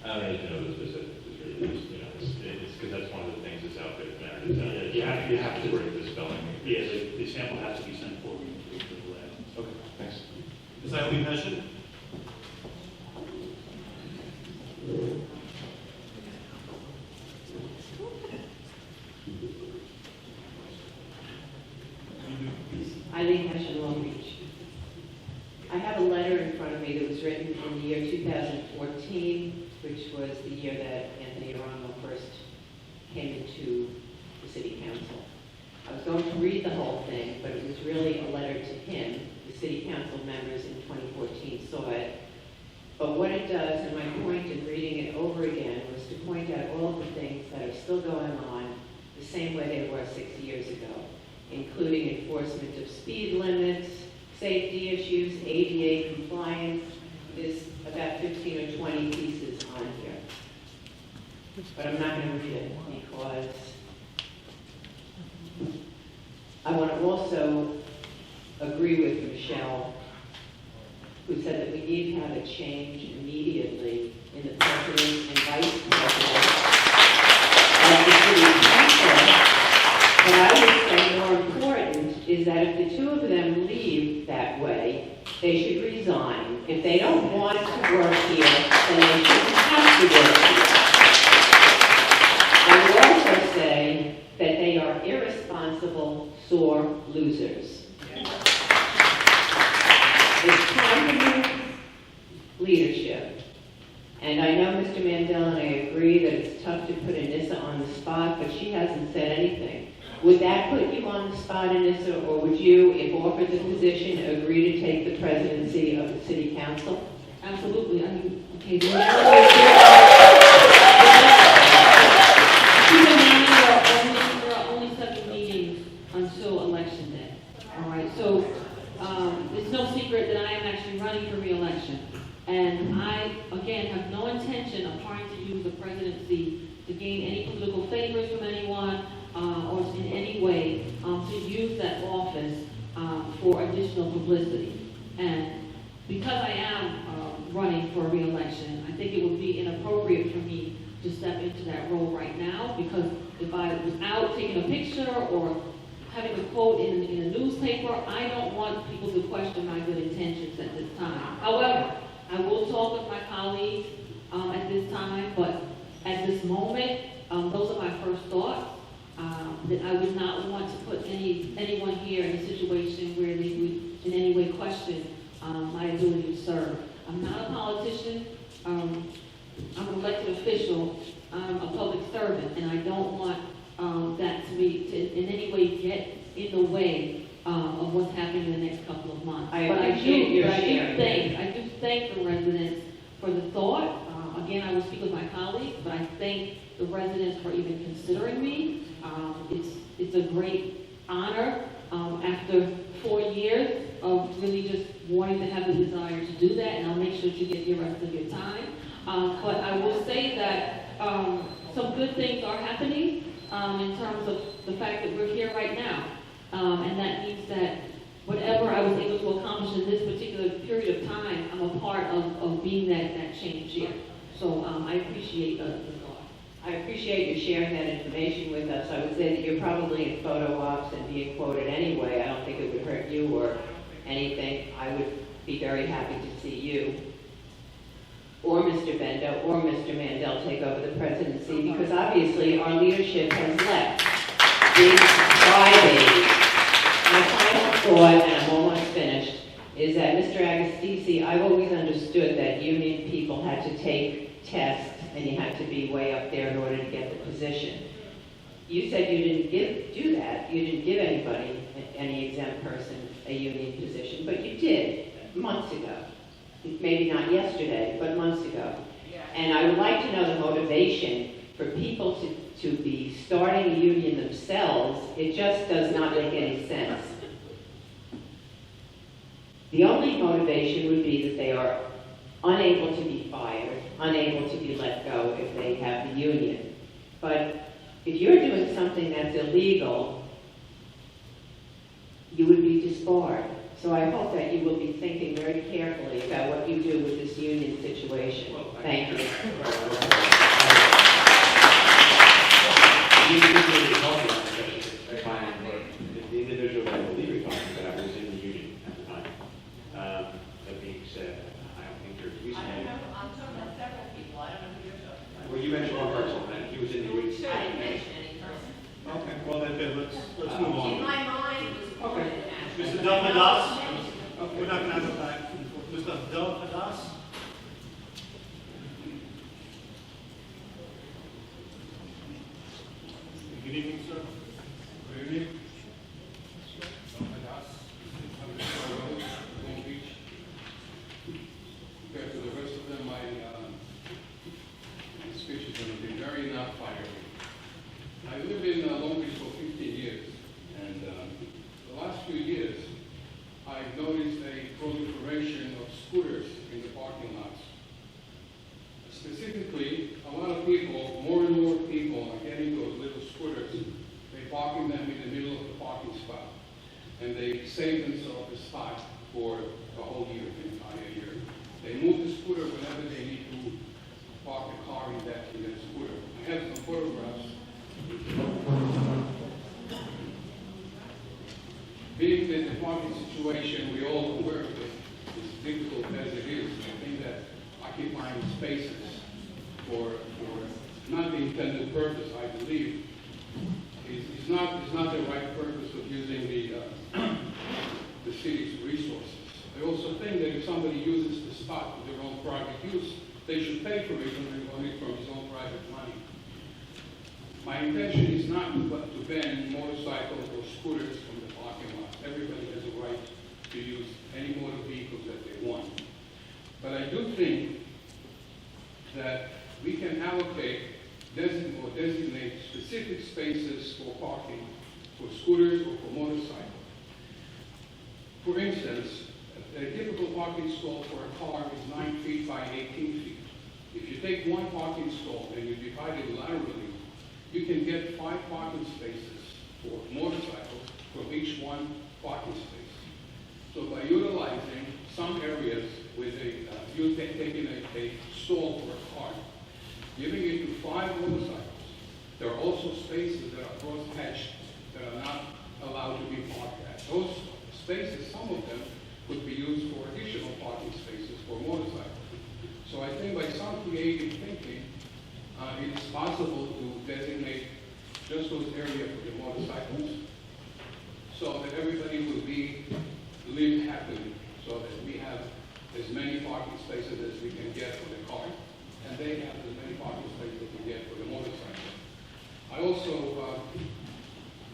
I don't need to know the specifics. It's because that's one of the things that's out there. Yeah, you have to break the spelling. Yeah, the sample has to be sent forward to the lab. Okay, thanks. Ms. Eileen Hessian? Eileen Hessian, Long Beach. I have a letter in front of me that was written in the year 2014, which was the year that Anthony Arano first came into the city council. I was going to read the whole thing, but it was really a letter to him. The city council members in 2014 saw it. But what it does, and my point in reading it over again, was to point out all of the things that are still going on the same way they were 6 years ago, including enforcement of speed limits, safety issues, ADA compliance. There's about 15 or 20 pieces on here. But I'm not going to read it because I want to also agree with Michelle, who said that we need to have a change immediately in the president and vice president of the city council. What I would say more important is that if the two of them leave that way, they should resign. If they don't want to work here, then they shouldn't have to work here. I would also say that they are irresponsible, sore losers. It's time to move leadership. And I know Mr. Mandel and I agree that it's tough to put Anissa on the spot, but she hasn't said anything. Would that put you on the spot, Anissa, or would you, if offered the position, agree to take the presidency of the city council? Absolutely. I mean, okay, there are only 7 meetings until election day. All right, so it's no secret that I am actually running for re-election. And I, again, have no intention of trying to use the presidency to gain any political favors from anyone or in any way to use that office for additional publicity. And because I am running for re-election. I think it would be inappropriate for me to step into that role right now, because if I was out taking a picture or having a quote in a newspaper, I don't want people to question my good intentions at this time. However, I will talk with my colleagues at this time, but at this moment, those are my first thoughts. That I would not want to put anyone here in a situation where they would in any way question my ability to serve. I'm not a politician. I'm an elected official. I'm a public servant, and I don't want that to in any way get in the way of what's happening in the next couple of months. I appreciate your sharing. I do thank the residents for the thought. Again, I will speak with my colleagues, but I thank the residents for even considering me. It's a great honor after 4 years of really just wanting to have the desire to do that, and I'll make sure that you get the rest of your time. But I will say that some good things are happening in terms of the fact that we're here right now. And that means that whatever I was able to accomplish in this particular period of time, I'm a part of being that change here. So I appreciate the thought. I appreciate you sharing that information with us. I would say that you're probably in photo ops and being quoted anyway. I don't think it would hurt you or anything. I would be very happy to see you or Mr. Bendo or Mr. Mandel take over the presidency, because obviously our leadership has left. This Friday, my final thought, and I'm almost finished, is that Mr. Agostisi, I've always understood that union people had to take tests and you had to be way up there in order to get the position. You said you didn't do that. You didn't give anybody, any exempt person, a union position, but you did months ago. Maybe not yesterday, but months ago. And I would like to know the motivation for people to be starting a union themselves. It just does not make any sense. The only motivation would be that they are unable to be fired, unable to be let go if they have the union. But if you're doing something that's illegal, you would be disbarred. So I hope that you will be thinking very carefully about what you do with this union situation. Thank you. The individual that I believe you're talking about was in the union at the time. That being said, I don't think you're using it. I'm talking about several people. I don't know who you're talking about. Well, you mentioned one person, and he was in the union. I didn't mention any person. Okay, well, then let's move In on. my mind, it was more than that. Mr. Delvadas? We're not going to have a back and forth. Mr. Delvadas? Good evening, sir. Good evening. Long Beach. Compared to the rest of them, my speech is going to be very not fiery. I lived in Long Beach for 15 years, and the last few years, I've noticed a proliferation of scooters in the parking lots. Specifically, a lot of people, more and more people are getting those little scooters. They parking them in the middle of the parking spot, and they save themselves a spot for the whole year, the entire year. They move the scooter whenever they need to park a car in that scooter. I have some photographs. Being in the parking situation, we all aware of it, as difficult as it is. I think that occupying spaces for not the intended purpose, I believe, is not the right purpose of using the city's resources. I also think that if somebody uses the spot for their own private use, they should pay for it when they're going from his own private money. My intention is not to ban motorcycles or scooters from the parking lot. Everybody has a right to use any motor vehicles that they want. But I do think that we can allocate or designate specific spaces for parking for scooters or for motorcycles. For instance, a typical parking stall for a car is 9 feet by 18 feet. If you take one parking stall and you divide it laterally, you can get 5 parking spaces for motorcycles from each one parking space. So by utilizing some areas with a you taking a stall for a car, giving it to 5 motorcycles. There are also spaces that are cross-hatched that are not allowed to be parked at. Those spaces, some of them, would be used for additional parking spaces for motorcycles. So I think by some creative thinking, it is possible to designate just those areas for the motorcycles so that everybody will live happily, so that we have as many parking spaces as we can get for the car, and they have as many parking spaces as we get for the motorcycle. I also,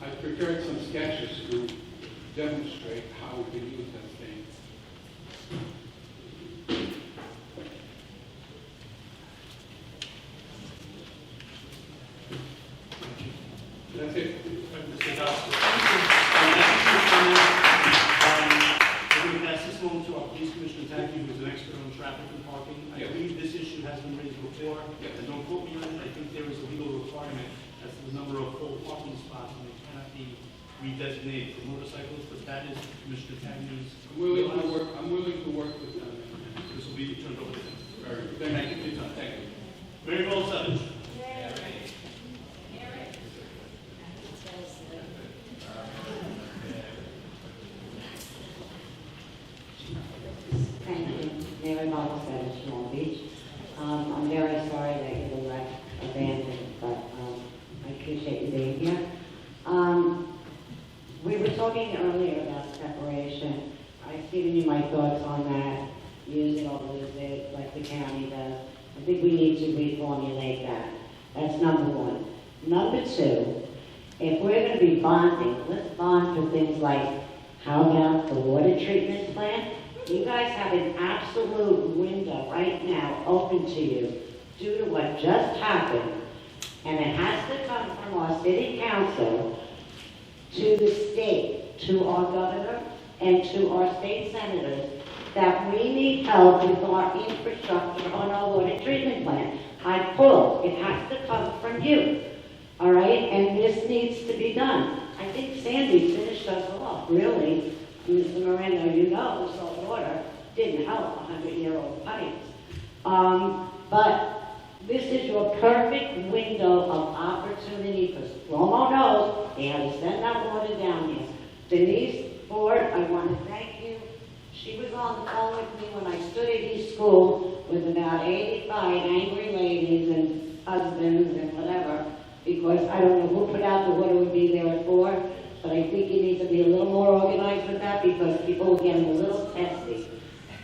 I prepared some sketches to demonstrate how we can use that thing. That's it. Mr. Costa. We're going to pass this moment to our police commissioner, Taggy, who is an expert on traffic and parking. I believe this issue has been raised before, and don't quote me on it, I think there is a legal requirement as to the number of full parking spots, and they cannot be redesignated for motorcycles, but that is Commissioner Taggy's. I'm willing to work with them. This will be turned over to him. Very good. Thank you for your time. Thank you. Mary Bell Savage. Thank you. Mary Bell Savage, Long Beach. I'm very sorry that you were left abandoned, but I appreciate you being here. We were talking earlier about separation. I've given you my thoughts on that. Use it or lose it, like the county does. I think we need to reformulate that. That's number one. Number two, if we're going to be bonding, let's bond for things like, how about the water treatment plant? You guys have an absolute window right now open to you due to what just happened, and it has to come from our city council to the state, to our governor, and to our state senators, that we need help with our infrastructure on our water treatment plant. I pull. It has to come from you. All right? And this needs to be done. I think Sandy finished us off, really. Mr. Moreno, you know the salt water didn't help 100-year-old pipes. But this is your perfect window of opportunity, because Romo knows they had to send that water down here. Denise Ford, I want to thank you. She was on the phone with me when I stood at East School with about 85 angry ladies and husbands and whatever, because I don't know who put out the water would be there at 4, but I think you need to be a little more organized with that because people are getting a little testy.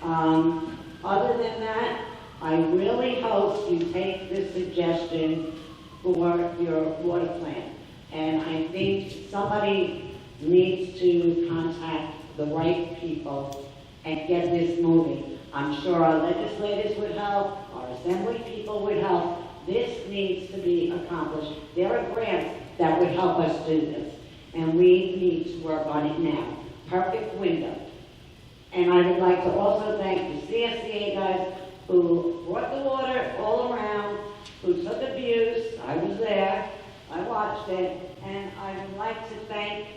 Other than that, I really hope you take this suggestion for your water plant. And I think somebody needs to contact the right people and get this moving. I'm sure our legislators would help, our assembly people would help. This needs to be accomplished. There are grants that would help us do this, and we need to work on it now. Perfect window. And I would like to also thank the CSCA guys who brought the water all around, who took abuse. I was there, I watched it, and I would like to thank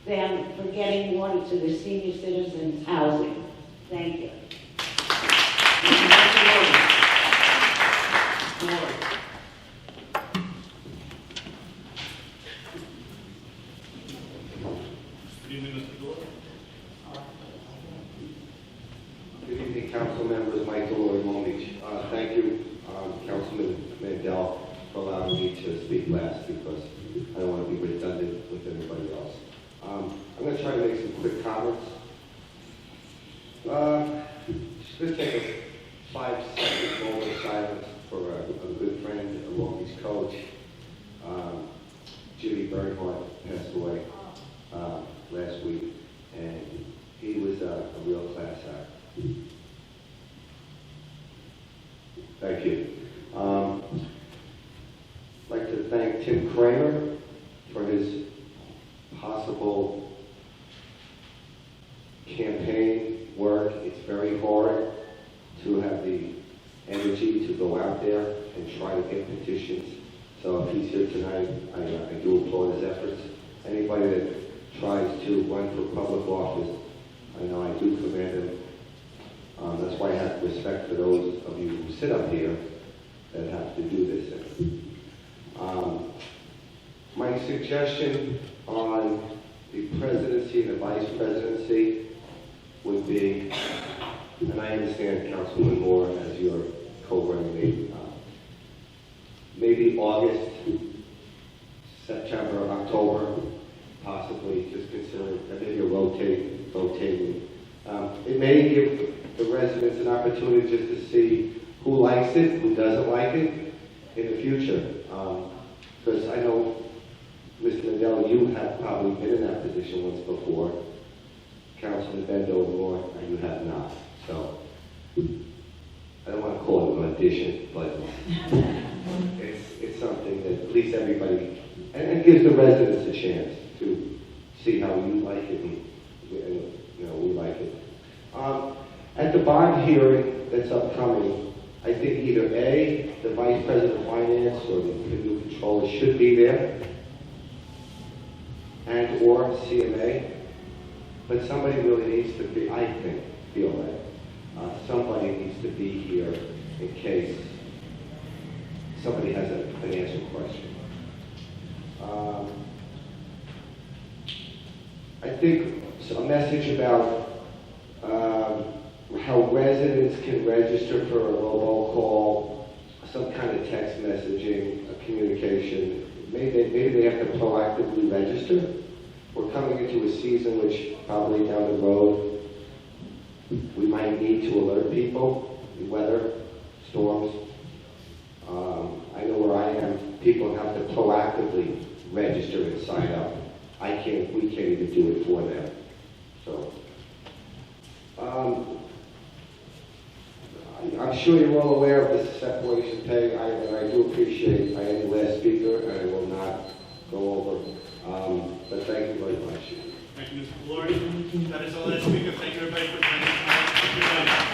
them for getting water to the senior citizens' housing. Thank you. Good evening, council members. Michael Lloyd, Long Beach. Thank you, Councilman Mandel, for allowing me to speak last because I don't want to be redundant with everybody else. I'm going to try to make some quick comments. Just going to take a 5-second moment of silence for a good friend, a Long Beach coach. Jimmy Bernhardt passed away last week, and he was a real class act. Thank you. I'd like to thank Tim Kramer for his possible campaign work. It's very hard to have the energy to go out there and try to get petitions. So if he's here tonight, I do applaud his efforts. Anybody that tries to run for public office, I know I do commend him. That's why I have respect for those of you who sit up here that have to do this. My suggestion on the presidency and the vice presidency would be, and I understand Councilman Moore as your co-running mate, maybe August, September, October, possibly, just consider maybe a rotating. It may give the residents an opportunity just to see who likes it, who doesn't like it in the future. Because I know, Mr. Nadell, you have probably been in that position once before. Councilman Bendo and Moore, you have not. So, I don't want to call it an audition, but it's something that at least everybody, and it gives the residents a chance to see how you like it and we like it. At the bond hearing that's upcoming, I think either A, the Vice President of Finance or the new controller should be there, and or CMA, but somebody really needs to be, I feel that, somebody needs to be here in case somebody has a financial question. I think a message about how residents can register for a robocall, some kind of text messaging, a communication. Maybe they have to proactively register. We're coming into a season which probably down the road we might need to alert people, weather, storms. I know where I am, people have to proactively register and sign up. We can't even do it for them. So, I'm sure you're all aware of this separation pay, and I do appreciate, I am the last speaker, and I will not go over, but thank you very much. Thank you, Mr. Valori. That is our last speaker. Thank you, everybody, for attending tonight. Have a good night.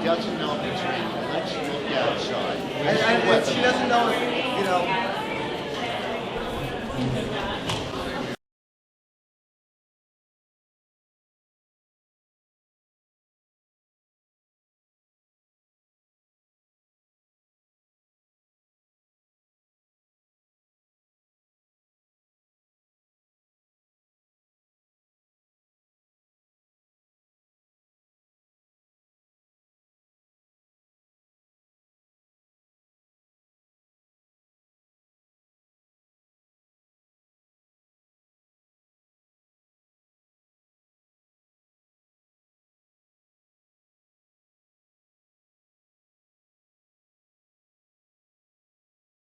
Doesn't know if it's raining. Let's look outside. And she doesn't know if, you know.